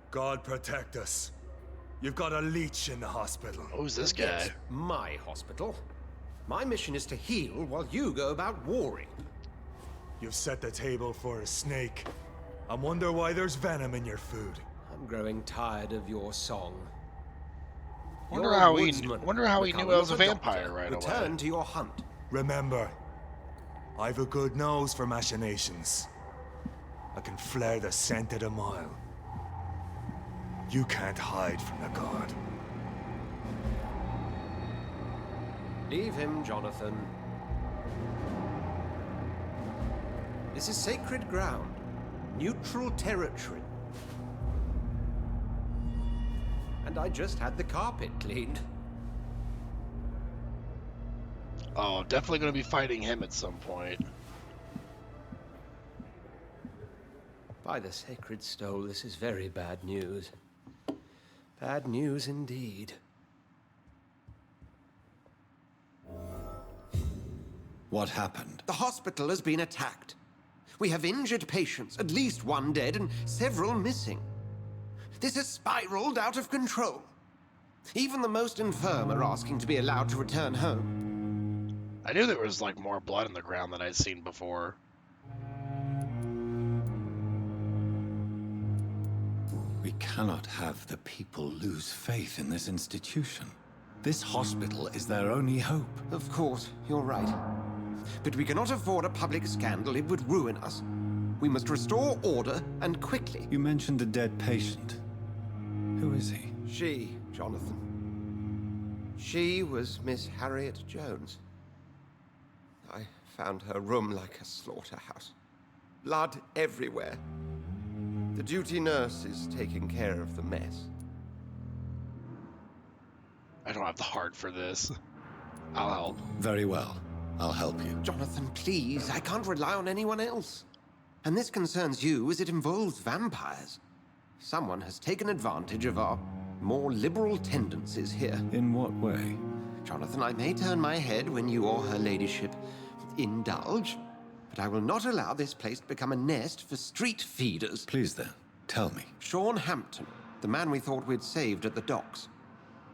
God protect us. You've got a leech in the hospital. Who's this guy? Yes, my hospital. My mission is to heal while you go about warring. You've set the table for a snake. I wonder why there's venom in your food. I'm growing tired of your song. Wonder how he knew I was a vampire right away. Return to your hunt. Remember, I've a good nose for machinations. I can flare the scent at a mile. You can't hide from the god. Leave him, Jonathan. This is sacred ground. Neutral territory. And I just had the carpet cleaned. Oh, definitely going to be fighting him at some point. By the sacred stole, this is very bad news. Bad news indeed. What happened? The hospital has been attacked. We have injured patients, at least one dead and several missing. This has spiraled out of control. Even the most infirm are asking to be allowed to return home. I knew there was like more blood in the ground than I'd seen before. cannot have the people lose faith in this institution. This hospital is their only hope. Of course, you're right. But we cannot afford a public scandal. It would ruin us. We must restore order, and quickly. You mentioned a dead patient. Who is he? She, Jonathan. She was Miss Harriet Jones. I found her room like a slaughterhouse. Blood everywhere. The duty nurse is taking care of the mess. I don't have the heart for this. I'll help. Very well. I'll help you. Jonathan, please. I can't rely on anyone else. And this concerns you as it involves vampires. Someone has taken advantage of our more liberal tendencies here. In what way? Jonathan, I may turn my head when you or her ladyship indulge, but I will not allow this place to become a nest for street feeders. Please then, tell me. Sean Hampton, the man we thought we'd saved at the docks.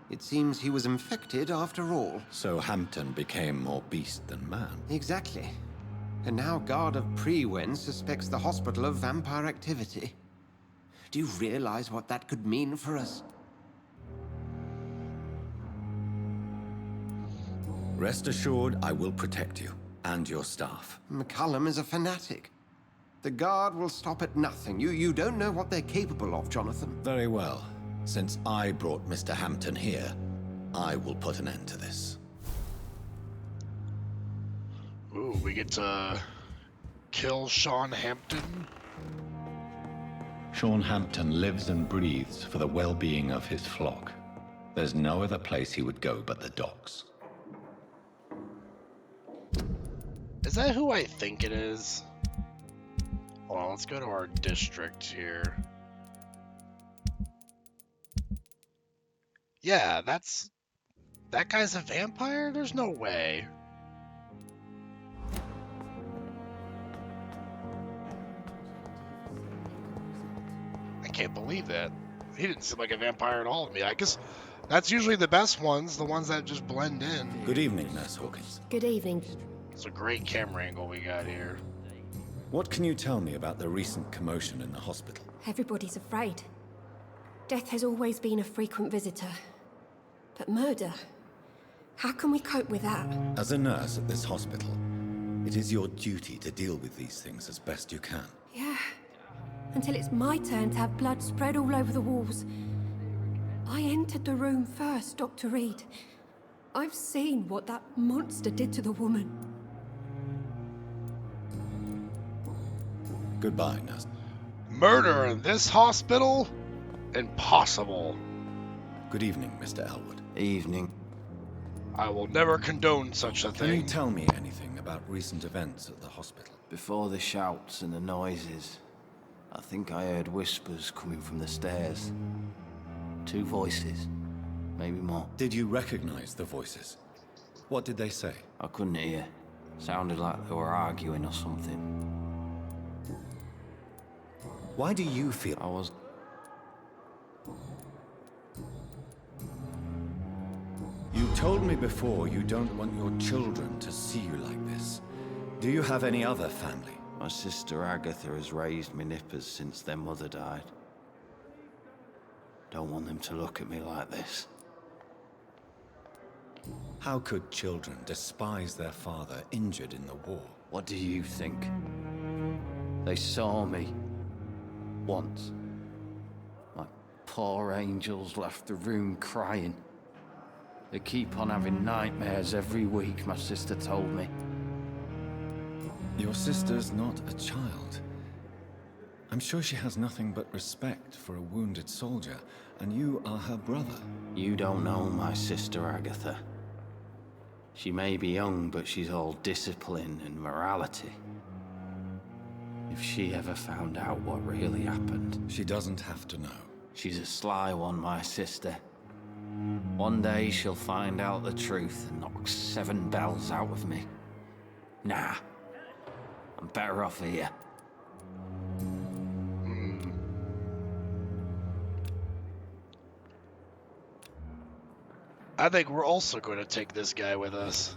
It seems he was infected after all. So Hampton became more beast than man. Exactly. And now Guard of Prewen suspects the hospital of vampire activity. Do you realize what that could mean for us? Rest assured, I will protect you and your staff. McCullum is a fanatic. The Guard will stop at nothing. You don't know what they're capable of, Jonathan. Very well. Since I brought Mr. Hampton here, I will put an end to this. Ooh, we get to kill Sean Hampton. Sean Hampton lives and breathes for the well-being of his flock. There's no other place he would go but the docks. Is that who I think it is? Hold on, let's go to our district here. Yeah, that guy's a vampire? There's no way. I can't believe that. He didn't seem like a vampire at all to me. I guess that's usually the best ones, the ones that just blend in. Good evening, Nurse Hawkins. Good evening. It's a great camera angle we got here. What can you tell me about the recent commotion in the hospital? Everybody's afraid. Death has always been a frequent visitor. But murder? How can we cope with that? As a nurse at this hospital, it is your duty to deal with these things as best you can. Yeah. Until it's my turn to have blood spread all over the walls. I entered the room first, Dr. Reid. I've seen what that monster did to the woman. Goodbye, nurse. Murder in this hospital? Impossible. Good evening, Mr. Elwood. Evening. I will never condone such a thing. Can you tell me anything about recent events at the hospital? Before the shouts and the noises, I think I heard whispers coming from the stairs. 2 voices, maybe more. Did you recognize the voices? What did they say? I couldn't hear. Sounded like they were arguing or something. Why do you feel... I was... You told me before you don't want your children to see you like this. Do you have any other family? My sister Agatha has raised me nippers since their mother died. Don't want them to look at me like this. How could children despise their father injured in the war? What do you think? They saw me. Once. My poor angels left the room crying. They keep on having nightmares every week, my sister told me. Your sister's not a child. I'm sure she has nothing but respect for a wounded soldier, and you are her brother. You don't know my sister Agatha. She may be young, but she's all discipline and morality. If she ever found out what really happened... She doesn't have to know. She's a sly one, my sister. One day she'll find out the truth and knock 7 bells out of me. Nah. I'm better off here. I think we're also going to take this guy with us.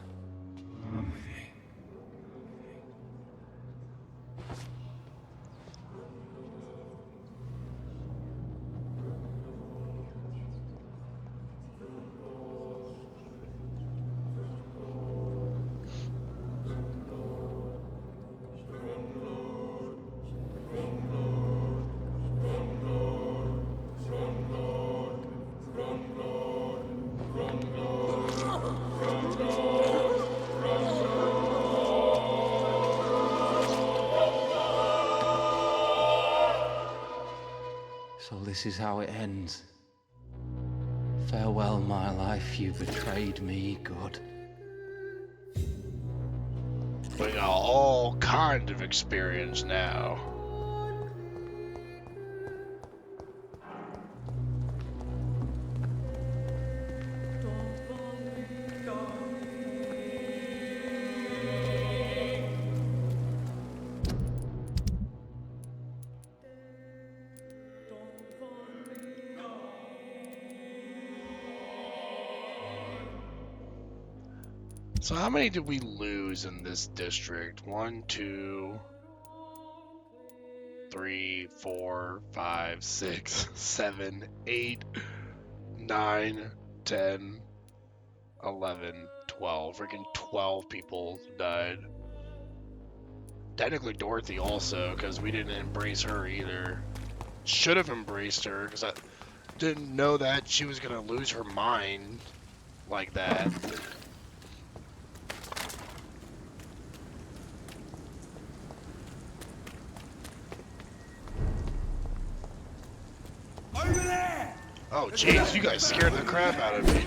this is how it ends. Farewell, my life, you betrayed me, God. We got all kind of experience now. So how many did we lose in this district? 1, 2, 3, 4, 5, 6, 7, 8, 9, 10, 11, 12. Freaking 12 people died. Technically Dorothy also, because we didn't embrace her either. Should have embraced her, because I didn't know that she was going to lose her mind like that. Oh, jeez, you guys scared the crap out of me.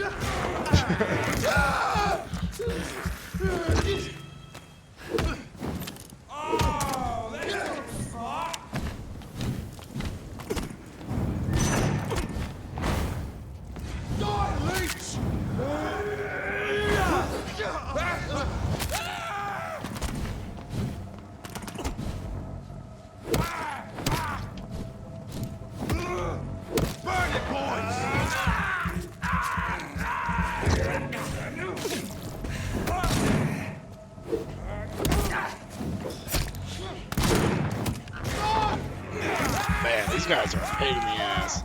Man, these guys are a pain in the ass.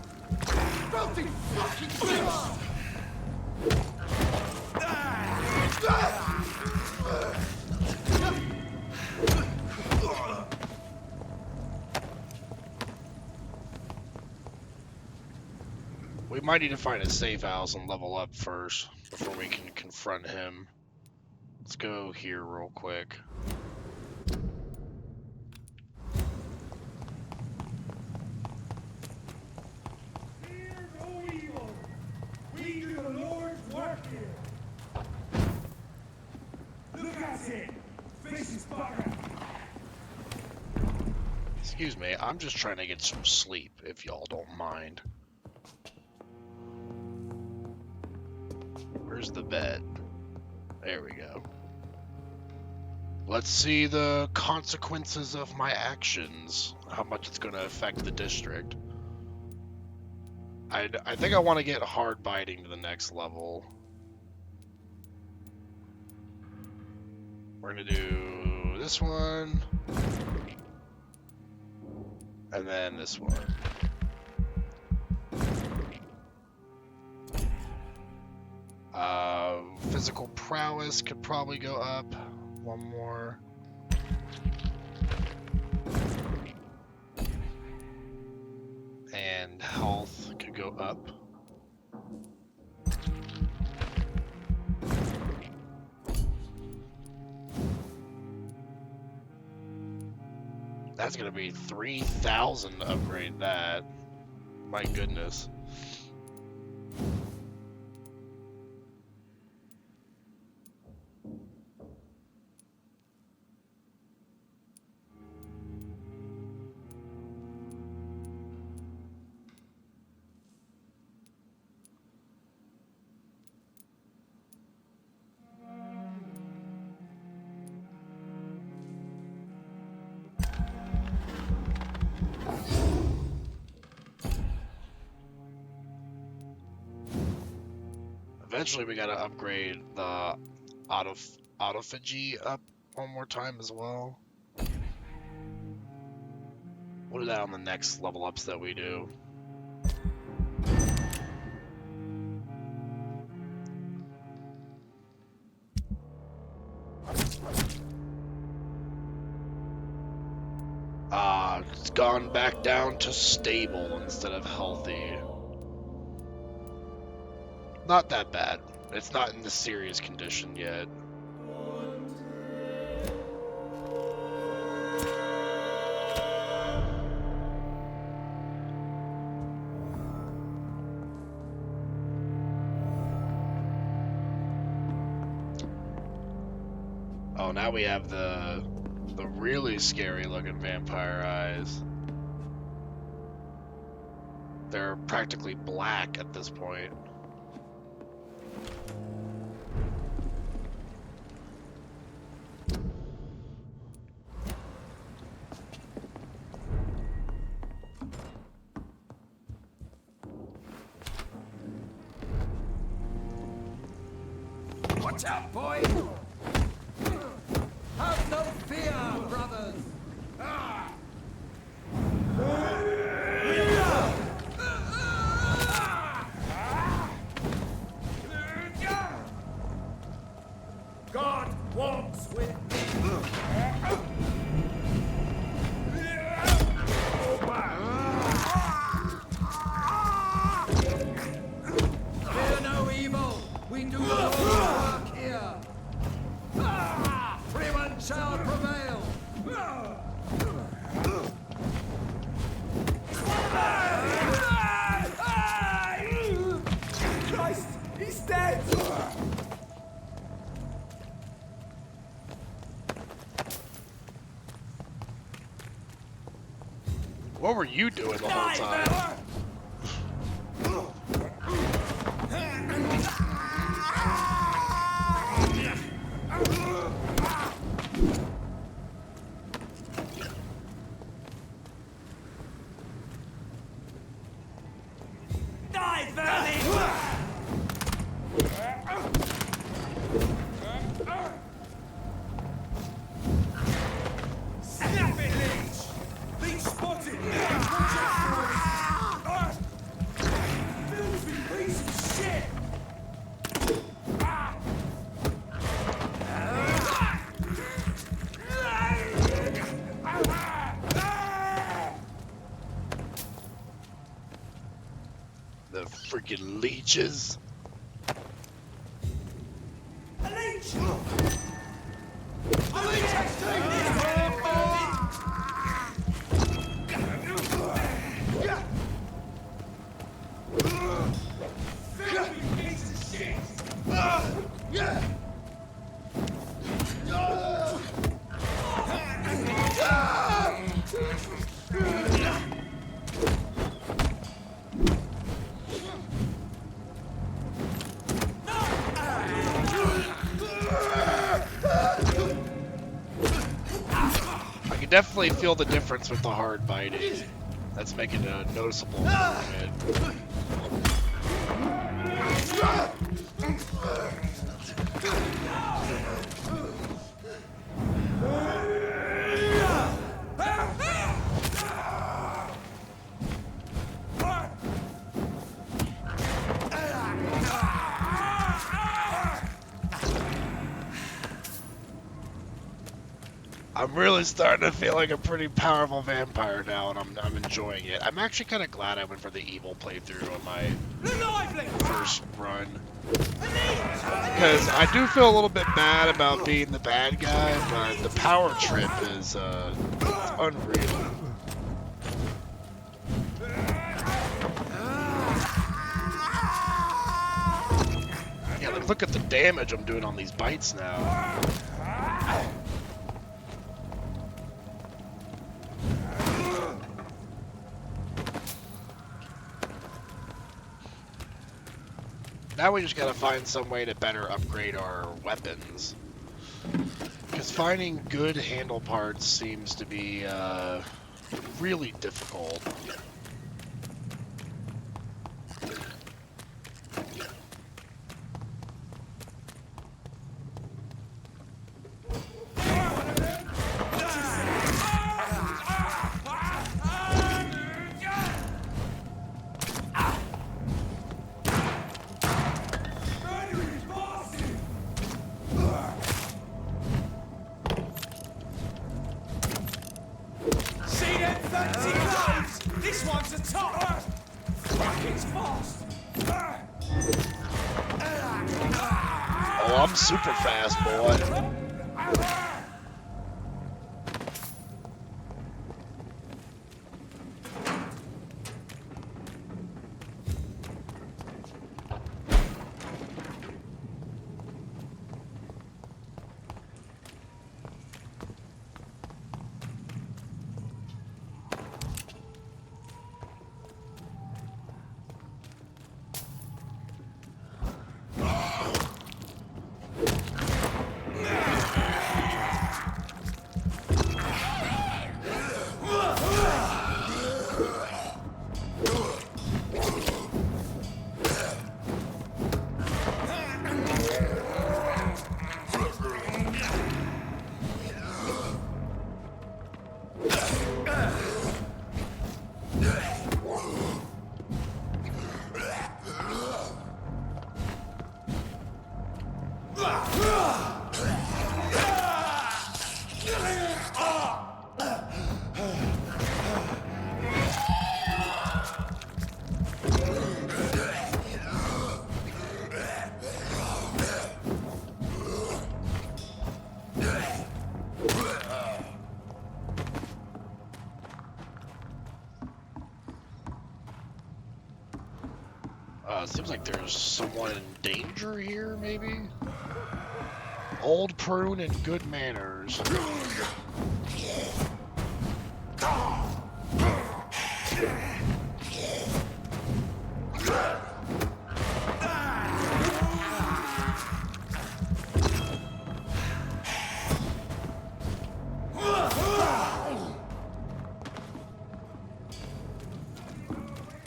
We might need to find a safe house and level up first before we can confront him. Let's go here real quick. We do the Lord's work here. Look at it. Faces bugger. Excuse me, I'm just trying to get some sleep, if y'all don't mind. Where's the bed? There we go. Let's see the consequences of my actions. How much it's going to affect the district. I think I want to get hard biting to the next level. We're going to do this one. And then this one. Physical prowess could probably go up. One more. And health could go up. That's gonna be 3,000 to upgrade that. My goodness. Eventually we gotta upgrade the autophagy up one more time as well. What is that on the next level ups that we do? It's gone back down to stable instead of healthy. Not that bad. It's not in the serious condition yet. Oh, now we have the really scary looking vampire eyes. They're practically black at this point. Watch out, boy! Have no fear, brothers! God walks with me. Fear no evil! We do the Lord's work here! Freeman shall prevail! Christ, he's dead! What were you doing the whole time? Die, Vermin! Snap it, Leech! Leech spotted! Filthy piece of shit! The freaking leeches. A leech! A leech has taken his head, filthy piece of shit! I can definitely feel the difference with the hard biting. That's making a noticeable improvement. I'm really starting to feel like a pretty powerful vampire now, and I'm enjoying it. I'm actually kind of glad I went for the evil playthrough on my first run. Because I do feel a little bit bad about being the bad guy, but the power trip is unreal. Yeah, like look at the damage I'm doing on these bites now. Now we just gotta find some way to better upgrade our weapons. Because finding good handle parts seems to be really difficult. This one's a top! Fucking fast! Oh, I'm super fast, boy. Seems like there's someone in danger here, maybe? Old prune and good manners.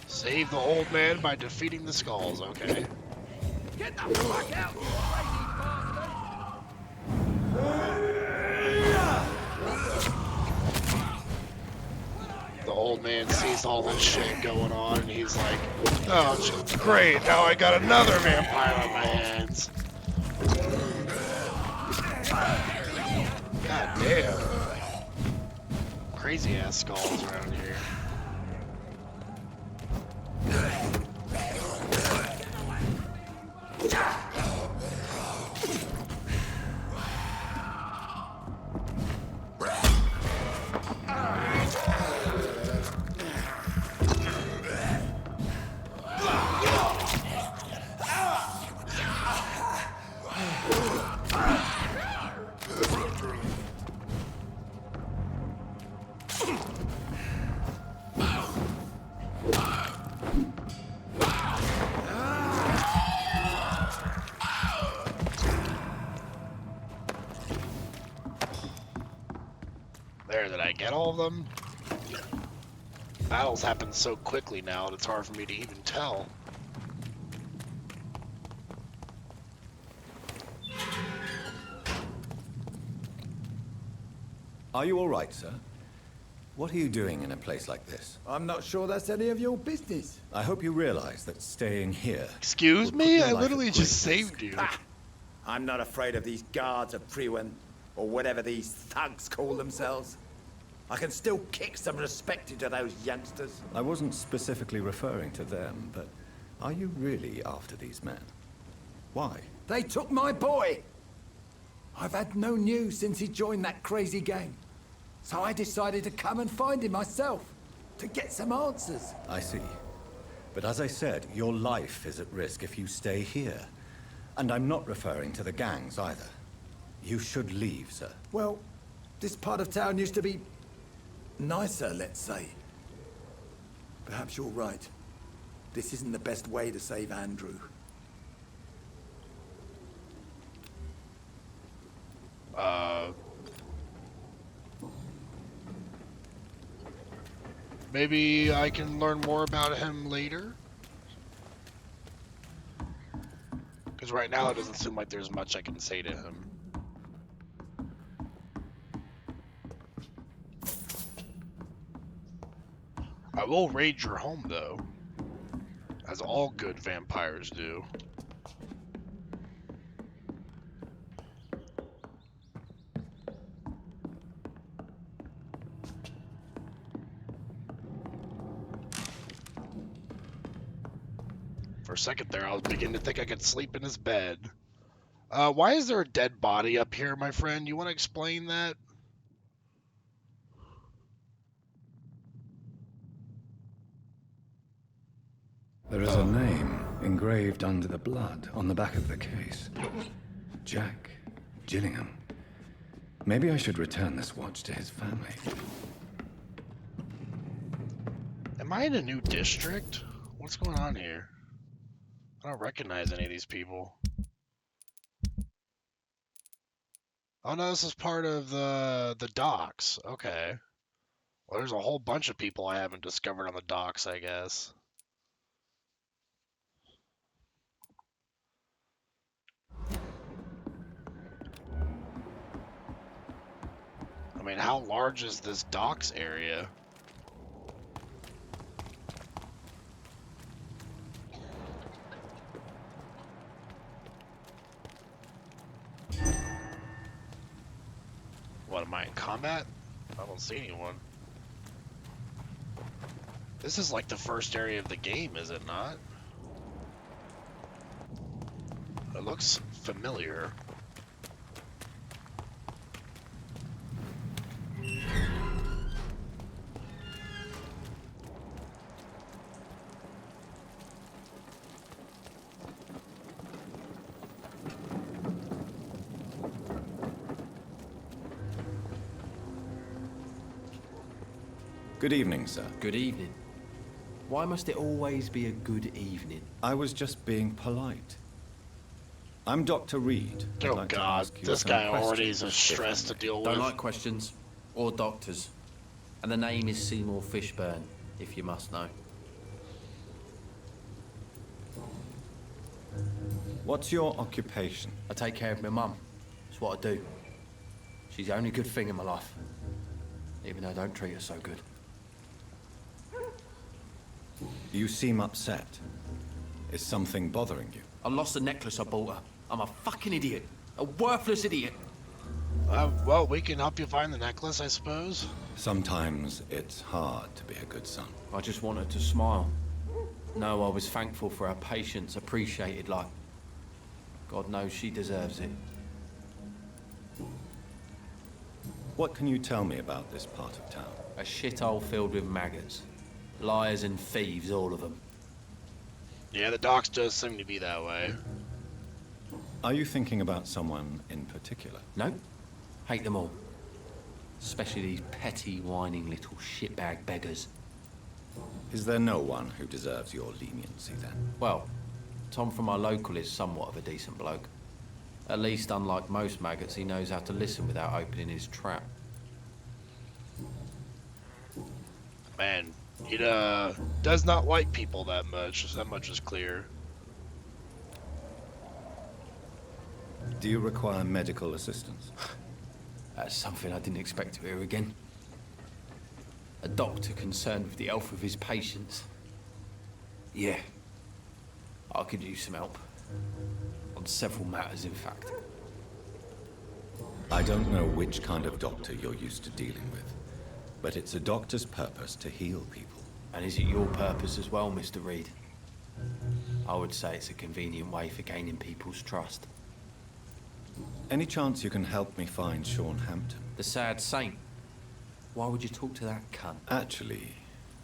Save the old man by defeating the skulls, okay. Get the fuck out, you crazy bastard! The old man sees all this shit going on and he's like, oh, great, now I got another vampire on my hands. God damn. Crazy ass skulls around here. There, did I get all of them? Battles happen so quickly now that it's hard for me to even tell. Are you all right, sir? What are you doing in a place like this? I'm not sure that's any of your business. I hope you realize that staying here... Excuse me? I literally just saved you. Ah, I'm not afraid of these guards of Priwen, or whatever these thugs call themselves. I can still kick some respect into those youngsters. I wasn't specifically referring to them, but are you really after these men? Why? They took my boy! I've had no news since he joined that crazy gang. So I decided to come and find him myself, to get some answers. I see. But as I said, your life is at risk if you stay here. And I'm not referring to the gangs either. You should leave, sir. Well, this part of town used to be nicer, let's say. Perhaps you're right. This isn't the best way to save Andrew. Maybe I can learn more about him later? Because right now it doesn't seem like there's much I can say to him. I will raid your home, though. As all good vampires do. For a second there, I was beginning to think I could sleep in his bed. Why is there a dead body up here, my friend? You want to explain that? There is a name engraved under the blood on the back of the case. Jack Gillingham. Maybe I should return this watch to his family. Am I in a new district? What's going on here? I don't recognize any of these people. Oh no, this is part of the docks. Okay. Well, there's a whole bunch of people I haven't discovered on the docks, I guess. I mean, how large is this docks area? combat? I don't see anyone. This is like the first area of the game, is it not? It looks familiar. Good evening, sir. Good evening. Why must it always be a good evening? I was just being polite. I'm Dr. Reid. Oh God, this guy already is a stress to deal with. Don't like questions or doctors. And the name is Seymour Fishburne, if you must know. What's your occupation? I take care of my mum. It's what I do. She's the only good thing in my life. Even though I don't treat her so good. You seem upset. Is something bothering you? I lost the necklace I bought her. I'm a fucking idiot. A worthless idiot. Well, we can help you find the necklace, I suppose. Sometimes it's hard to be a good son. I just wanted to smile. No, I was thankful for her patience, appreciated like... God knows she deserves it. What can you tell me about this part of town? A shithole filled with maggots. Liars and thieves, all of them. Yeah, the docks does seem to be that way. Are you thinking about someone in particular? No. Hate them all. Especially these petty, whining little shitbag beggars. Is there no one who deserves your leniency, then? Well, Tom from our local is somewhat of a decent bloke. At least, unlike most maggots, he knows how to listen without opening his trap. Man, he does not like people that much. That much is clear. Do you require medical assistance? That's something I didn't expect to hear again. A doctor concerned with the health of his patients. Yeah. I could use some help. On several matters, in fact. I don't know which kind of doctor you're used to dealing with, but it's a doctor's purpose to heal people. And is it your purpose as well, Mr. Reid? I would say it's a convenient way for gaining people's trust. Any chance you can help me find Sean Hampton? The sad saint. Why would you talk to that cunt? Actually,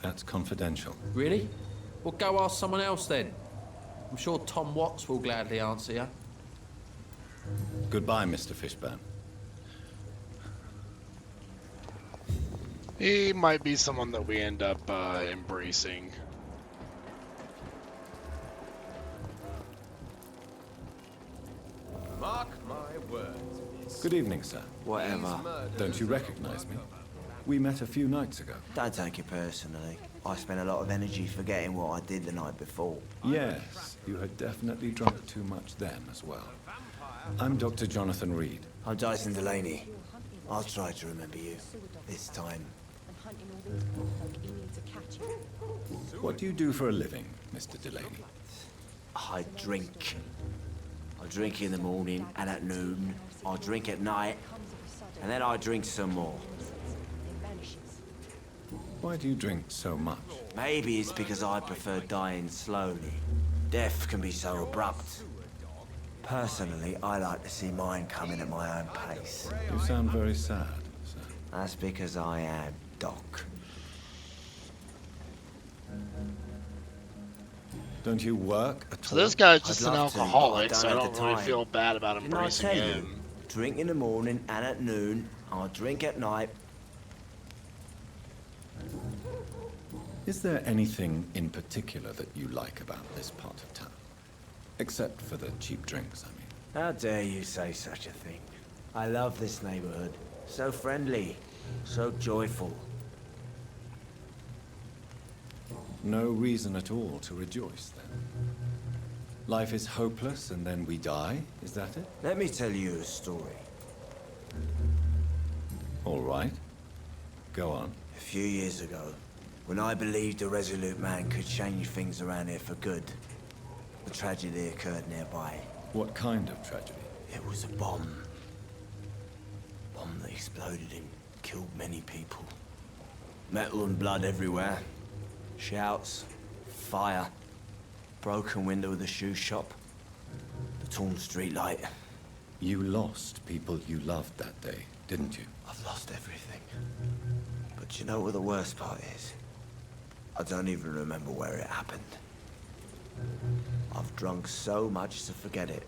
that's confidential. Really? Well, go ask someone else then. I'm sure Tom Watts will gladly answer you. Goodbye, Mr. Fishburne. He might be someone that we end up embracing. Mark my words. Good evening, sir. Whatever. Don't you recognize me? We met a few nights ago. Don't take it personally. I spent a lot of energy forgetting what I did the night before. Yes, you had definitely drunk too much then as well. I'm Dr. Jonathan Reid. I'm Dyson Delaney. I'll try to remember you. This time. What do you do for a living, Mr. Delaney? I drink. I drink in the morning and at noon. I drink at night. And then I drink some more. Why do you drink so much? Maybe it's because I prefer dying slowly. Death can be so abrupt. Personally, I like to see mine coming at my own pace. You sound very sad, sir. That's because I am Doc. Don't you work at all? So this guy's just I'd an love to, alcoholic, but I so I don't don't have the really time. feel bad about Didn't I embracing tell you? him. Drink in the morning and at noon. I drink at night. Is there anything in particular that you like about this part of town? Except for the cheap drinks, I mean. How dare you say such a thing? I love this neighborhood. So friendly. So joyful. No reason at all to rejoice, then. Life is hopeless and then we die, is that it? Let me tell you a story. All right. Go on. A few years ago, when I believed a resolute man could change things around here for good, a tragedy occurred nearby. What kind of tragedy? It was a bomb. Bomb that exploded in Killed many people. Metal and blood everywhere. Shouts, fire, broken window of the shoe shop, the torn street light. You lost people you loved that day, didn't you? I've lost everything. But you know what the worst part is? I don't even remember where it happened. I've drunk so much to forget it.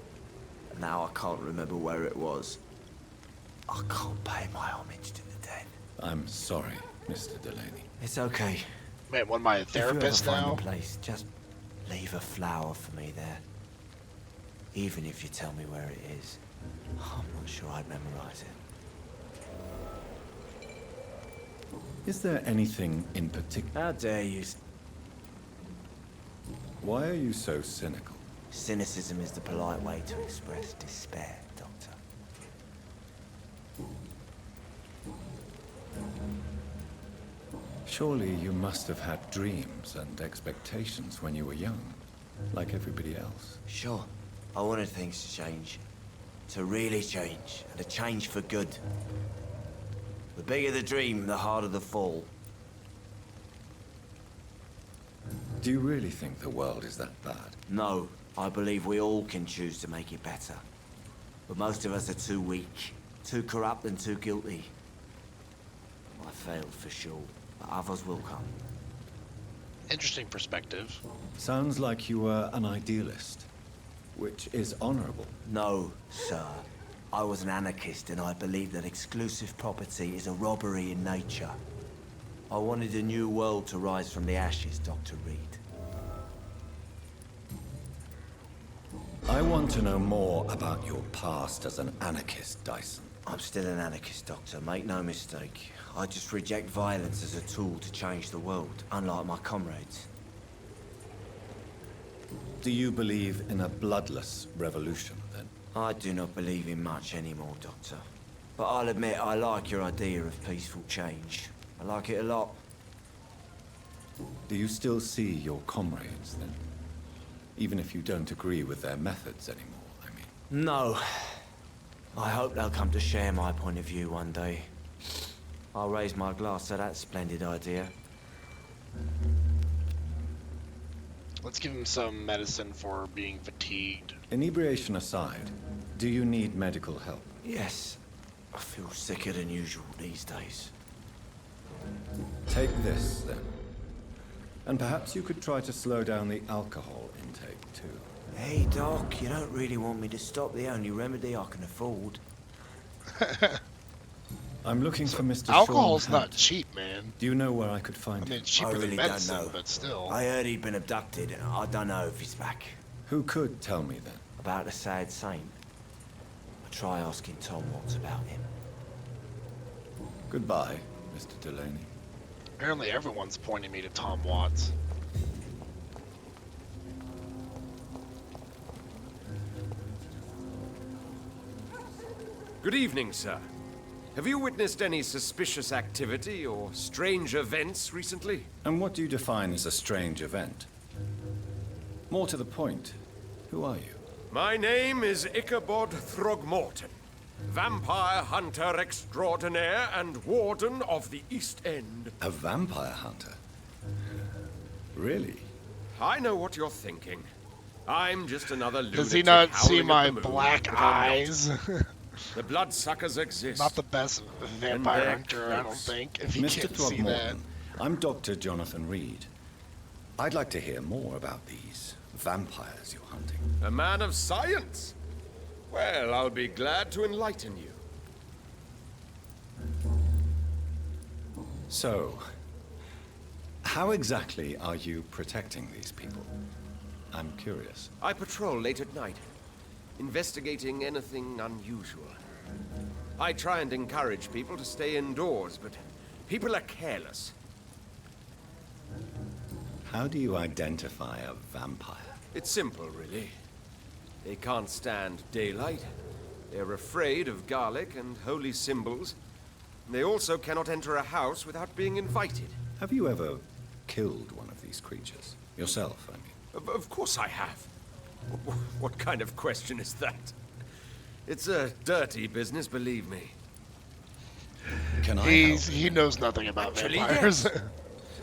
And now I can't remember where it was. I can't pay my homage to the dead. I'm sorry, Mr. Delaney. It's okay. Man, one of my If you ever therapists find now. a place, just leave a flower for me there. Even if you tell me where it is. I'm not sure I'd memorize it. Is there anything in particular? How dare you? Why are you so cynical? Cynicism is the polite way to express despair, Doctor. Surely you must have had dreams and expectations when you were young, like everybody else. Sure. I wanted things to change. To really change. And to change for good. The bigger the dream, the harder the fall. Do you really think the world is that bad? No. I believe we all can choose to make it better. But most of us are too weak. Too corrupt and too guilty. I failed for sure. But others will come. Interesting perspective. Sounds like you were an idealist, which is honorable. No, sir. I was an anarchist and I believed that exclusive property is a robbery in nature. I wanted a new world to rise from the ashes, Dr. Reid. I want to know more about your past as an anarchist, Dyson. I'm still an anarchist, Doctor. Make no mistake. I just reject violence as a tool to change the world, unlike my comrades. Do you believe in a bloodless revolution, then? I do not believe in much anymore, Doctor. But I'll admit I like your idea of peaceful change. I like it a lot. Do you still see your comrades, then? Even if you don't agree with their methods anymore, I mean. No. I hope they'll come to share my point of view one day. I'll raise my glass to that splendid idea. Let's give him some medicine for being fatigued. Inebriation aside, do you need medical help? Yes. I feel sicker than usual these days. Take this, then. And perhaps you could try to slow down the alcohol intake, too. Hey, Doc, you don't really want me to stop the only remedy I can afford. I'm looking for Mr. Alcohol's Sean not Hunt. cheap, man. Do you know where I could find him? It's cheaper I really than don't medicine, know. but still. I heard he'd been abducted, and I don't know if he's back. Who could tell me, then? About the sad saint. I'll try asking Tom Watts about him. Goodbye, Mr. Delaney. Apparently everyone's pointing me to Tom Watts. Good evening, sir. Have you witnessed any suspicious activity or strange events recently? And what do you define as a strange event? More to the point, who are you? My name is Ichabod Throgmorton, vampire hunter extraordinaire and warden of the East End. A vampire hunter? Really? I know what you're thinking. I'm just another lunatic. Does he not see howling my at the moon, black but I'm not. eyes? The bloodsuckers exist. Not the best vampire And they're hunter, I don't close. think, if you Mr. can't see that. Throgmorton, I'm Dr. Jonathan Reid. I'd like to hear more about these vampires you're hunting. A man of science? Well, I'll be glad to enlighten you. So, how exactly are you protecting these people? I'm curious. I patrol late at night, investigating anything unusual. I try and encourage people to stay indoors, but people are careless. How do you identify a vampire? It's simple, really. They can't stand daylight. They're afraid of garlic and holy symbols. They also cannot enter a house without being invited. Have you ever killed one of these creatures? Yourself, I mean. Of course I have. What kind of question is that? It's a dirty business, believe me. can I help? He knows nothing about Actually, vampires. yes.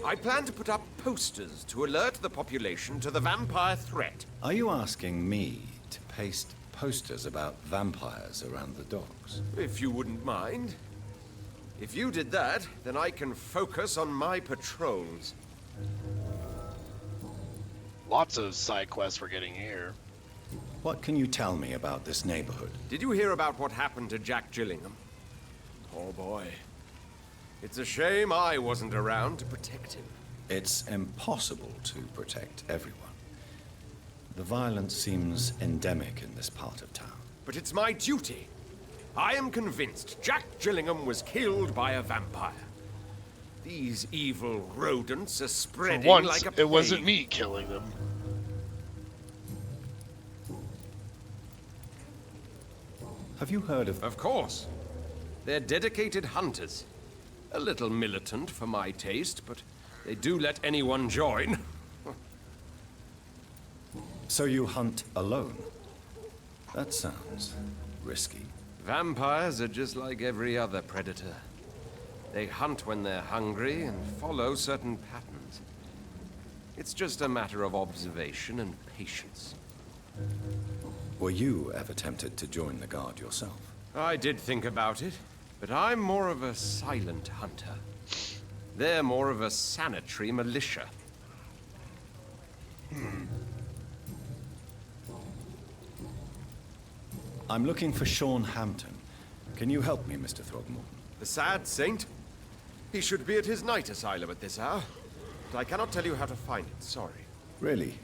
I plan to put up posters to alert the population to the vampire threat. Are you asking me to paste posters about vampires around the docks? If you wouldn't mind. If you did that, then I can focus on my patrols. Lots of side quests we're getting here. What can you tell me about this neighborhood? Did you hear about what happened to Jack Gillingham? Poor boy. It's a shame I wasn't around to protect him. It's impossible to protect everyone. The violence seems endemic in this part of town. But it's my duty. I am convinced Jack Gillingham was killed by a vampire. These evil rodents are spreading For once, like a plague. it wasn't me killing them. Have you heard of... Of course. They're dedicated hunters. A little militant for my taste, but they do let anyone join. So you hunt alone? That sounds risky. Vampires are just like every other predator. They hunt when they're hungry and follow certain patterns. It's just a matter of observation and patience. Were you ever tempted to join the Guard yourself? I did think about it, but I'm more of a silent hunter. They're more of a sanitary militia. I'm looking for Sean Hampton. Can you help me, Mr. Throgmorton? The sad saint? He should be at his night asylum at this hour. But I cannot tell you how to find it, sorry. Really?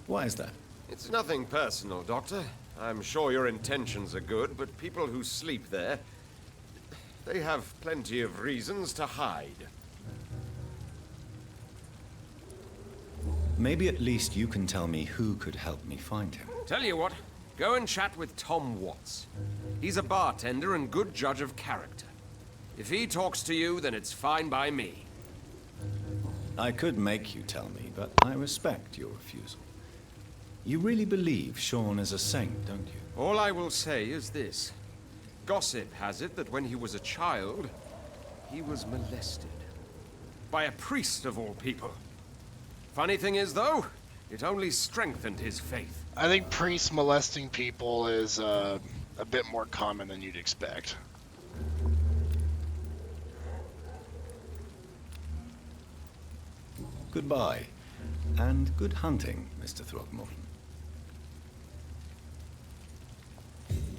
Why is that? It's nothing personal, Doctor. I'm sure your intentions are good, but people who sleep there, they have plenty of reasons to hide. Maybe at least you can tell me who could help me find him. Tell you what, go and chat with Tom Watts. He's a bartender and good judge of character. If he talks to you, then it's fine by me. I could make you tell me, but I respect your refusal. You really believe Sean is a saint, don't you? All I will say is this. Gossip has it that when he was a child, he was molested. By a priest of all people. Funny thing is, though, it only strengthened his faith. I think priests molesting people is a bit more common than you'd expect. Goodbye, and good hunting, Mr. Throgmorton.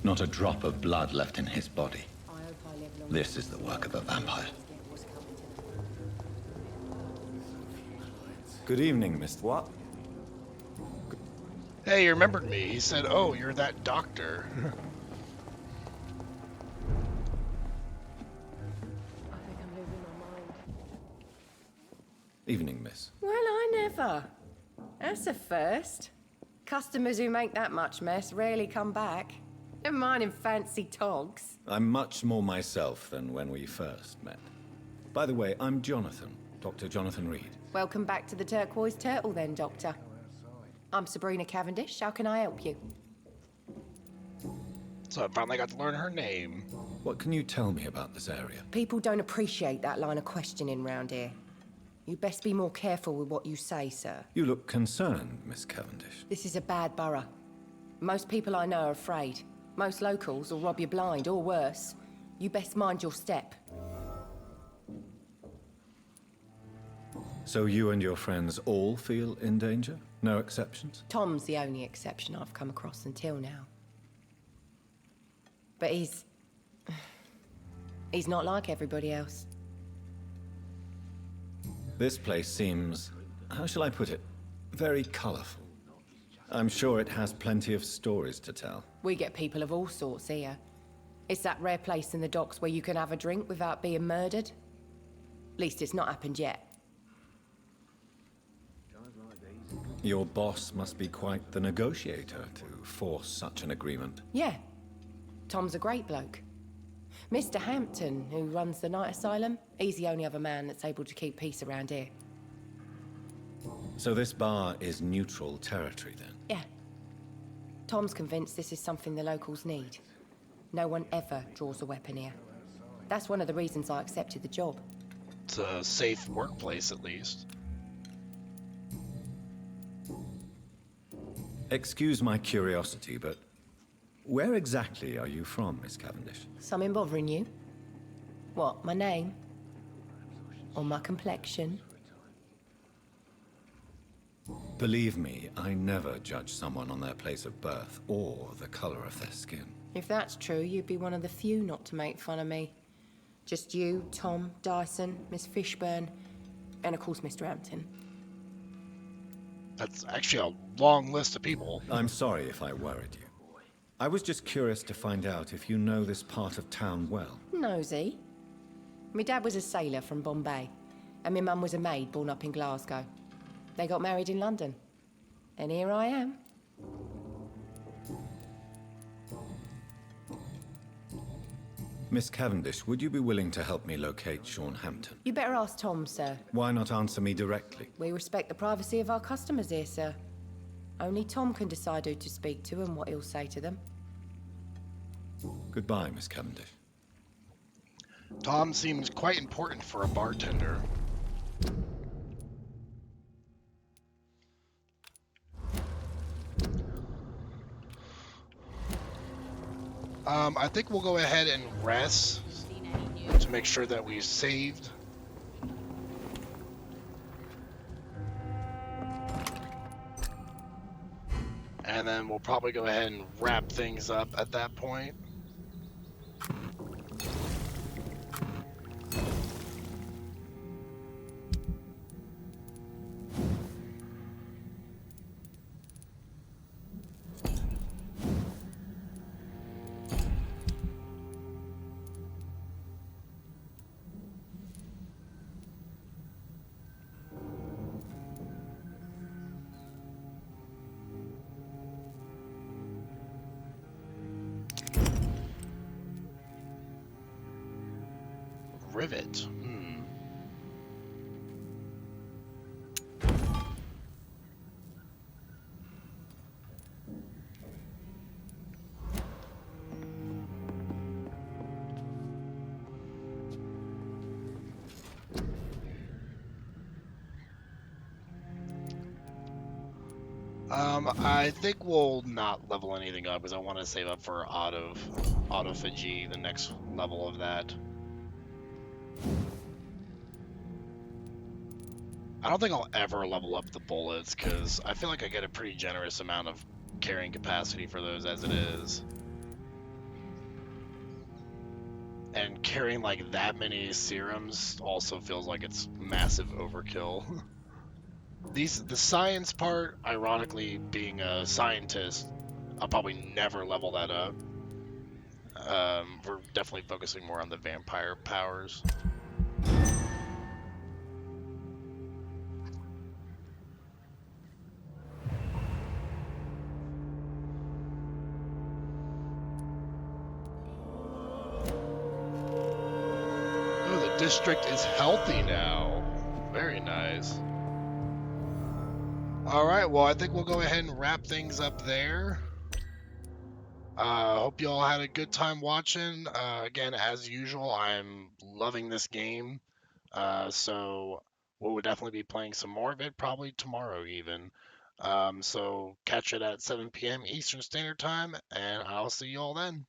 Not a drop of blood left in his body. This is the work of a vampire. Good evening, Mr. What? Hey, he remembered me. He said, "Oh, you're that doctor." Evening, miss. Well, I never. That's a first. Customers who make that much mess rarely come back. Never mind in fancy togs. I'm much more myself than when we first met. By the way, I'm Jonathan, Dr. Jonathan Reid. Welcome back to the Turquoise Turtle then, Doctor. I'm Sabrina Cavendish. How can I help you? So I finally got to learn her name. What can you tell me about this area? People don't appreciate that line of questioning round here. You best be more careful with what you say, sir. You look concerned, Miss Cavendish. This is a bad borough. Most people I know are afraid. Most locals will rob you blind, or worse. You best mind your step. So you and your friends all feel in danger? No exceptions? Tom's the only exception I've come across until now. But he's not like everybody else. This place seems, how shall I put it, very colorful. I'm sure it has plenty of stories to tell. We get people of all sorts here. It's that rare place in the docks where you can have a drink without being murdered. At least it's not happened yet. Your boss must be quite the negotiator to force such an agreement. Yeah. Tom's a great bloke. Mr. Hampton, who runs the night asylum, he's the only other man that's able to keep peace around here. So this bar is neutral territory, then? Yeah. Tom's convinced this is something the locals need. No one ever draws a weapon here. That's one of the reasons I accepted the job. It's a safe workplace, at least. Excuse my curiosity, but where exactly are you from, Miss Cavendish? Something bothering you? What, my name? Or my complexion? Believe me, I never judge someone on their place of birth or the color of their skin. If that's true, you'd be one of the few not to make fun of me. Just you, Tom, Dyson, Miss Fishburne, and of course Mr. Hampton. That's actually a long list of people. I'm sorry if I worried you. I was just curious to find out if you know this part of town well. Nosy. My dad was a sailor from Bombay, and my mum was a maid born up in Glasgow. They got married in London, and here I am. Miss Cavendish, would you be willing to help me locate Sean Hampton? You better ask Tom, sir. Why not answer me directly? We respect the privacy of our customers here, sir. Only Tom can decide who to speak to and what he'll say to them. Goodbye, Miss Cavendish. Tom seems quite important for a bartender. I think we'll go ahead and rest to make sure that we've saved. And then we'll probably go ahead and wrap things up at that point. Rivet. I think we'll not level anything up because I want to save up for autophagy, the next level of that. I don't think I'll ever level up the bullets because I feel like I get a pretty generous amount of carrying capacity for those as it is. And carrying like that many serums also feels like it's massive overkill. The science part, ironically, being a scientist, I'll probably never level that up. We're definitely focusing more on the vampire powers. Oh, the district is healthy now. Very nice. Alright, well, I think we'll go ahead and wrap things up there. Hope you all had a good time watching. Again, as usual, I'm loving this game. So we'll definitely be playing some more of it, probably tomorrow even. So catch it at 7 p.m. Eastern Standard Time, and I'll see you all then.